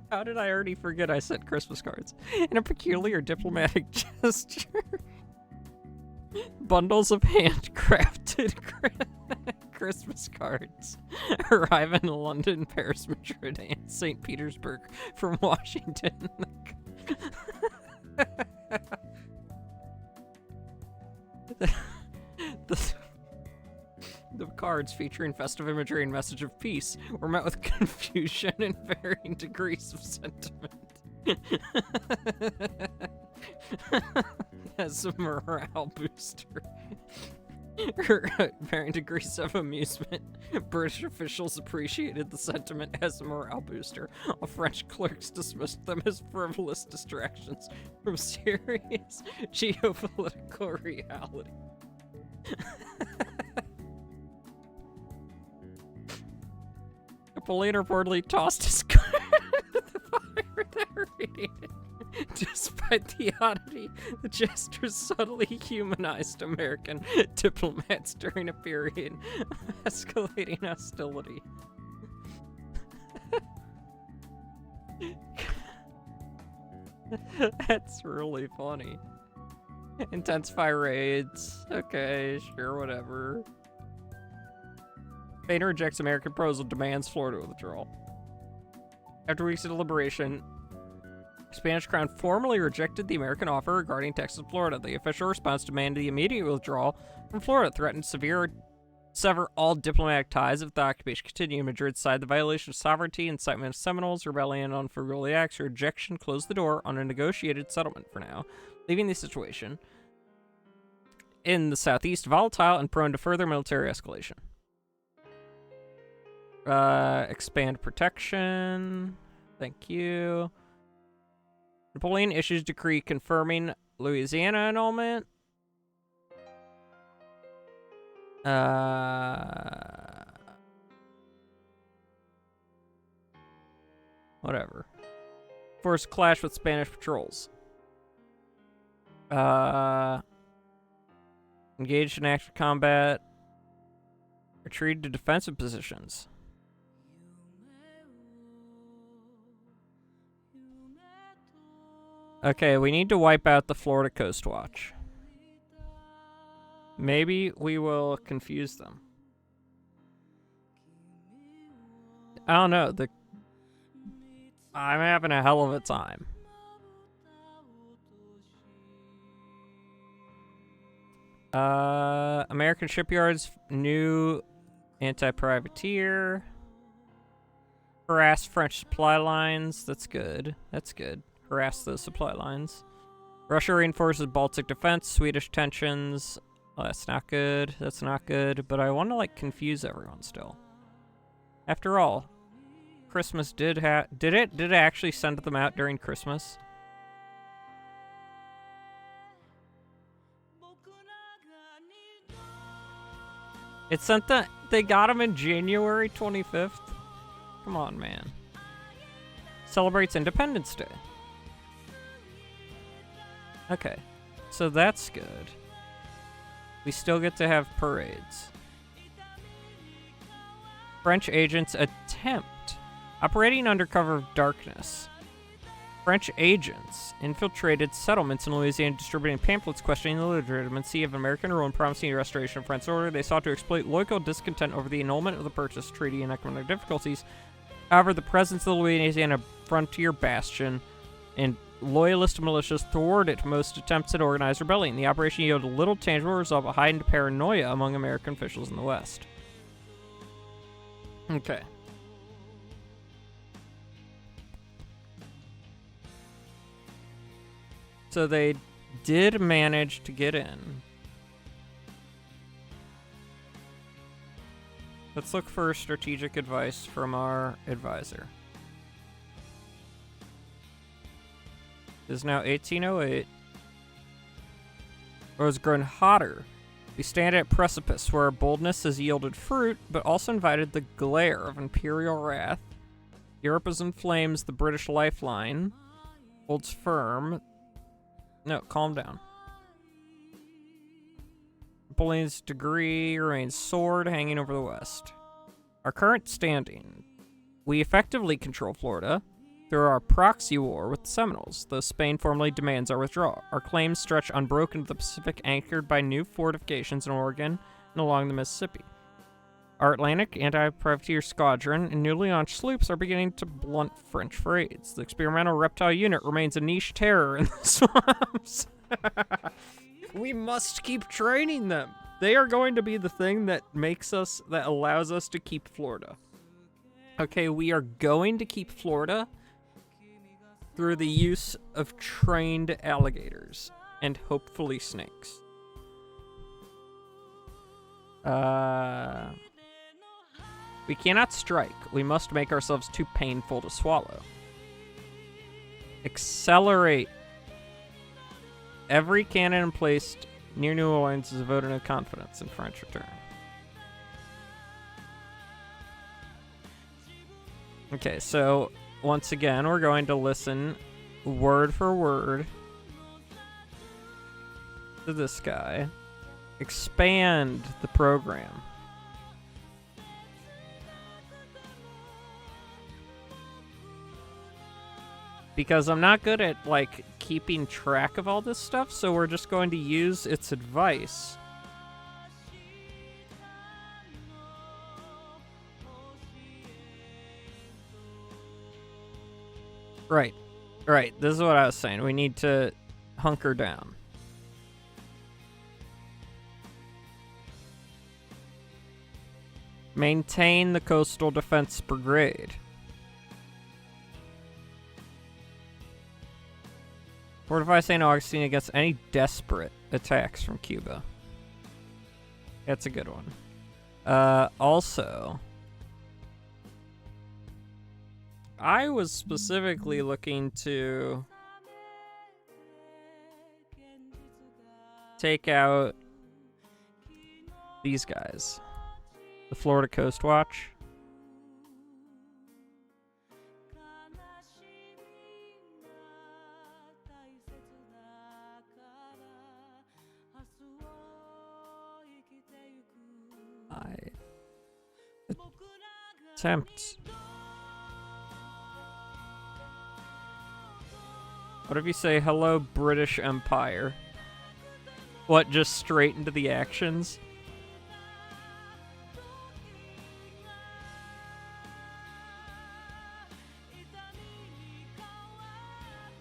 How did I already forget I sent Christmas cards? In a peculiar diplomatic gesture. Bundles of handcrafted Christmas cards arrive in London, Paris, Madrid, and St. Petersburg from Washington. The cards, featuring festive imagery and message of peace, were met with confusion and varying degrees of sentiment. As a morale booster. Varying degrees of amusement. British officials appreciated the sentiment as a morale booster, while French clerks dismissed them as frivolous distractions from serious geopolitical reality. Napoleon reportedly tossed his card into the fire without reading it. Despite the oddity, the gesture subtly humanized American diplomats during a period of escalating hostility. That's really funny. Intensify raids. Okay, sure, whatever. Spain rejects American proposal, demands Florida withdrawal. After weeks of deliberation, Spanish Crown formally rejected the American offer regarding Texas and Florida. The official response demanded the immediate withdrawal from Florida, threatened sever all diplomatic ties if the occupation continued. Madrid cited the violation of sovereignty, incitement of Seminoles, rebellion on Friuli acts. Rejection closed the door on a negotiated settlement for now, leaving the situation in the southeast volatile and prone to further military escalation. Expand protection. Thank you. Napoleon issues decree confirming Louisiana annulment. Whatever. Forced clash with Spanish patrols. Engaged in active combat. Retreated to defensive positions. Okay, we need to wipe out the Florida Coast Watch. Maybe we will confuse them. I don't know. I'm having a hell of a time. American shipyards, new anti-privateer. Harass French supply lines. That's good. That's good. Harass those supply lines. Russia reinforces Baltic defense. Swedish tensions. Oh, that's not good. That's not good. But I want to, like, confuse everyone still. After all, Christmas did it actually send them out during Christmas? It sent they got them in January 25th? Come on, man. Celebrates Independence Day. Okay, so that's good. We still get to have parades. French agents attempt. Operating under cover of darkness. French agents infiltrated settlements in Louisiana, distributing pamphlets questioning the legitimacy of American rule and promising the restoration of French order. They sought to exploit local discontent over the annulment of the Purchase Treaty and economic difficulties. However, the presence of the Louisiana frontier bastion and loyalist militias thwarted most attempts at organized rebellion. The operation yielded little tangible result, but heightened paranoia among American officials in the West. Okay. So they did manage to get in. Let's look for strategic advice from our advisor. It is now 1808. Or has grown hotter. We stand at precipice where our boldness has yielded fruit, but also invited the glare of imperial wrath. Europe is in flames. The British lifeline holds firm. No, calm down. Napoleon's degree remains sword hanging over the West. Our current standing. We effectively control Florida through our proxy war with the Seminoles, though Spain formally demands our withdrawal. Our claims stretch unbroken to the Pacific, anchored by new fortifications in Oregon and along the Mississippi. Our Atlantic anti-privateer squadron and newly launched sloops are beginning to blunt French raids. The experimental reptile unit remains a niche terror in the swamps. We must keep training them. They are going to be the thing that allows us to keep Florida. Okay, we are going to keep Florida through the use of trained alligators and hopefully snakes. We cannot strike. We must make ourselves too painful to swallow. Accelerate. Every cannon placed near New Orleans is a vote of confidence in French return. Okay, so once again, we're going to listen word for word to this guy. Expand the program. Because I'm not good at, like, keeping track of all this stuff, so we're just going to use its advice. Right. Right. This is what I was saying. We need to hunker down. Maintain the Coastal Defense Brigade. Fortify St. Augustine against any desperate attacks from Cuba. That's a good one. Also, I was specifically looking to take out these guys. The Florida Coast Watch. I attempt. What if you say, hello, British Empire? What, just straight into the actions?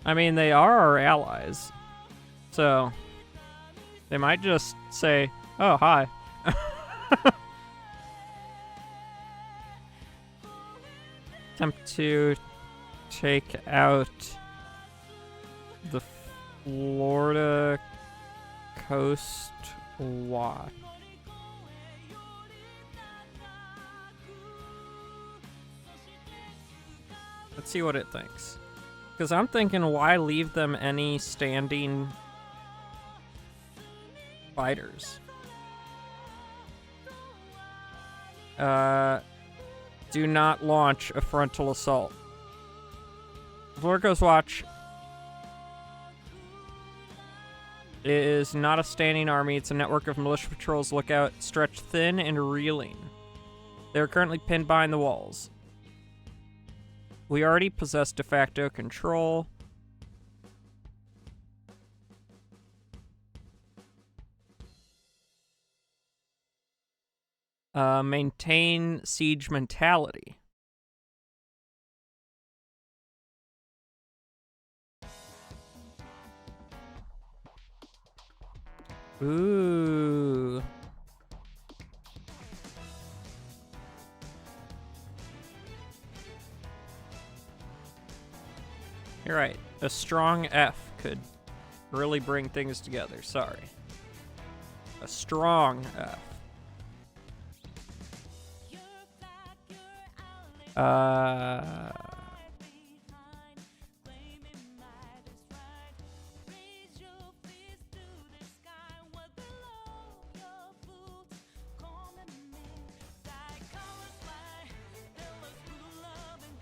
I mean, they are our allies. So, they might just say, oh, hi. Attempt to take out the Florida Coast Watch. Let's see what it thinks. Because I'm thinking, why leave them any standing fighters? Do not launch a frontal assault. Florida Coast Watch is not a standing army. It's a network of militia patrols. Lookout, stretched thin and reeling. They are currently pinned behind the walls. We already possess de facto control. Maintain siege mentality. Ooh. You're right. A strong F could really bring things together. Sorry. A strong F.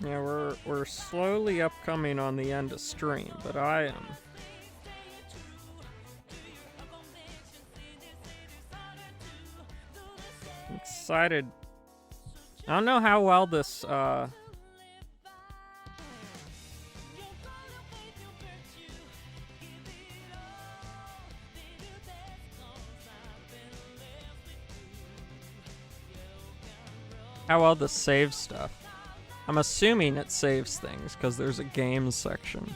Yeah, we're slowly upcoming on the end of stream, but I am excited. I don't know how well this saves stuff. I'm assuming it saves things because there's a games section.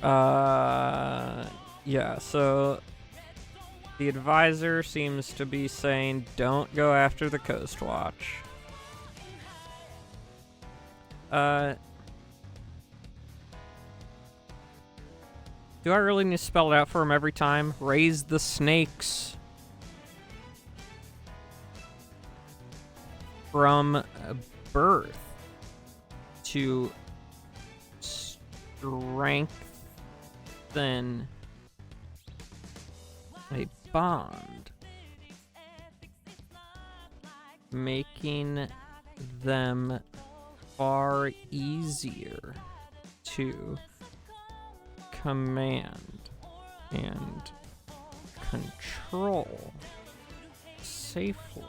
Yeah, so the advisor seems to be saying don't go after the Coast Watch. Do I really need to spell it out for him every time? Raise the snakes. From birth to strengthen a bond, making them far easier to command and control safely.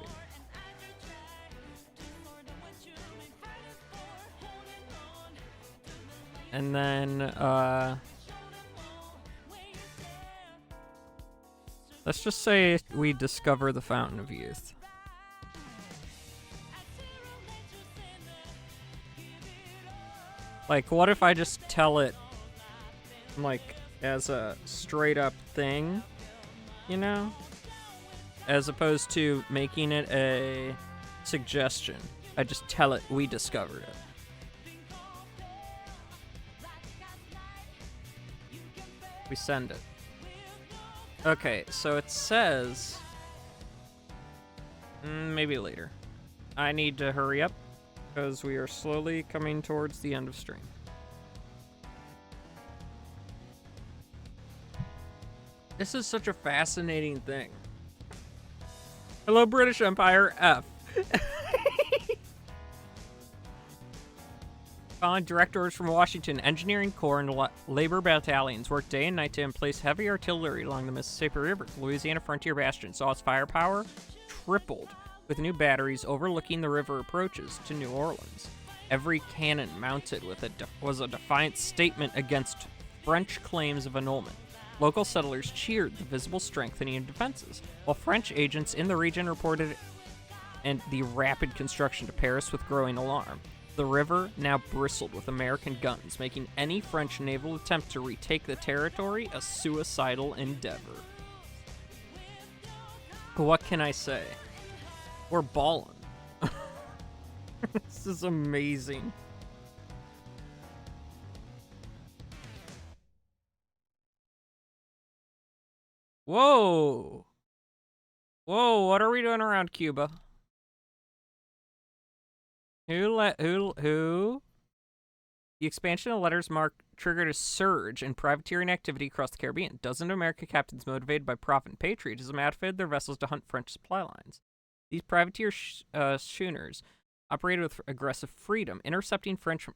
And then, let's just say we discover the Fountain of Youth. Like, what if I just tell it, like, as a straight up thing, you know? As opposed to making it a suggestion. I just tell it we discovered it. We send it. Okay, so it says... maybe later. I need to hurry up, because we are slowly coming towards the end of stream. This is such a fascinating thing. Hello, British Empire, F. Following direct orders from Washington, engineering corps and labor battalions worked day and night to emplace heavy artillery along the Mississippi River. The Louisiana frontier bastion saw its firepower tripled with new batteries overlooking the river approaches to New Orleans. Every cannon mounted with was a defiant statement against French claims of annulment. Local settlers cheered the visible strengthening of defenses, while French agents in the region reported the rapid construction to Paris with growing alarm. The river now bristled with American guns, making any French naval attempt to retake the territory a suicidal endeavor. What can I say? We're ballin'. This is amazing. Whoa! Whoa, what are we doing around Cuba? Who? The expansion of letters mark triggered a surge in privateering activity across the Caribbean. Dozens of American captains motivated by profit and patriotism outfitted their vessels to hunt French supply lines. These privateer schooners operated with aggressive freedom, intercepting French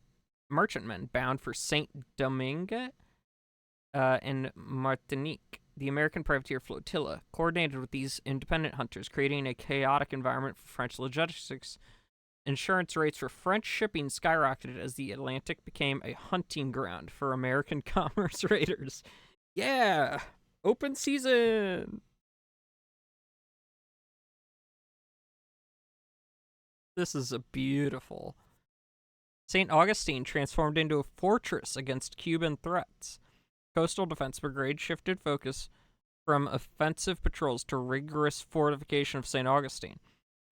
merchantmen bound for Saint Domingue and Martinique. The American privateer flotilla coordinated with these independent hunters, creating a chaotic environment for French logistics. Insurance rates for French shipping skyrocketed as the Atlantic became a hunting ground for American commerce raiders. Yeah! Open season! This is a beautiful. St. Augustine transformed into a fortress against Cuban threats. Coastal Defense Brigade shifted focus from offensive patrols to rigorous fortification of St. Augustine.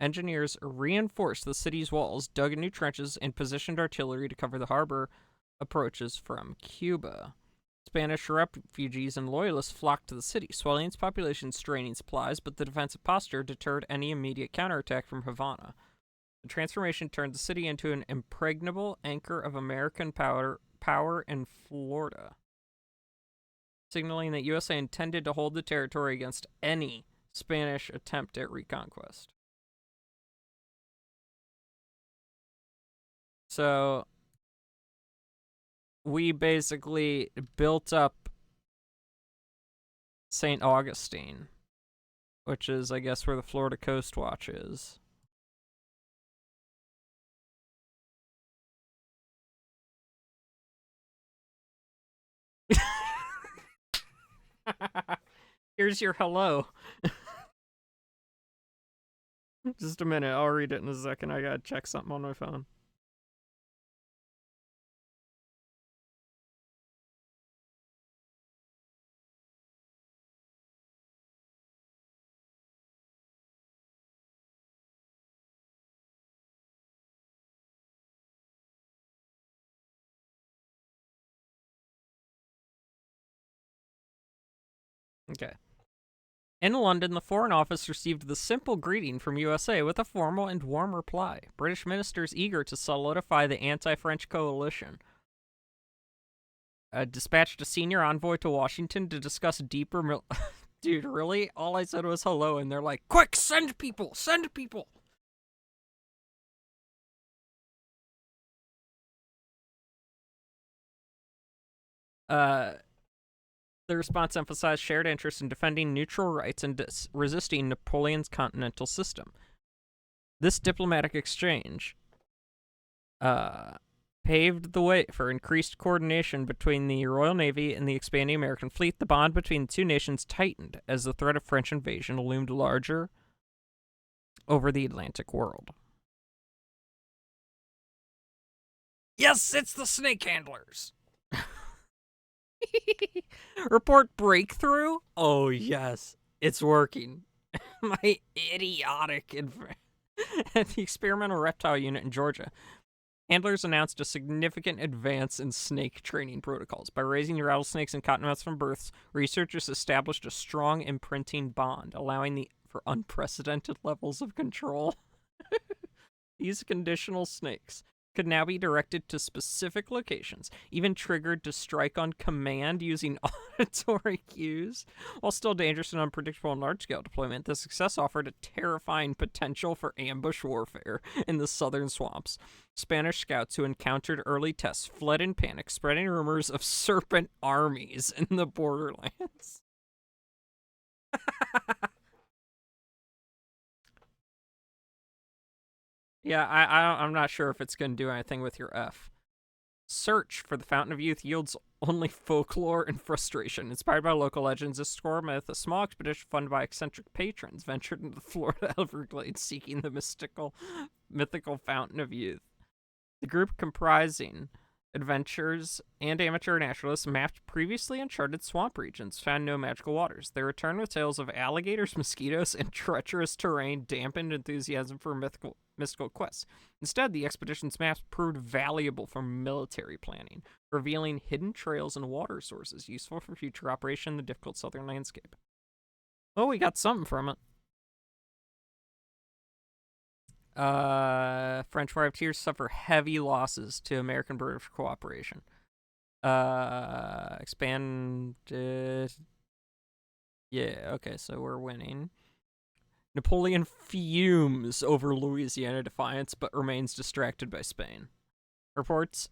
Engineers reinforced the city's walls, dug new trenches, and positioned artillery to cover the harbor approaches from Cuba. Spanish refugees and loyalists flocked to the city, swelling its population, straining supplies, but the defensive posture deterred any immediate counterattack from Havana. The transformation turned the city into an impregnable anchor of American power in Florida, signaling that USA intended to hold the territory against any Spanish attempt at reconquest. So, we basically built up St. Augustine, which is, I guess, where the Florida Coast Watch is. Here's your hello. Just a minute, I'll read it in a second. I gotta check something on my phone. Okay. In London, the Foreign Office received the simple greeting from USA with a formal and warm reply. British ministers eager to solidify the anti-French coalition dispatched a senior envoy to Washington to discuss deeper... Dude, really? All I said was hello, and they're like, quick, send people! Send people! The response emphasized shared interest in defending neutral rights and resisting Napoleon's continental system. This diplomatic exchange paved the way for increased coordination between the Royal Navy and the expanding American fleet. The bond between the two nations tightened as the threat of French invasion loomed larger over the Atlantic world. Yes, it's the snake handlers. Report breakthrough? Oh, yes. It's working. My idiotic at the experimental reptile unit in Georgia. Handlers announced a significant advance in snake training protocols. By raising rattlesnakes and cottonmouths from births, researchers established a strong imprinting bond, allowing for unprecedented levels of control. These conditional snakes could now be directed to specific locations, even triggered to strike on command using auditory cues. While still dangerous and unpredictable in large-scale deployment, the success offered a terrifying potential for ambush warfare in the southern swamps. Spanish scouts who encountered early tests fled in panic, spreading rumors of serpent armies in the borderlands. Yeah, I'm not sure if it's going to do anything with your F. Search for the Fountain of Youth yields only folklore and frustration. Inspired by local legends, this score myth, a small expedition funded by eccentric patrons ventured into the Florida Everglades seeking the mythical Fountain of Youth. The group, comprising adventurers and amateur naturalists, mapped previously uncharted swamp regions, found no magical waters. They returned with tales of alligators, mosquitoes, and treacherous terrain, dampened enthusiasm for mystical quests. Instead, the expedition's maps proved valuable for military planning, revealing hidden trails and water sources useful for future operation in the difficult southern landscape. Oh, we got something from it. French privateers suffer heavy losses to American-British cooperation. Expanded. Yeah, okay, so we're winning. Napoleon fumes over Louisiana defiance, but remains distracted by Spain. Reports.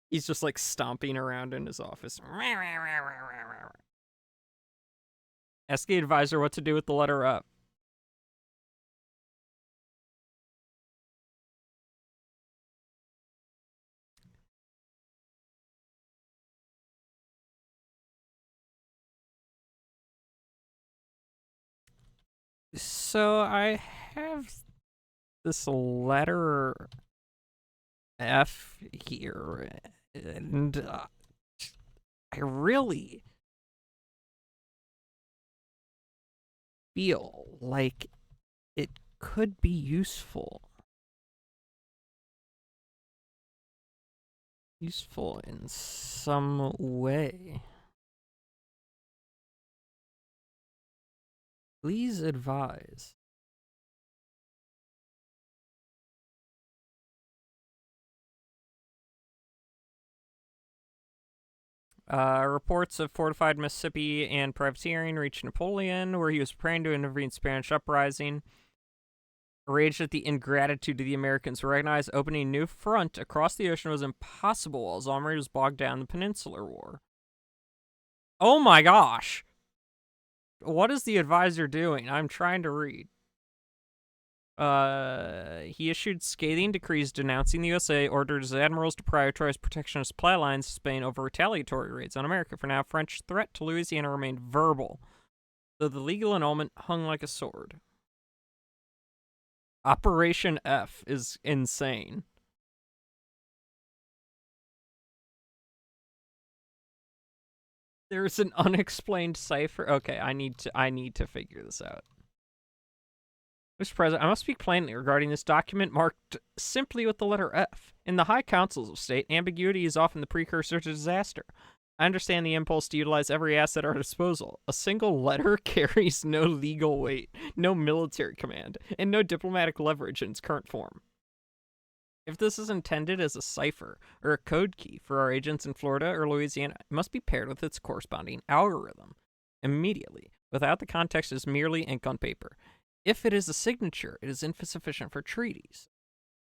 He's just like stomping around in his office. Ask the advisor what to do with the letter up. So I have this letter F here, and I really feel like it could be useful. Useful in some way. Please advise. Reports of fortified Mississippi and privateering reached Napoleon, where he was preparing to intervene Spanish uprising. Enraged at the ingratitude of the Americans, recognized opening a new front across the ocean was impossible while his army was bogged down in the Peninsular War. Oh my gosh! What is the advisor doing? I'm trying to read. He issued scathing decrees denouncing the USA, ordered his admirals to prioritize protectionist supply lines to Spain over retaliatory raids on America. For now, French threat to Louisiana remained verbal, though the legal annulment hung like a sword. Operation F is insane. There's an unexplained cipher. Okay, I need to figure this out. Mr. President, I must speak plainly regarding this document marked simply with the letter F. In the high councils of state, ambiguity is often the precursor to disaster. I understand the impulse to utilize every asset at our disposal. A single letter carries no legal weight, no military command, and no diplomatic leverage in its current form. If this is intended as a cipher or a code key for our agents in Florida or Louisiana, it must be paired with its corresponding algorithm immediately. Without the context, it is merely ink on paper. If it is a signature, it is insufficient for treaties.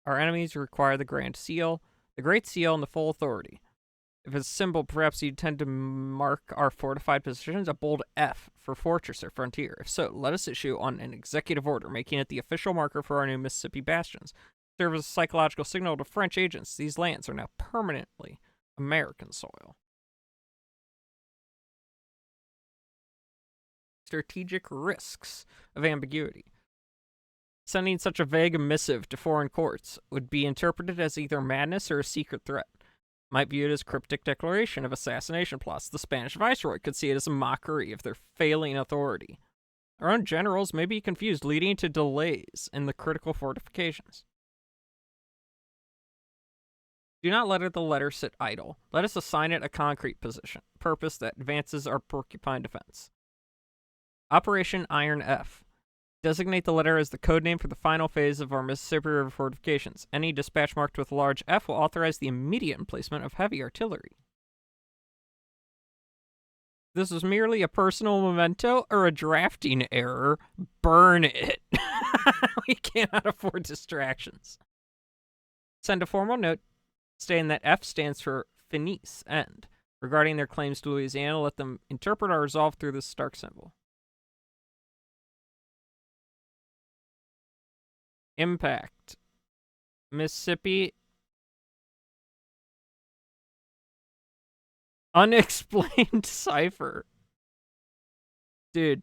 Our enemies require the Grand Seal, the Great Seal, and the full authority. If it's a symbol, perhaps you tend to mark our fortified positions a bold F for fortress or frontier. If so, let us issue on an executive order, making it the official marker for our new Mississippi bastions. Serve as a psychological signal to French agents. These lands are now permanently American soil. Strategic risks of ambiguity. Sending such a vague missive to foreign courts would be interpreted as either madness or a secret threat. Might view it as cryptic declaration of assassination plots. The Spanish viceroy could see it as a mockery of their failing authority. Our own generals may be confused, leading to delays in the critical fortifications. Do not let the letter sit idle. Let us assign it a concrete purpose that advances our porcupine defense. Operation Iron F. Designate the letter as the codename for the final phase of our Mississippi River fortifications. Any dispatch marked with a large F will authorize the immediate emplacement of heavy artillery. This is merely a personal memento or a drafting error. Burn it. We cannot afford distractions. Send a formal note stating that F stands for finis, end. Regarding their claims to Louisiana, let them interpret our resolve through this stark symbol. Impact. Mississippi. Unexplained cipher. Dude.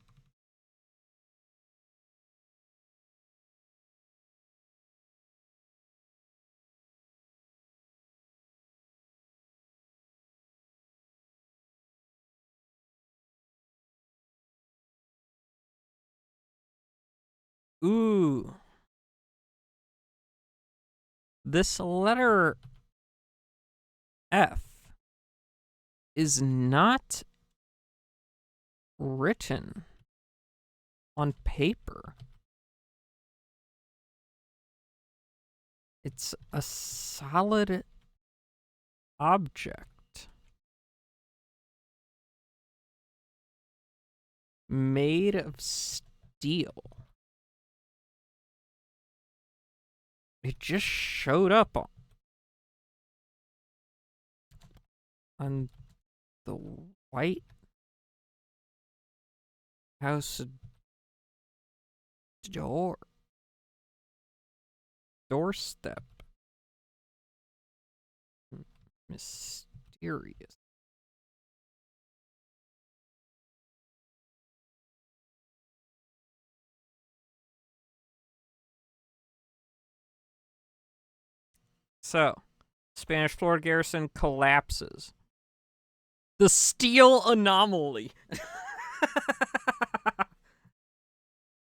Ooh. This letter F is not written on paper. It's a solid object made of steel. It just showed up on the White House doorstep. Mysterious. So, Spanish Florida garrison collapses. The steel anomaly.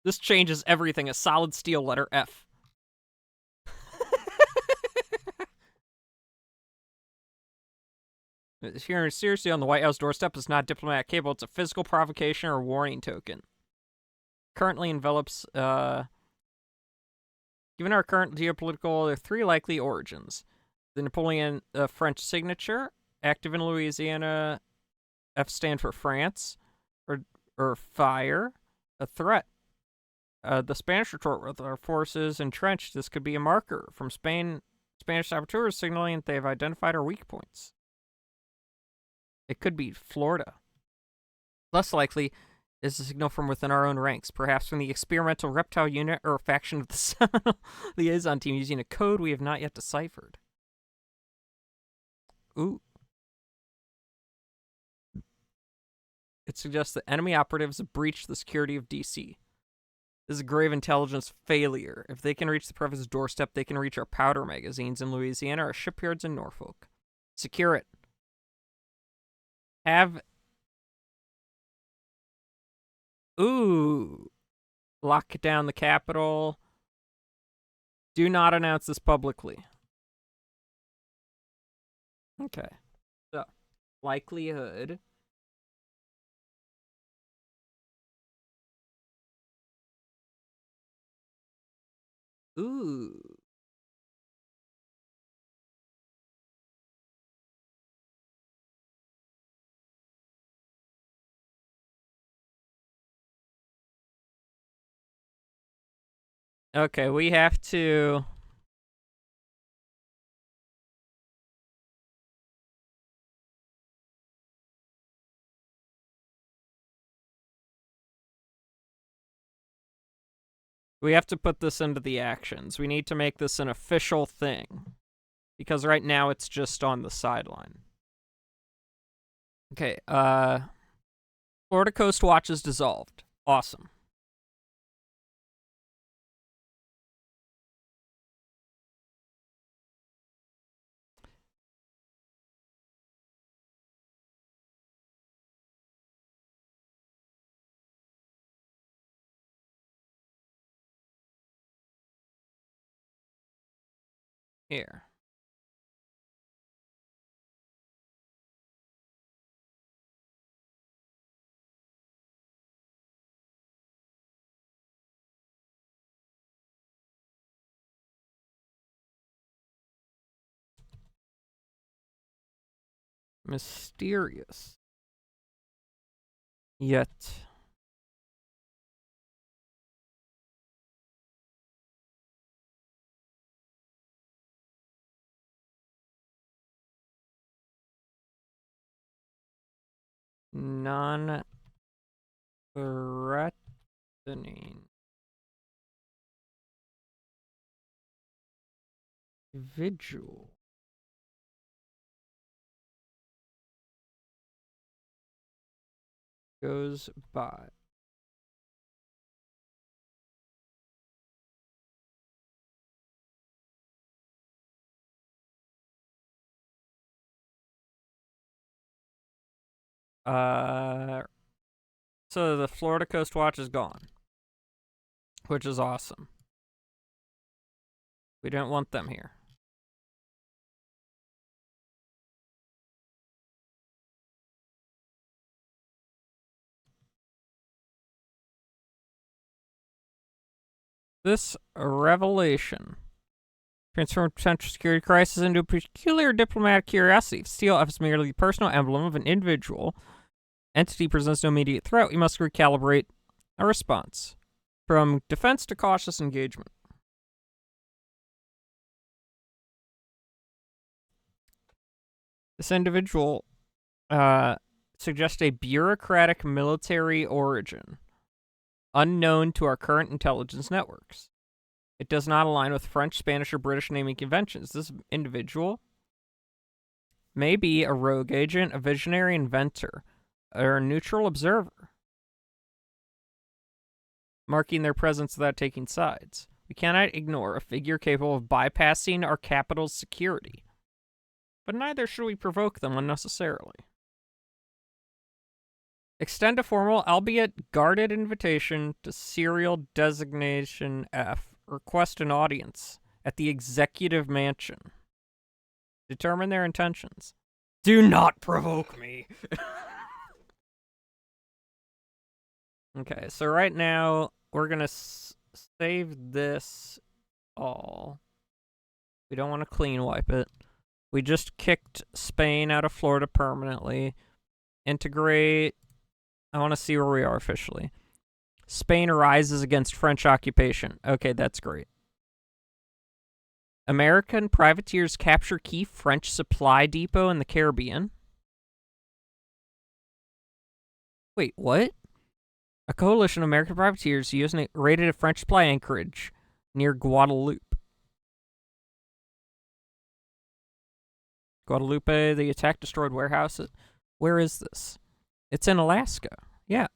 This changes everything. A solid steel letter F. Here, seriously, on the White House doorstep is not diplomatic cable. It's a physical provocation or warning token. Currently envelops, given our current geopolitical, there are three likely origins. The Napoleon French signature, active in Louisiana, F stand for France, or fire, a threat. The Spanish retort with our forces entrenched. This could be a marker from Spain. Spanish saboteurs signaling that they have identified our weak points. It could be Florida. Less likely is a signal from within our own ranks, perhaps from the experimental reptile unit or a faction of the Seminole liaison team using a code we have not yet deciphered. Ooh. It suggests that enemy operatives have breached the security of D.C. This is a grave intelligence failure. If they can reach the president's doorstep, they can reach our powder magazines in Louisiana, our shipyards in Norfolk. Secure it. Ooh. Lock down the capital. Do not announce this publicly. Okay. So, likelihood. Ooh. Okay, we have to... We have to put this into the actions. We need to make this an official thing. Because right now it's just on the sideline. Okay, Florida Coast Watch is dissolved. Awesome. Here. Mysterious. Yet. Non-threatening. Vigil. Goes by. So the Florida Coast Watch is gone, which is awesome. We don't want them here. This revelation transformed potential security crisis into a peculiar diplomatic curiosity. If steel F is merely the personal emblem of an individual entity presents no immediate threat, we must recalibrate our response from defense to cautious engagement. This individual suggests a bureaucratic military origin unknown to our current intelligence networks. It does not align with French, Spanish, or British naming conventions. This individual may be a rogue agent, a visionary inventor, or a neutral observer, marking their presence without taking sides. We cannot ignore a figure capable of bypassing our capital's security, but neither should we provoke them unnecessarily. Extend a formal, albeit guarded invitation to Serial Designation F. Request an audience at the Executive Mansion. Determine their intentions. Do not provoke me. Okay, so right now, we're going to save this all. We don't want to clean wipe it. We just kicked Spain out of Florida permanently. Integrate. I want to see where we are officially. Spain arises against French occupation. Okay, that's great. American privateers capture key French supply depot in the Caribbean. Wait, what? A coalition of American privateers raided a French supply anchorage near Guadeloupe. Guadeloupe, the attack destroyed warehouses. Where is this? It's in Alaska. Yeah.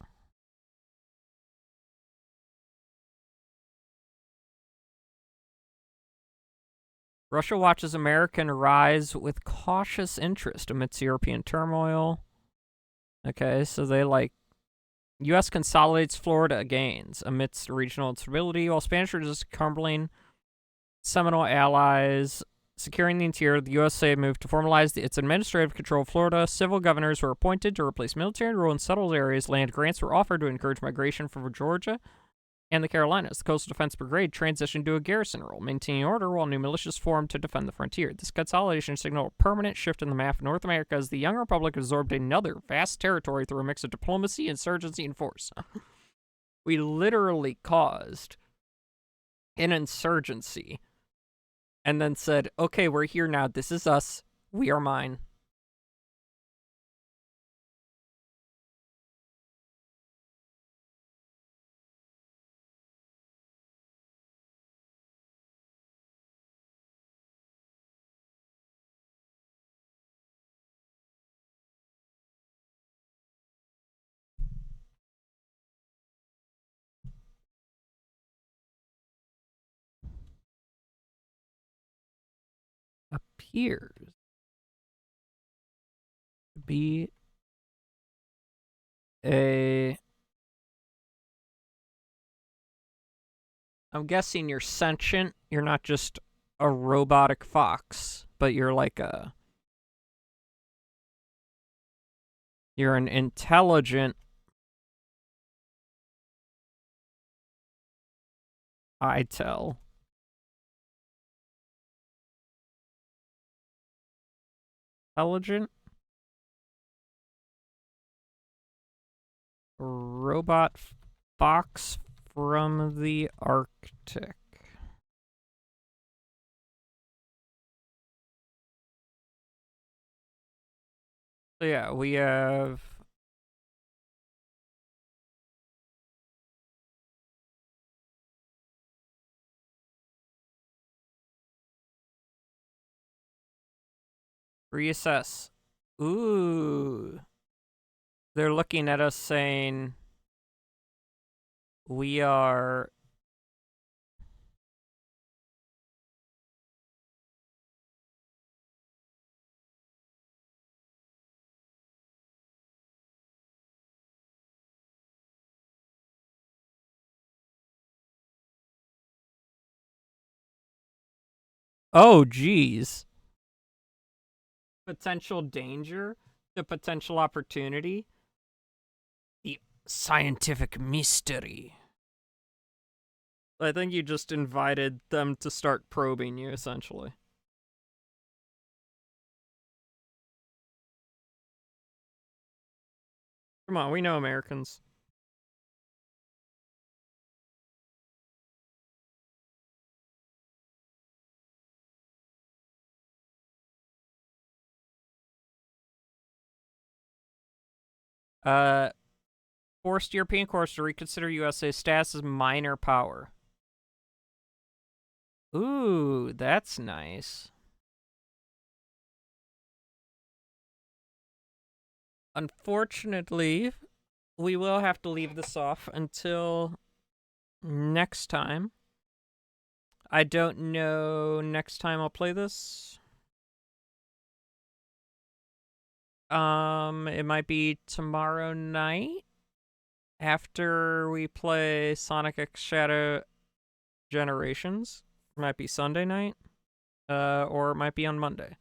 Russia watches American rise with cautious interest amidst European turmoil. Okay, so they U.S. consolidates Florida gains amidst regional instability, while Spanish resist Cumberland, Seminole allies. Securing the interior, the USA moved to formalize its administrative control of Florida. Civil governors were appointed to replace military rule in settled areas. Land grants were offered to encourage migration from Georgia and the Carolinas. The Coastal Defense Brigade transitioned to a garrison role, maintaining order while new militias formed to defend the frontier. This consolidation signaled a permanent shift in the map of North America as the young republic absorbed another vast territory through a mix of diplomacy, insurgency, and force. We literally caused an insurgency and then said, okay, we're here now. This is us. We are mine. Appears to be I'm guessing you're sentient. You're not just a robotic fox, but you're like you're an intelligent ITEL. Intelligent robot fox from the Arctic. So yeah, we have reassess. Ooh. They're looking at us saying we are oh geez. Potential danger, the potential opportunity, the scientific mystery. I think you just invited them to start probing you, essentially. Come on, we know Americans. Uh, Forced European courts to reconsider USA's status as minor power. Ooh, that's nice. Unfortunately, we will have to leave this off until next time. I don't know next time I'll play this. It might be tomorrow night after we play Sonic X Shadow Generations. It might be Sunday night, or it might be on Monday.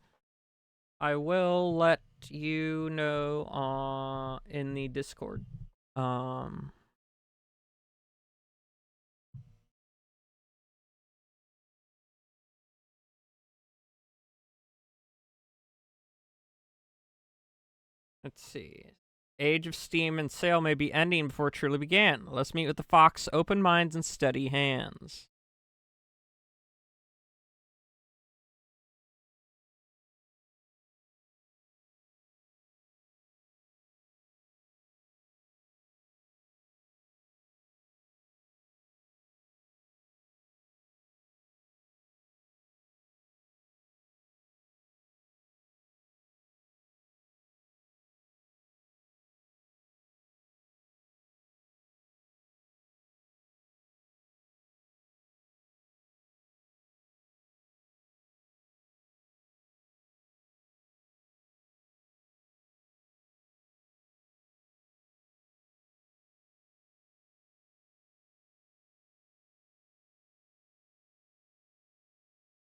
I will let you know in the Discord. Let's see. Age of Steam and sale may be ending before it truly began. Let's meet with the Fox, open minds and steady hands.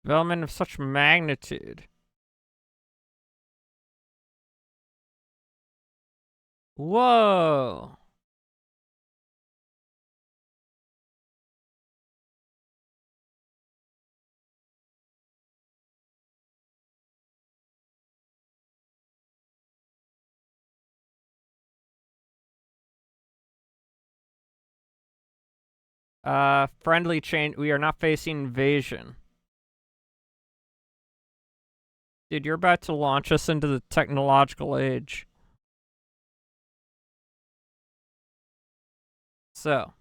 Development of such magnitude. Whoa. Friendly chain. We are not facing invasion. Dude, you're about to launch us into the technological age. So.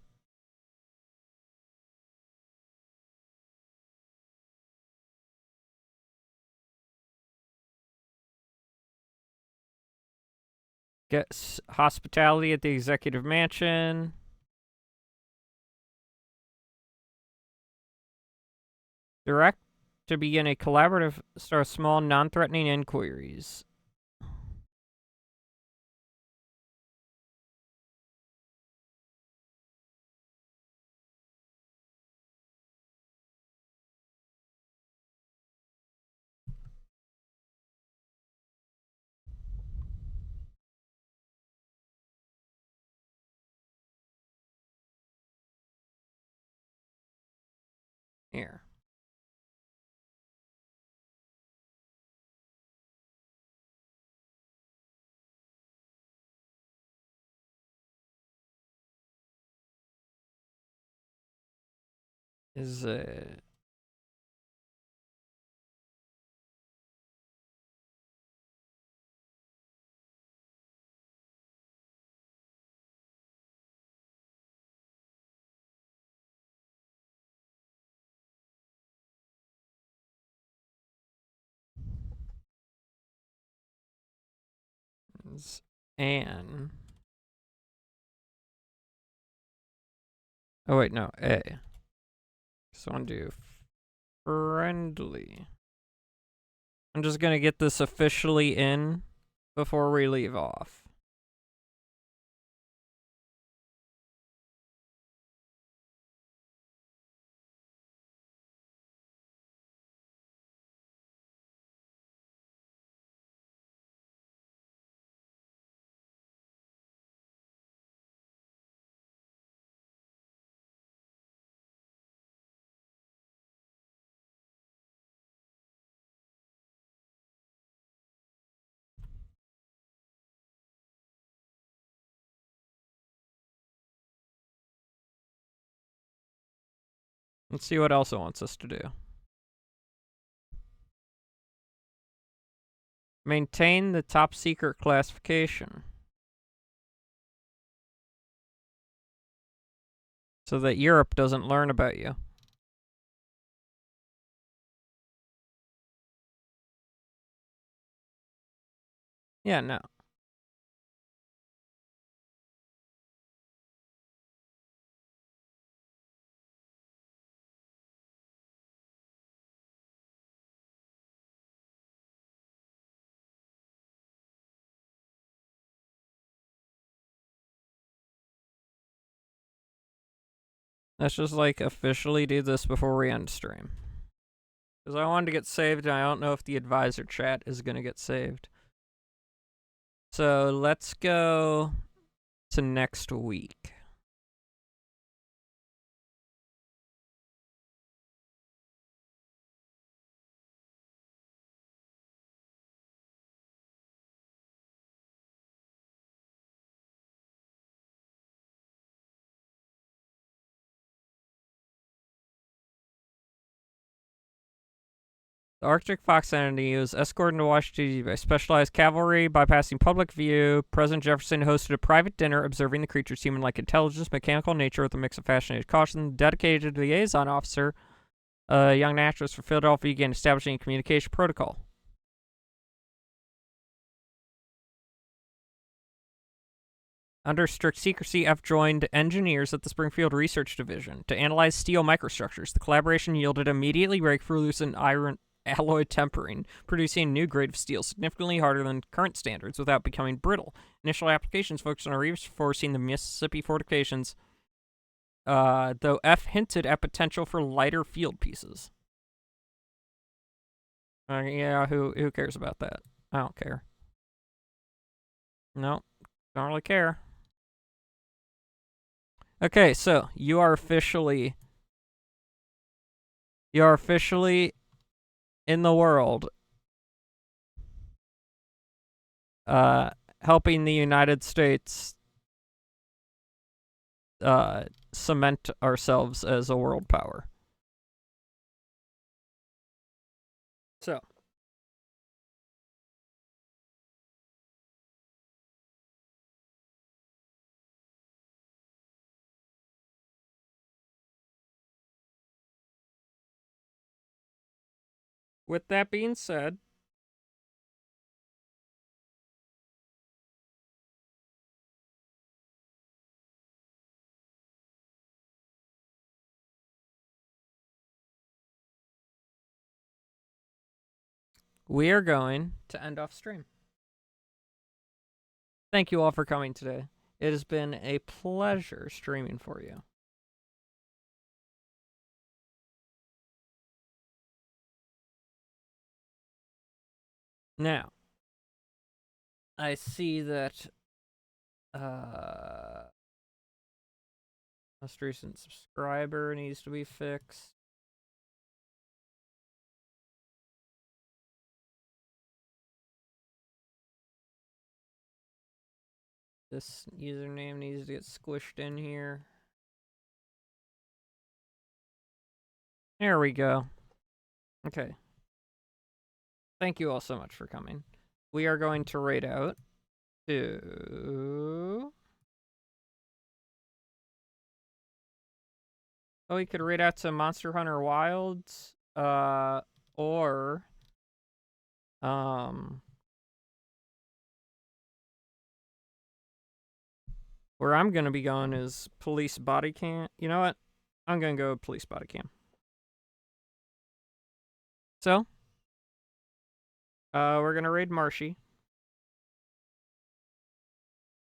Get hospitality at the executive mansion. Direct to begin a collaborative, start small, non-threatening inquiries. Here. Is it? Is Anne. Oh wait, no, A. So I want to do friendly. I'm just gonna get this officially in before we leave off. Let's see what else it wants us to do. Maintain the top secret classification. So that Europe doesn't learn about you. Yeah, no. Let's just like officially do this before we end stream. Because I wanted to get saved and I don't know if the advisor chat is going to get saved. So let's go to next week. The Arctic Fox entity was escorted to Washington D.C. by specialized cavalry, bypassing public view. President Jefferson hosted a private dinner observing the creature's human-like intelligence, mechanical nature with a mix of fascinating caution. Dedicated liaison officer, a young naturalist for Philadelphia, began establishing a communication protocol. Under strict secrecy, F joined engineers at the Springfield Research Division to analyze steel microstructures. The collaboration yielded immediately breakthroughs in iron alloy tempering, producing a new grade of steel significantly harder than current standards without becoming brittle. Initial applications focused on reinforcing the Mississippi fortifications, though F hinted at potential for lighter field pieces. Yeah, who cares about that? I don't care. No, don't really care. Okay, so you are officially in the world helping the United States cement ourselves as a world power. So with that being said, we are going to end off stream. Thank you all for coming today. It has been a pleasure streaming for you. Now, I see that most recent subscriber needs to be fixed. This username needs to get squished in here. There we go. Okay. Thank you all so much for coming. We are going to raid out to... Oh, we could raid out to Monster Hunter Wilds, or... Where I'm gonna be going is Police Body Cam. You know what? I'm gonna go Police Body Cam. So, we're gonna raid Marshy.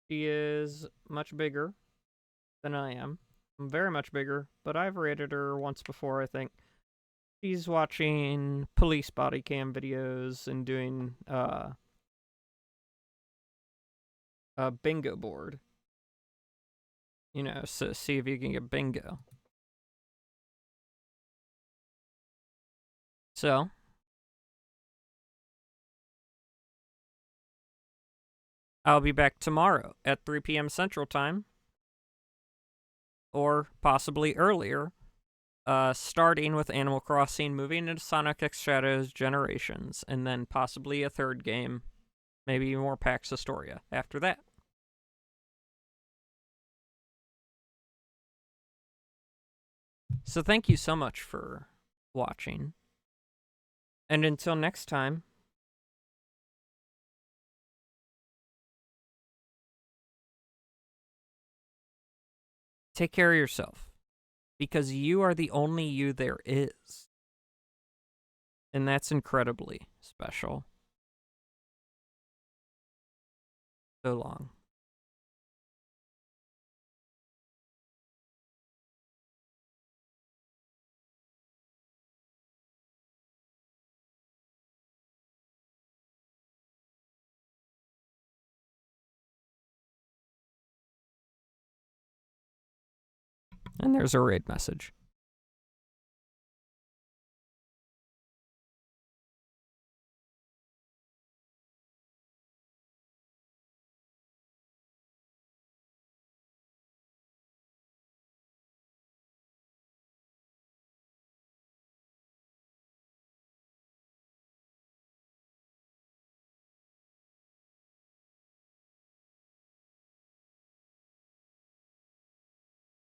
She is much bigger than I am. I'm very much bigger, but I've raided her once before, I think. She's watching police body cam videos and doing a bingo board. You know, so see if you can get bingo. So, I'll be back tomorrow at 3 p.m. Central Time, or possibly earlier, starting with Animal Crossing, moving into Sonic X Shadows Generations, and then possibly a third game, maybe more Pax Historia after that. So thank you so much for watching. And until next time, take care of yourself. Because you are the only you there is. And that's incredibly special. So long. And there's a raid message.